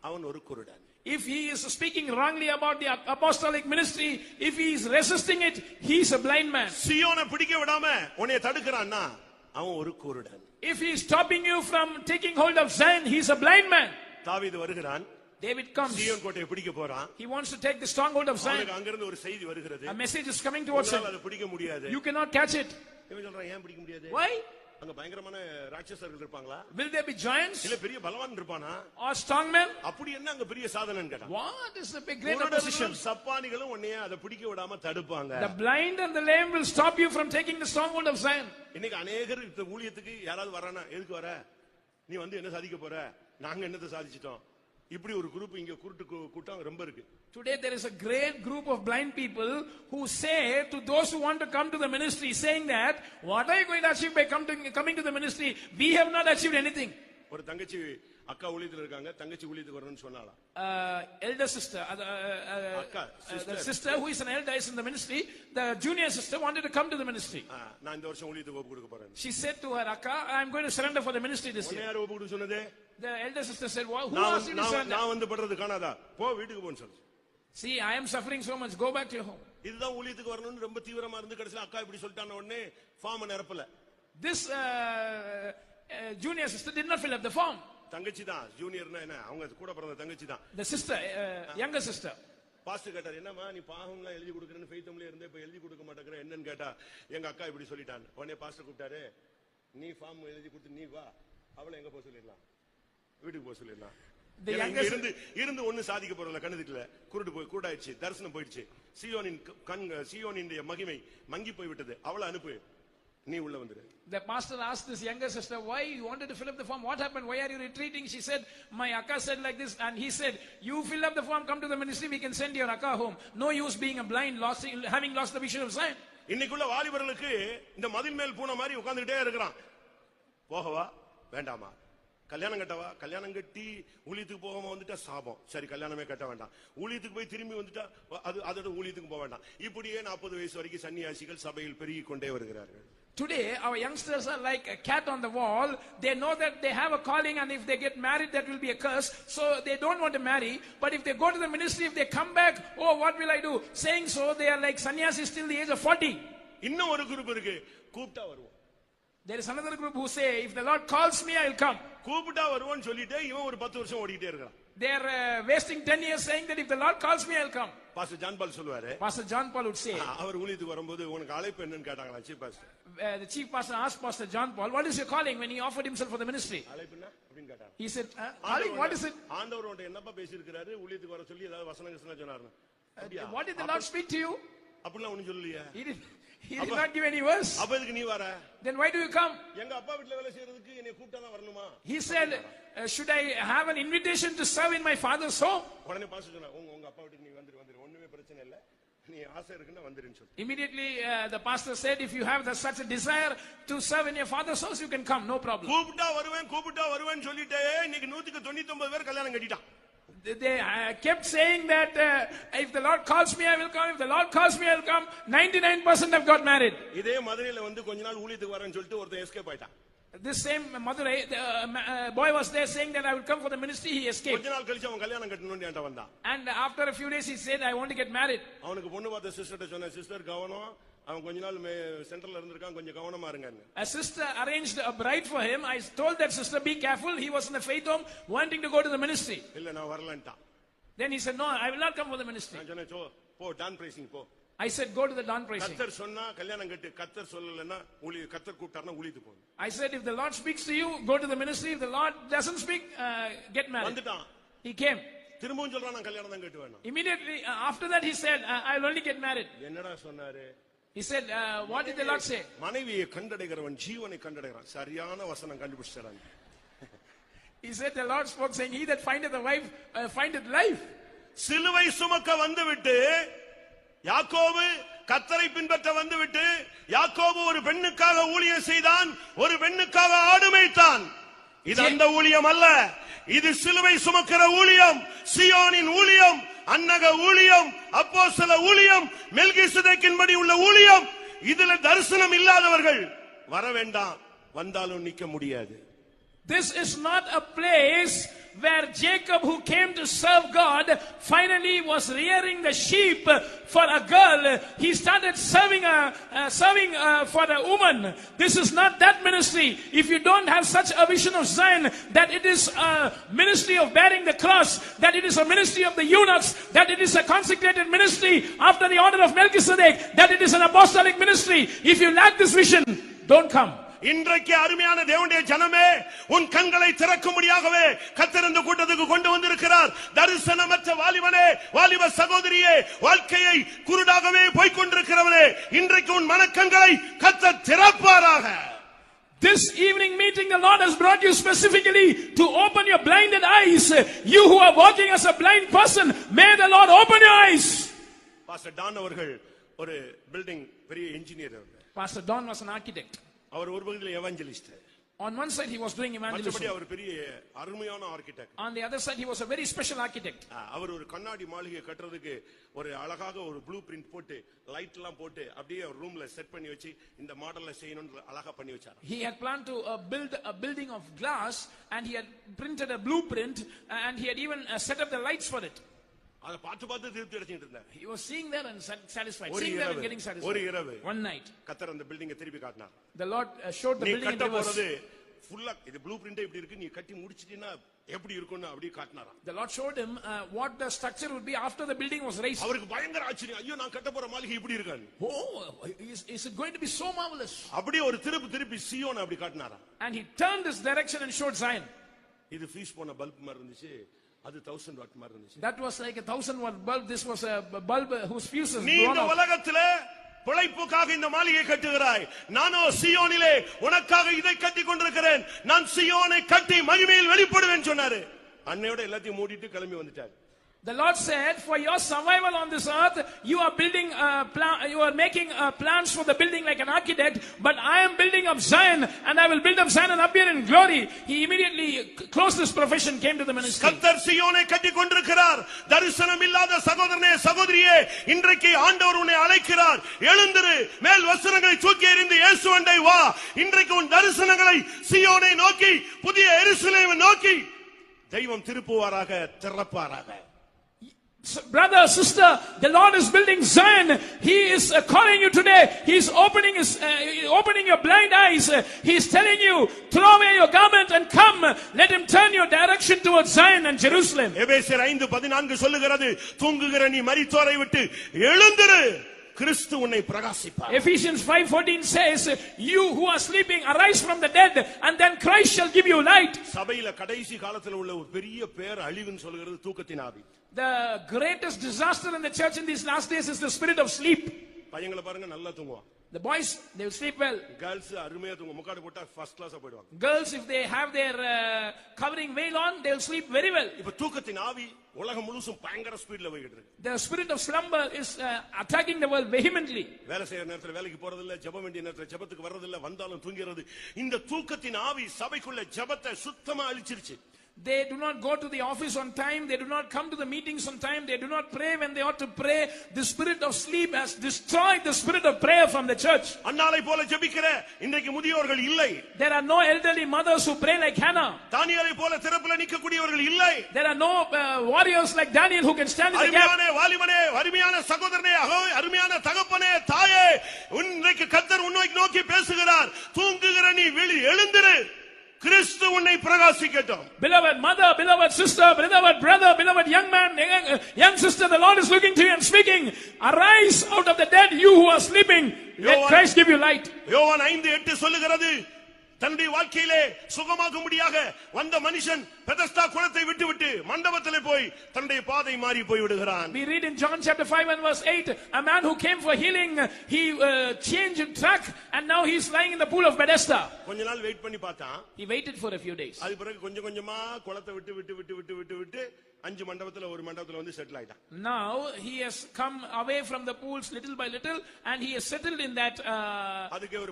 அவன் ஒரு குருடன். If he is speaking wrongly about the apostolic ministry, if he is resisting it, he is a blind man. சீயோனை பிடிக்க விடாம உன்னை தடுக்கறான்னா அவன் ஒரு குருடன். If he is stopping you from taking hold of Zion, he is a blind man. தாவீது வருகிறான். David comes. சீயோன் கோட்டையை பிடிக்க போறான். He wants to take the stronghold of Zion. அங்க இருந்து ஒரு செய்தி வருகிறது. A message is coming towards him. அதை பிடிக்க முடியாது. You cannot catch it. இவன் சொல்றான் ஏன் பிடிக்க முடியாது? Why? அங்க பயங்கரமான ராட்சசர்கள் இருப்பாங்களா? Will there be giants? இல்ல பெரிய பலவான் இருப்பானா? Or strong men? அப்படி என்ன அங்க பெரிய சாதனைன்னு கேட்டான். What is the big great opposition? சப்பானிகளும் உன்னைய அதை பிடிக்க விடாம தடுப்பாங்க. The blind and the lame will stop you from taking the stronghold of Zion. இன்னைக்கு அநேகர் இந்த ஊழியத்துக்கு யாராவது வரானா எதுக்கு வர? நீ வந்து என்ன சாதிக்க போற? நாங்க என்னத்தை சாதிச்சிட்டோம்? இப்படி ஒரு குரூப் இங்க குருட்டு கூட்டம் ரொம்ப இருக்கு. Today there is a great group of blind people who say to those who want to come to the ministry, saying that what are you going to achieve by coming to the ministry? We have not achieved anything. ஒரு தங்கச்சி அக்கா ஊழியத்துல இருக்காங்க, தங்கச்சி ஊழியத்துக்கு வரணும்னு சொன்னாலாம். Elder sister, the sister who is an elder is in the ministry, the junior sister wanted to come to the ministry. நான் இந்த வருஷம் ஊழியத்துக்கு ஒப்பு கொடுக்க போறேன். She said to her, Akka, I am going to surrender for the ministry this year. யார் ஒப்பு கொடுக்க சொன்னதே? The elder sister said, well, who asked you to surrender? நான் வந்து பண்றது காணாதா? போ வீட்டுக்கு போன்னு சொல்லு. See, I am suffering so much, go back to your home. இதுதான் ஊழியத்துக்கு வரணும்னு ரொம்ப தீவிரமா இருந்து கடைசில அக்கா இப்படி சொல்லிட்டான உடனே form நிரப்பல. This junior sister did not fill up the form. தங்கச்சி தான் ஜூனியர்னா என்ன அவங்க கூட பிறந்த தங்கச்சி தான். The sister, younger sister. Pastor கேட்டார் என்னமா நீ பாகம்லாம் எழுதி கொடுக்கறேன்னு ஃபெய்த்தம்ல இருந்தே இப்ப எழுதி கொடுக்க மாட்டேங்கற என்னன்னு கேட்டா எங்க அக்கா இப்படி சொல்லிட்டான். உடனே பாஸ்டர் கூப்பிட்டாரு, நீ ஃபார்ம் எழுதி கொடுத்து நீ வா, அவளை எங்க போக சொல்லிடலாம், வீட்டுக்கு போக சொல்லிடலாம். The ஏன்னா இங்க youngest, இருந்து ஒண்ணு சாதிக்க போறல, கண்ணுல குருடு போய் கூடாயிடுச்சு, தரிசனம் போயிடுச்சு, சீயோனின் மகிமை மங்கி போய் விட்டது, அவளை அனுப்பு, நீ உள்ள வந்துரு. the pastor asked this younger sister, why you wanted to fill up the form? What happened? Why are you retreating? She said, my akka said like this, and he said, you fill up the form, come to the ministry, we can send your akka home. No use being a blind, having lost the vision of Zion. இன்னைக்குள்ள வாலிபர்களுக்கு இந்த மதில் மேல் பூனை மாதிரி உட்கார்ந்துட்டே இருக்கிறான். போகவா வேண்டாமா, கல்யாணம் கட்டவா, கல்யாணம் கட்டி ஊழியத்துக்கு போகாம வந்துட்டா சாபம், சரி கல்யாணமே கட்ட வேண்டாம், ஊழியத்துக்கு போய் திரும்பி வந்துட்டா அதோட ஊழியத்துக்கு போக வேண்டாம். இப்படியே 40 வயசு வரைக்கும் சன்னியாசிகள் சபையில் பெருகிக் கொண்டே வருகிறார்கள். Today, our youngsters are like a cat on the wall. They know that they have a calling, and if they get married, that will be a curse. So they don't want to marry. But if they go to the ministry, if they come back, oh, what will I do? Saying so, they are like sannyasis till the age of 40. இன்னும் ஒரு group இருக்கு, கூப்பிட்டா வருவோம். There is another group who say, if the Lord calls me, I will come. கூப்பிட்டா வருவோம்னு சொல்லிட்டு இவன் ஒரு 10 வருஷம் ஓடிட்டே இருக்கான். They are wasting 10 years saying that if the Lord calls me, I will come. Pastor John பால் சொல்வாரு, Pastor John Paul would say, அவர் ஊழியத்துக்கு வரும்போது உனக்கு அழைப்பு என்னன்னு கேட்டாங்களா chief pastor. the chief pastor asked Pastor John Paul, what is your calling, when he offered himself for the ministry? அழைப்புன்னா அப்படின்னு கேட்டாங்க. He said, calling, what is it? ஆண்டவர் உன்கிட்ட என்னப்பா பேசியிருக்கிறாரு, ஊழியத்துக்கு வர சொல்லி ஏதாவது வசனம் சொன்னாரு. What did the Lord speak to you? அப்படிலாம் ஒண்ணும் சொல்லலையா? He did not give any verse. அப்ப எதுக்கு நீ வர? Then why do you come? எங்க அப்பா வீட்ல வேலை செய்யறதுக்கு என்னை கூப்பிட்டா தான் வரணுமா? He said, should I have an invitation to serve in my father's home? உடனே பாஸ்டர் சொன்னா, உங்க அப்பா வீட்டுக்கு நீ வந்துரு, ஒண்ணுமே பிரச்சனை இல்ல, நீ ஆசை இருக்குன்னா வந்துருன்னு சொல்லு. Immediately the pastor said, if you have such a desire to serve in your father's house, you can come, no problem. கூப்பிட்டா வருவேன் சொல்லிட்டே இன்னைக்கு 199 பேர் கல்யாணம் கட்டிட்டான். They kept saying that if the Lord calls me, I will come. If the Lord calls me, I will come. 99% have got married. இதே மதுரையில வந்து கொஞ்ச நாள் ஊழியத்துக்கு வரேன்னு சொல்லிட்டு ஒருத்தன் எஸ்கேப் ஆயிட்டான். This same Madurai, the boy was there saying that I will come for the ministry. He escaped. கொஞ்ச நாள் கழிச்சு அவன் கல்யாணம் கட்டணும்னு என்கிட்ட வந்தான். And after a few days, he said, I want to get married. அவனுக்கு பொண்ணு பார்த்த சிஸ்டர்ட்ட சொன்ன, சிஸ்டர் கவனம், அவன் கொஞ்ச நாள் சென்டர்ல இருந்திருக்கான், கொஞ்சம் கவனமா இருங்கன்னு. A sister arranged a bride for him. I told that sister, be careful. He was in the faith home, wanting to go to the ministry. இல்ல நான் வரலன்ட்டான். Then he said, no, I will not come for the ministry. நான் சொன்னேன், போ Don pricing போ. I said, go to the dawn praising. கர்த்தர் சொன்னா கல்யாணம் கட்டு, கர்த்தர் சொல்லலன்னா கர்த்தர் கூப்பிட்டாருன்னா ஊழியத்துக்கு போ. I said, if the Lord speaks to you, go to the ministry. If the Lord doesn't speak, get married. வந்துட்டான். He came. திரும்பவும் சொல்றான், நான் கல்யாணம் தான் கட்டுவேன். Immediately after that, he said, I will only get married. என்னடா சொன்னாரு? He said, what did the Lord say? மனைவியை கண்டடைகிறவன் ஜீவனை கண்டடைகிறான். சரியான வசனம் கண்டுபிடிச்சாராங்க. He said, the Lord spoke saying, he that findeth a wife findeth life. சிலுவை சுமக்க வந்துவிட்டு யாக்கோபு கர்த்தரை பின்பற்ற வந்துவிட்டு, யாக்கோபு ஒரு பெண்ணுக்காக ஊழியம் செய்தான், ஒரு பெண்ணுக்காக ஆடு மேய்த்தான். இது அந்த ஊழியம் அல்ல, இது சிலுவை சுமக்கிற ஊழியம், சீயோனின் ஊழியம், அன்னக ஊழியம், அப்போஸ்தல ஊழியம், மெல்கிசேதேக்கின்படி உள்ள ஊழியம். இதுல தரிசனம் இல்லாதவர்கள் வர வேண்டாம், வந்தாலும் நிக்க முடியாது. This is not a place where Jacob, who came to serve God, finally was rearing the sheep for a girl. He started serving for a woman. This is not that ministry. If you don't have such a vision of Zion, that it is a ministry of bearing the cross, that it is a ministry of the eunuchs, that it is a consecrated ministry after the order of Melchizedek, that it is an apostolic ministry. If you lack this vision, don't come. இன்றைக்கு அருமையான தேவனுடைய ஜனமே, உன் கண்களை திறக்கும்படியாகவே கர்த்தர் இந்த கூட்டத்துக்கு கொண்டு வந்திருக்கிறார். தரிசனமற்ற வாலிபனே, வாலிப சகோதரியே, வாழ்க்கையை குருடாகவே போய்க் கொண்டிருக்கிறவனே, இன்றைக்கு உன் மனக்கண்களை கர்த்தர் திறப்பாராக. This evening meeting, the Lord has brought you specifically to open your blinded eyes. You who are walking as a blind person, may the Lord open your eyes. Pastor Don அவர்கள் ஒரு பில்டிங் பெரிய engineer. Pastor Don was an architect. அவர் ஒரு பகுதியில் evangelist. On one side he was doing evangelism. அவர் பெரிய அருமையான architect. On the other side he was a very special architect. அவர் ஒரு கண்ணாடி மாளிகை கட்டறதுக்கு ஒரு அழகாக ஒரு ப்ளூ பிரிண்ட் போட்டு லைட் எல்லாம் போட்டு அப்படியே ரூம்ல செட் பண்ணி வச்சு இந்த மாடல்ல செய்யணும்னு அழகா பண்ணி வச்சார். He had planned to build a building of glass, and he had printed a blueprint, and he had even set up the lights for it. அத பார்த்து திருப்தி அடைஞ்சிட்டு இருந்தார். He was seeing that and satisfied, seeing that and getting satisfied. ஒரு இரவு one night கர்த்தர் அந்த பில்டிங்கை திருப்பி காட்டினார். The Lord showed the building in reverse. ஃபுல்லா இது ப்ளூ பிரிண்ட் இப்படி இருக்கு, நீ கட்டி முடிச்சிட்டீனா எப்படி இருக்கும்னு அப்படியே காட்டினாராம். The Lord showed him what the structure would be after the building was raised. அவருக்கு பயங்கர ஆச்சரியம், ஐயோ நான் கட்ட போற மாளிகை இப்படி இருக்கான்னு. Oh, is it going to be so marvelous? அப்படியே ஒரு திருப்பி சீயோன் அப்படி காட்டினாராம். And he turned this direction and showed Zion. இது ஃபீஸ் போன பல்ப் மாதிரி இருந்துச்சு. அது 1000 வாட் மாதிரி இருந்துச்சு. That was like a 1000-watt bulb. This was a bulb whose fuses நீ blown இந்த out. உலகத்திலே பிழைப்புக்காக இந்த மாளிகை கட்டுகிறாய், நானோ சியோனிலே உனக்காக இதை கட்டி கொண்டிருக்கிறேன், நான் சியோனை கட்டி மகிமையில் வெளிப்படுவேன் சொன்னாரு. அன்னையோட எல்லாத்தையும் மூடிட்டு கிளம்பி வந்துட்டார். The Lord said, for your survival on this earth, you are building you are making plans for the building like an architect, but I am building up Zion, and I will build up Zion and appear in glory. He immediately closed this profession, came to the ministry. கர்த்தர் சியோனை கட்டி கொண்டிருக்கிறார். தரிசனம் இல்லாத சகோதரனே சகோதரியே, இன்றைக்கு ஆண்டவர் உன்னை அழைக்கிறார். எழுந்திரு, மேல் வஸ்திரங்களை தூக்கி எறிந்து இயேசுவண்டை வா. இன்றைக்கு உன் தரிசனங்களை சியோனை நோக்கி, புதிய எருசலேமை நோக்கி தெய்வம் திருப்புவாராக, திறப்பாராக. Brother, sister, the Lord is building Zion. He is calling you today. He is opening your blind eyes. He is telling you, throw away your garment and come. Let him turn your direction towards Zion and Jerusalem. எபேசியர் 5:14 சொல்லுகிறது, தூங்குகிற நீ மரித்தோரை விட்டு எழுந்திரு, கிறிஸ்து உன்னை பிரகாசிப்பார். Ephesians 5:14 says, you who are sleeping, arise from the dead, and then Christ shall give you light. சபையில கடைசி காலத்துல உள்ள ஒரு பெரிய பேர் அழிவுன்னு சொல்கிறது தூக்கத்தின் ஆவி. The greatest disaster in the church in these last days is the spirit of sleep. பையங்களை பாருங்க, நல்லா தூங்குவாங்க. The boys, they will sleep well. Girls அருமையா தூங்க, முக்காடு போட்டா ஃபர்ஸ்ட் கிளாஸா போய்டுவாங்க. Girls, if they have their covering veil on, they will sleep very well. இப்ப தூக்கத்தின் ஆவி உலகம் முழுசும் பயங்கர ஸ்பீட்ல போயிட்டு இருக்கு. The spirit of slumber is attacking the world vehemently. வேலை செய்யற நேரத்துல வேலைக்கு போறது இல்ல, ஜெபம் வேண்டிய நேரத்துல ஜெபத்துக்கு வர்றது இல்ல, வந்தாலும் தூங்கிறது. இந்த தூக்கத்தின் ஆவி சபைக்குள்ள ஜெபத்தை சுத்தமா அழிச்சிருச்சு. They do not go to the office on time. They do not come to the meetings on time. They do not pray when they ought to pray. The spirit of sleep has destroyed the spirit of prayer from the church. அன்னாலை போல ஜெபிக்கிற இன்றைக்கு முதியோர்கள் இல்லை. There are no elderly mothers who pray like Hannah. தானியேலை போல திறப்புல நிக்கக்கூடியவர்கள் இல்லை. There are no warriors like Daniel who can stand in the gap. அருமையான வாலிபனே, அருமையான சகோதரனே, அருமையான தகப்பனே, தாயே, இன்றைக்கு கர்த்தர் உன்னை நோக்கி பேசுகிறார். தூங்குகிற நீ விழி, எழுந்திரு, கிறிஸ்து உன்னை பிரகாசிக்கட்டும். Beloved mother, beloved sister, beloved brother, beloved young man, young sister, the Lord is looking to you and speaking. Arise out of the dead, you who are sleeping. Let Christ give you light. யோவான் 5:8 சொல்லுகிறது, தன்னுடைய வாழ்க்கையிலே சுகமாகும்படியாக வந்த மனுஷன் Bethesda குளத்தை விட்டுவிட்டு மண்டபத்திலே போய் தன்னுடைய பாதை மாறி போய் விடுகிறான். We read in John chapter 5 and verse 8, a man who came for healing, he changed track and now he is lying in the pool of Bethesda. கொஞ்ச நாள் வெயிட் பண்ணி பார்த்தான். He waited for a few days. அது பிறகு கொஞ்சம் கொஞ்சமா குளத்தை விட்டு 5 மண்டபத்துல ஒரு மண்டபத்துல வந்து செட்டில் ஆயிட்டான். Now he has come away from the pools little by little and he has settled in that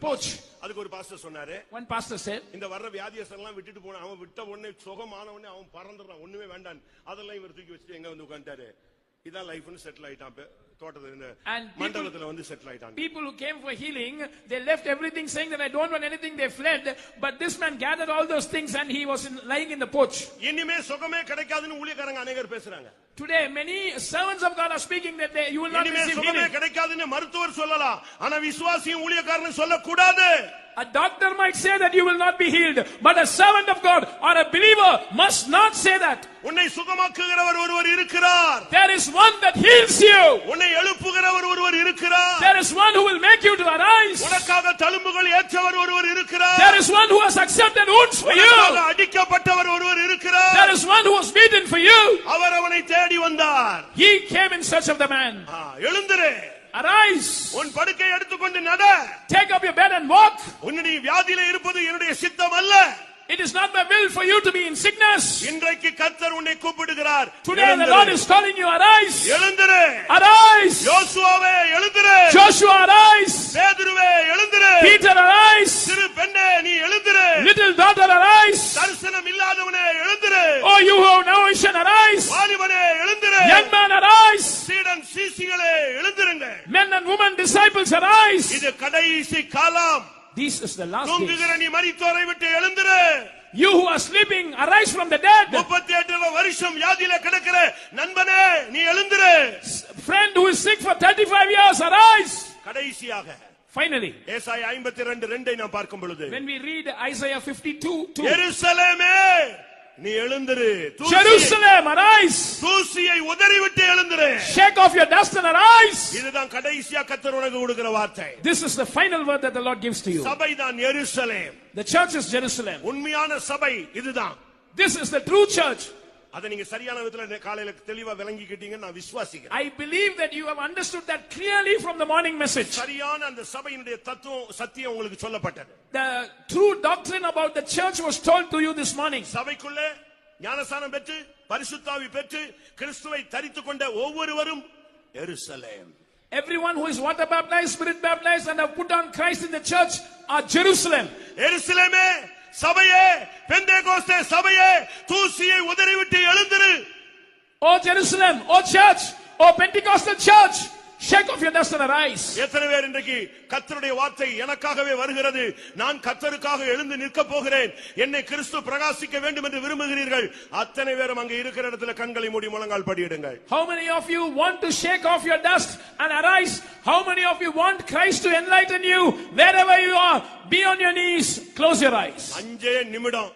porch. அதுக்கு ஒரு பாஸ்டர் சொன்னாரு. One pastor said, இந்த வர்ற வியாதியஸ்தெல்லாம் விட்டுட்டு போன, அவன் விட்ட உடனே சுகமான உடனே அவன் பறந்துறான், ஒண்ணுமே வேண்டாம், அதெல்லாம் இவர் தூக்கி வச்சுட்டு எங்க வந்து உட்கார்ந்தாரு. இதான் லைஃப்னு செட்டில் ஆயிட்டான். தோட்டத்துல இந்த மண்டபத்துல வந்து செட்டில் ஆயிட்டான். People who came for healing, they left everything saying that I don't want anything, they fled, but this man gathered all those things and he was lying in the porch. இனிமே சுகமே கிடைக்காதுன்னு ஊழியக்காரங்க அநேகர் பேசுறாங்க. Today many servants of God are speaking that you will not receive healing. சுகமே கிடைக்காதுன்னு மருத்துவர் சொல்லலாம், ஆனா விசுவாசியும் ஊழியக்காரனும் சொல்லக்கூடாது. A doctor might say that you will not be healed, but a servant of God or a believer must not say that. உன்னை சுகமாக்குகிறவர் ஒருவர் இருக்கிறார். There is one that heals you. உன்னை எழுப்புகிறவர் ஒருவர் இருக்கிறார். There is one who will make you to arise. உனக்காக தழும்புகள் ஏற்றவர் ஒருவர் இருக்கிறார். There is one who has accepted wounds for you. உனக்காக அடிக்கப்பட்டவர் ஒருவர் இருக்கிறார். There is one who was beaten for you. அவர் அவனை தேடி வந்தார். He came in search of the man. எழுந்திரு, arise, உன் படுக்கை எடுத்துக்கொண்டு நட, take up your bed and walk. உன்னுடைய வியாதியிலே இருப்பது என்னுடைய சித்தம் அல்ல. It is not my will for you to be in sickness. இன்றைக்கு கர்த்தர் உன்னை கூப்பிடுகிறார். Today the Lord is calling you, arise. எழுந்திரு, arise. யோசுவாவே எழுந்திரு, Joshua arise. பேதுருவே எழுந்திரு, Peter arise. சிறு பெண்ணே நீ எழுந்திரு, little daughter arise. தரிசனம் இல்லாதவனே எழுந்திரு, oh you who have no vision arise. வாலிபனே எழுந்திரு, young man arise. சீடன் சீசிகளே எழுந்திருங்க. men and women disciples arise. இது கடைசி காலம். This is the last தூங்குகிற days. நீ மரித்தோரை விட்டு எழுந்திரு. You who are sleeping, arise from the dead. 38 வருஷம் வியாதியில கிடக்கிற நண்பனே நீ எழுந்திரு. Friend who is sick for 35 years, arise. கடைசியாக Finally, ஏசாயா 52:2 நாம் பார்க்கும் பொழுது, when we read Isaiah 52:2, எருசலேமே நீ எழுந்திரு, Jerusalem arise, தூசியை உதறிவிட்டு எழுந்திரு, shake off your dust and arise. இதுதான் கடைசியா கர்த்தர் உனக்கு கொடுக்கிற வார்த்தை. This is the final word that the Lord gives to you. சபைதான் Jerusalem. The church is Jerusalem. உண்மையான சபை இதுதான். This is the true church. அதை நீங்க சரியான விதத்துல காலையில தெளிவா விளங்கிக்கிட்டீங்கன்னு நான் விசுவாசிக்கிறேன். I believe that you have understood that clearly from the morning message. சரியான அந்த சபையினுடைய தத்துவம் சத்தியம் உங்களுக்கு சொல்லப்பட்டது. The true doctrine about the church was told to you this morning. சபைக்குள்ளே ஞானஸ்நானம் பெற்று பரிசுத்தாவி பெற்று கிறிஸ்துவை தரித்துக் கொண்ட ஒவ்வொருவரும் எருசலேம். Everyone who is water baptized, spirit baptized and have put on Christ in the church are Jerusalem. எருசலேமே சபையே, பெந்தேகோஸ்தே சபையே, தூசியை உதறிவிட்டு எழுந்திரு. O Jerusalem, O church, O Pentecostal church, shake off your dust and arise. எத்தனை பேர் இன்றைக்கு கர்த்தருடைய வார்த்தை எனக்காகவே வருகிறது, நான் கர்த்தருக்காக எழுந்து நிற்க போகிறேன், என்னை கிறிஸ்து பிரகாசிக்க வேண்டும் என்று விரும்புகிறீர்கள்? அத்தனை பேரும் அங்கே இருக்கிற இடத்துல கண்களை மூடி முழங்கால் படியிடுங்கள். How many of you want to shake off your dust and arise? How many of you want Christ to enlighten you? Wherever you are, be on your knees, close your eyes. 5 நிமிடம்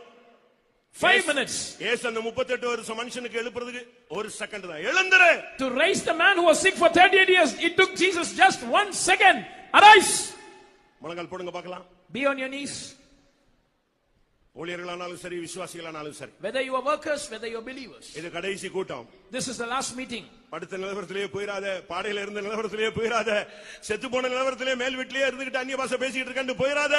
5 minutes. இயேசு அந்த 38 வருஷம் மனுஷனுக்கு எழுப்புறதுக்கு 1 second தான். எழுந்திரு. To raise the man who was sick for 38 years, it took Jesus just 1 second. Arise. முழங்கால் போடுங்க பார்க்கலாம். Be on your knees. ஊழியர்களானாலும் சரி, விசுவாசிகளானாலும் சரி. Whether you are workers, whether you are believers. இது கடைசி கூட்டம். This is the last meeting. படுத்த நிலவரத்திலேயே போயிராத, பாடையில இருந்த நிலவரத்திலேயே போயிராத, செத்து போன நிலவரத்திலேயே மேல் வீட்டிலேயே இருந்துகிட்டு அந்நிய பாஷை பேசிட்டு இருக்கேன்னு போயிராத.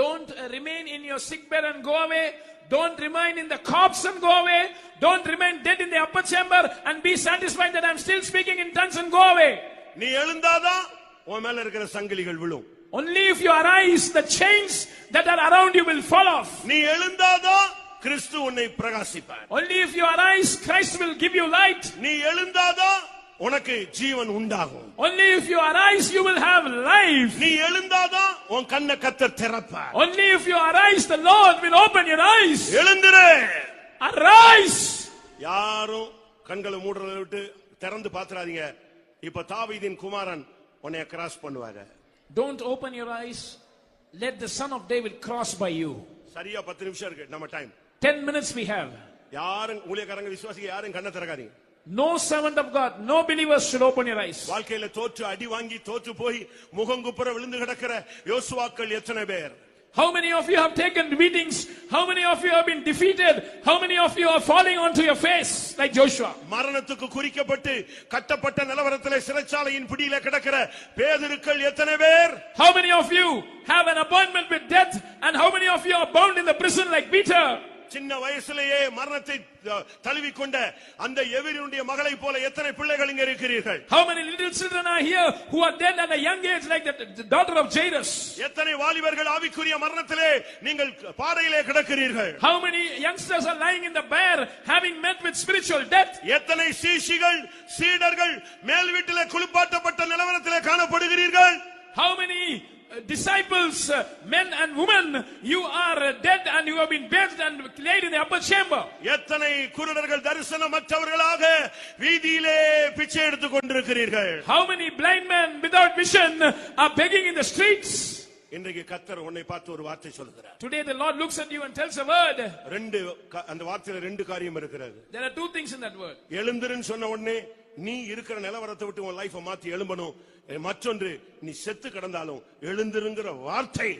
Don't remain in your sick bed and go away. Don't remain in the corpse and go away. Don't remain dead in the upper chamber and be satisfied that I'm still speaking in tongues and go away. நீ எழுந்தாதான் உன் மேல இருக்கிற சங்கிலிகள் விழும். Only if you arise, the chains that are around you will fall off. நீ எழுந்தாதான் கிறிஸ்து உன்னை பிரகாசிப்பார். Only if you arise, Christ will give you light. நீ எழுந்தாதான் உனக்கு ஜீவன் உண்டாகும். Only if you arise, you will have life. நீ எழுந்தாதான் உன் கண்ணை கர்த்தர் திறப்பார். Only if you arise, the Lord will open your eyes. எழுந்திரு. Arise. யாரும் கண்களை மூடுறதை விட்டு திறந்து பாத்துறாதீங்க. இப்ப தாவீதின் குமாரன் உன்னை கிராஸ் பண்ணுவாங்க. Don't open your eyes. Let the son of David cross by you. சரியா 10 நிமிஷம் இருக்கு நம்ம டைம். 10 minutes we have. யாரும் ஊழியக்காரங்க விசுவாசிங்க யாரும் கண்ணை திறக்காதீங்க. No servant of God, no believers should open your eyes. வாழ்க்கையில தோற்று அடி வாங்கி தோற்று போய் முகங்குப்புற விழுந்து கிடக்கிற யோசுவாக்கள் எத்தனை பேர்? How many of you have taken beatings? How many of you have been defeated? How many of you are falling onto your face like Joshua? மரணத்துக்கு குறிக்கப்பட்டு கட்டப்பட்ட நிலவரத்திலே சிறைச்சாலையின் பிடியில கிடக்கிற பேதுருக்கள் எத்தனை பேர்? How many of you have an appointment with death and how many of you are bound in the prison like Peter? சின்ன வயசுலேயே மரணத்தை தழுவிக்கொண்ட அந்த எவிரினுடைய மகளை போல எத்தனை பிள்ளைகள் இங்க இருக்கிறீர்கள்? How many little children are here who are dead at a young age like the daughter of Jairus? எத்தனை வாலிபர்கள் ஆவிக்குரிய மரணத்திலே நீங்கள் பாடையிலே கிடக்கிறீர்கள்? How many youngsters are lying in the bear having met with spiritual death? எத்தனை சீஷிகள் சீடர்கள் மேல் வீட்டிலே குளிப்பாட்டப்பட்ட நிலவரத்திலே காணப்படுகிறீர்கள்? How many disciples, men and women, you are dead and you have been bathed and laid in the upper chamber? எத்தனை குருடர்கள் தரிசனமற்றவர்களாக வீதியிலே பிச்சை எடுத்துக் கொண்டிருக்கிறீர்கள்? How many blind men without vision are begging in the streets? இன்றைக்கு கர்த்தர் உன்னை பார்த்து ஒரு வார்த்தை சொல்கிறார். Today the Lord looks at you and tells a word. அந்த வார்த்தையில 2 காரியம் இருக்கிறது. There are 2 things in that word. எழுந்திருன்னு சொன்ன உடனே நீ இருக்கிற நிலவரத்தை விட்டு உன் லைஃபை மாத்தி எழும்பணும். மற்றொன்று நீ செத்து கிடந்தாலும் எழுந்திருங்கிற வார்த்தை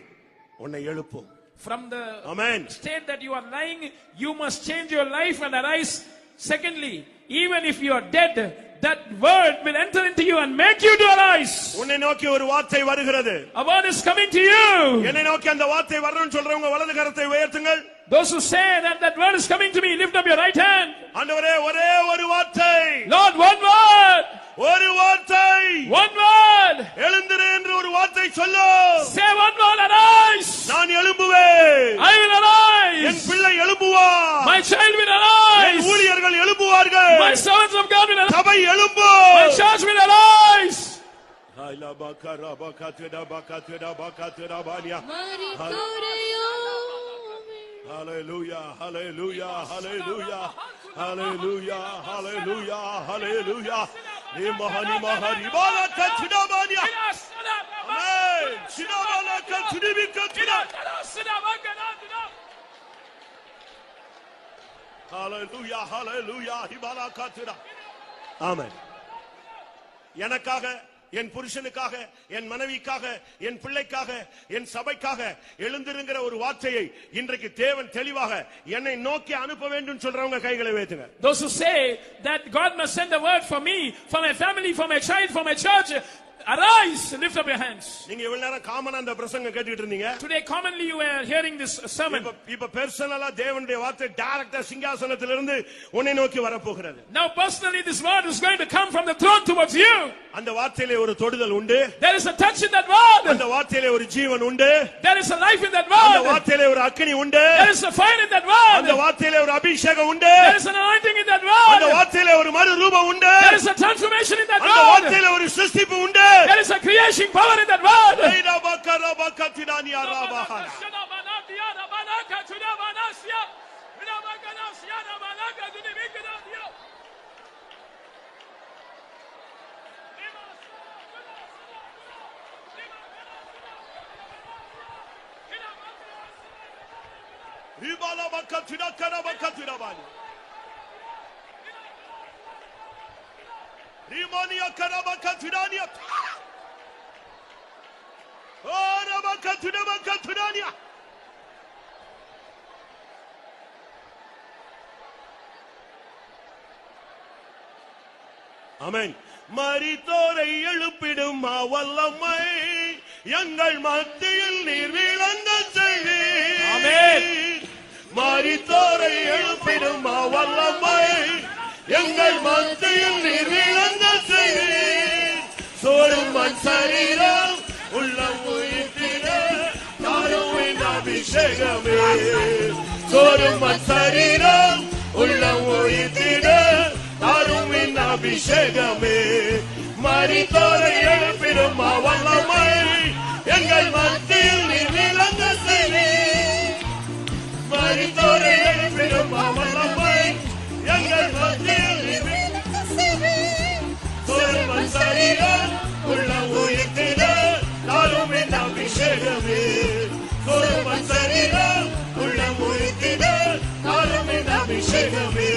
உன்னை எழுப்பும். From the Amen. state that you are lying, you must change your life and arise. Secondly, even if you are dead, that word will enter into you and make you to arise. உன்னை நோக்கி ஒரு வார்த்தை வருகிறது. A word is coming to you. என்னை நோக்கி அந்த வார்த்தை வரணும்னு சொல்றவங்க வலது கரத்தை உயர்த்துங்கள். Those who say that word is coming to me, lift up your right hand. ஆண்டவரே ஒரே ஒரு வார்த்தை. Lord, one word. ஒரு வார்த்தை. One word. எழுந்திரு என்று ஒரு வார்த்தை சொல்லு. Say one word, arise. நான் எழும்புவேன். I will arise. என் பிள்ளை எழும்புவார். My child will arise. என் ஊழியர்கள் எழும்புவார்கள். My servants of God will arise. சபை எழும்பும். My church will arise. Hallelujah, hallelujah, hallelujah, hallelujah, hallelujah, hallelujah. Mahani mahari balaka chidabania. Amen. Chidabalaka chidibika chida. Hallelujah, hallelujah, hibalaka chida. Amen. எனக்காக என் புருஷனுக்காக, என் மனைவிக்காக, என் பிள்ளைக்காக, என் சபைக்காக எழுந்திருங்கிற ஒரு வார்த்தையை இன்றைக்கு தேவன் தெளிவாக என்னை நோக்கி அனுப்ப வேண்டும் சொல்றவங்க கைகளை வைத்துங்க. Those who say that God must send a word for me, for my family, for my child, for my church, arise, lift up your hands. நீங்க இவ்வளவு நேரம் காமனா அந்த பிரசங்கம் கேட்டுட்டு இருந்தீங்க. Today commonly you were hearing this sermon. இப்ப பர்சனலா தேவனுடைய வார்த்தை டைரக்டா சிங்காசனத்திலிருந்து உன்னை நோக்கி வர போகிறது. Now personally this word is going to come from the throne towards you. அந்த வார்த்தையிலே ஒரு தொடுதல் உண்டு. There is a touch in that word. அந்த வார்த்தையிலே ஒரு ஜீவன் உண்டு. There is a life in that word. அந்த வார்த்தையிலே ஒரு அக்கினி உண்டு. There is a fire in that word. அந்த வார்த்தையிலே ஒரு அபிஷேகம் உண்டு. There is an anointing in that word. அந்த வார்த்தையிலே ஒரு மறுரூபம் உண்டு. There is a transformation in that word. அந்த வார்த்தையிலே ஒரு சிருஷ்டிப்பு உண்டு. There is a creation power in that word. ஆமென். மரித்தோரை எழுப்பிடும் வல்லமை எங்கள் மத்தியில் நீர் விளங்க செய்வீர். ஆமென். மரித்தோரை எழுப்பிடும் வல்லமை எங்கள் மத்தியில் நீர் விளங்க செய்வீர். சோறும் மண் சரீரம் உள்ளம் உயிர்த்திட தாரும் அபிஷேகமே. சோறும் மண் சரீரம் உள்ளம் உயிர்த்திட தாரும் அபிஷேகமே. மரித்தோரை எழுப்பிடும் வல்லமை எங்கள் மத்தியில் நீர் விளங்க செய்வீர். மரித்தோரை எழுப்பிடும் வல்லமை எங்கள் மத்தியில் நீர் விளங்க செய்வீர். சோறும் சரீரம் உள்ளம் உயிர்த்திட தாரும் அபிஷேகமே. சோறும் சரீரம் உள்ளம் உயிர்த்திட தாரும் அபிஷேகமே.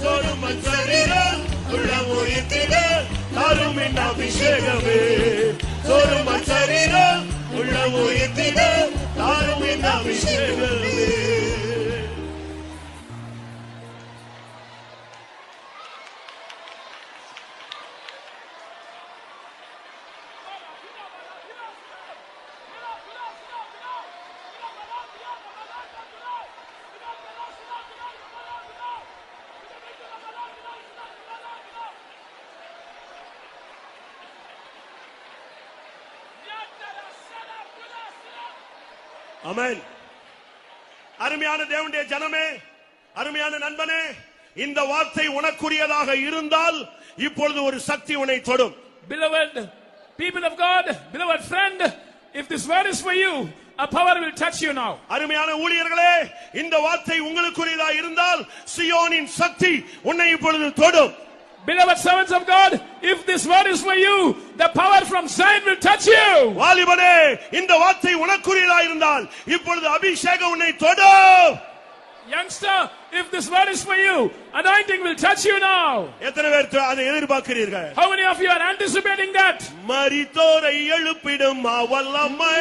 சோறும் சரீரம் உள்ளம் உயிர்த்திட தாரும் அபிஷேகமே. சோறும் சரீரம் உள்ளம் உயிர்த்திட தாரும் அபிஷேகமே. ஆமென். அருமையான தேவனுடைய ஜனமே, அருமையான நண்பனே, இந்த வார்த்தை உனக்குரியதாக இருந்தால் இப்பொழுது ஒரு சக்தி உன்னை தொடும். Beloved people of God, beloved friend, if this word is for you, a power will touch you now. அருமையான ஊழியர்களே, இந்த வார்த்தை உங்களுக்குரியதாக இருந்தால் சியோனின் சக்தி உன்னை இப்பொழுது தொடும். Beloved servants of God, if this word is for you, the power from Zion will touch you. வாலிபனே, இந்த வார்த்தை உனக்குரியதாக இருந்தால் இப்பொழுது அபிஷேகம் உன்னை தொடும். Youngster, if this word is for you, anointing will touch you now. எத்தனை பேர் அதை எதிர்பார்க்கிறீர்கள்? How many of you are anticipating that? மரித்தோரை எழுப்பிடும் வல்லமை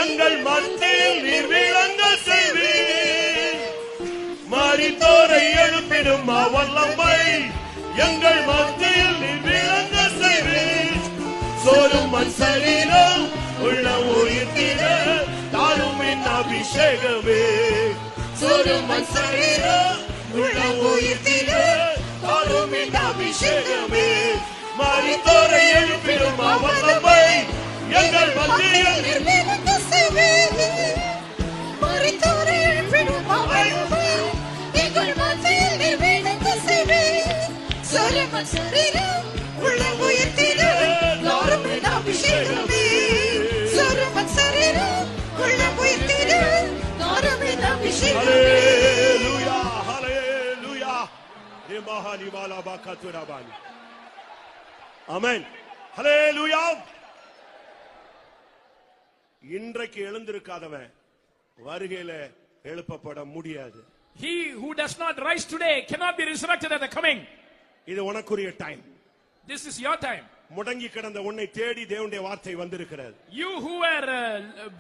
எங்கள் மத்தியில் நீர் விளங்க செய்வீர். மரித்தோரை எழுப்பிடும் வல்லமை எங்கள் மத்தியில் நீர் விளங்க செய்வீர். சோறும் மண் சரீரம் உள்ளம் உயிர்த்திட தாரும் அபிஷேகமே. சோறும் மண் சரீரம் உள்ளம் உயிர்த்திட தாரும் அபிஷேகமே. மரித்தோரை எழுப்பிடும் வல்லமை எங்கள் மத்தியில் நீர் விளங்க செய்வீர். மரித்தோரை எழுப்பிடும் வல்லமை எங்கள் மத்தியில் நீர் விளங்க செய்வீர். சோறும் மண் சரீரம் உள்ளம் உயிர்த்திட தாரும் அபிஷேகமே. சோறும் மண் சரீரம் உள்ளம் உயிர்த்திட தாரும் அபிஷேகமே. ஹalleluya, ஹalleluya. Imahani bala bakaturabani. Amen. ஹalleluya. இன்றைக்கு எழுந்திருக்காதவன் வருகையில எழுப்பப்பட முடியாது. He who does not rise today cannot be resurrected at the coming. இது உனக்குரிய time. This is your time. முடங்கி கிடந்த உன்னை தேடி தேவனுடைய வார்த்தை வந்திருக்கிறது. You who were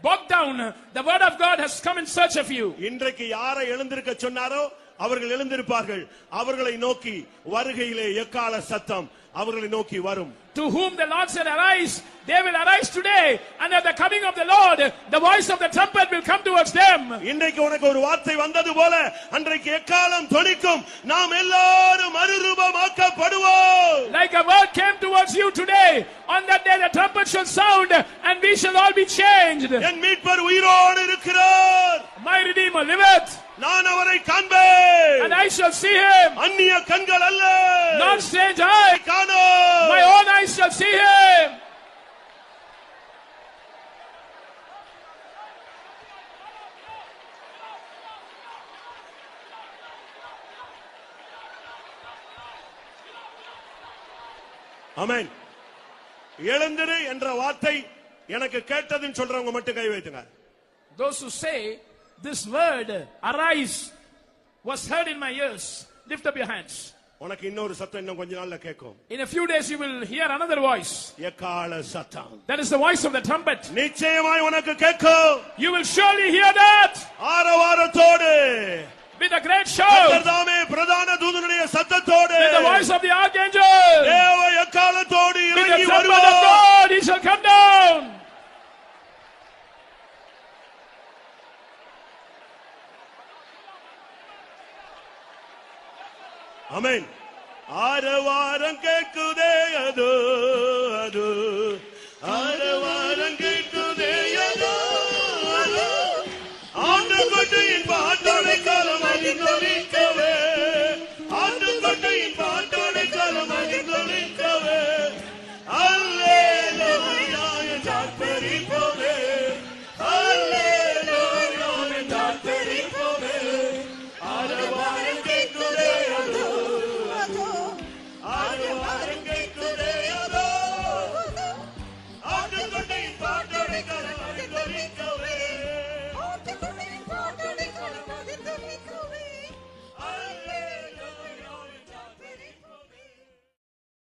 bogged down, the word of God has come in search of you. இன்றைக்கு யாரை எழுந்திருக்க சொன்னாரோ அவர்கள் எழுந்திருப்பார்கள். அவர்களை நோக்கி வருகையிலே எக்கால சத்தம் அவர்களை நோக்கி வரும். To whom the Lord said, arise, they will arise today, and at the coming of the Lord, the voice of the trumpet will come towards them. இன்றைக்கு உனக்கு ஒரு வார்த்தை வந்தது போல அன்றைக்கு எக்காலம் தொனிக்கும், நாம் எல்லாரும் மறுரூபமாக்கப்படுவோம். Like a word came towards you today, on that day the trumpet shall sound, and we shall all be changed. என் மீட்பர் உயிரோடு இருக்கிறார். My Redeemer liveth, நான் அவரை காண்பேன். and I shall see him. அந்நிய கண்கள் அல்ல, Not strange eye, காணோம். my own eyes shall see him. ஆமென். எழுந்திரு என்ற வார்த்தை எனக்கு கேட்டதுன்னு சொல்றவங்க மட்டும் கை வைத்துங்க. Those who say this word arise was heard in my ears, lift up your hands. உனக்கு இன்னொரு சத்தம் இன்னும் கொஞ்ச நாள்ல கேட்கும். In a few days you will hear another voice. எக்கால சத்தம். That is the voice of the trumpet. நிச்சயமாய் உனக்கு கேட்கும். You will surely hear that. ஆரவாரத்தோடு, With a great shout. கர்த்தர்தாமே பிரதான தூதனுடைய சத்தத்தோடு, With the voice of the archangel. தேவ எக்காலத்தோடு With the இறங்கி trumpet of வருவார். God, he shall come down. ஆமென். ஆரவாரம் கேட்குது.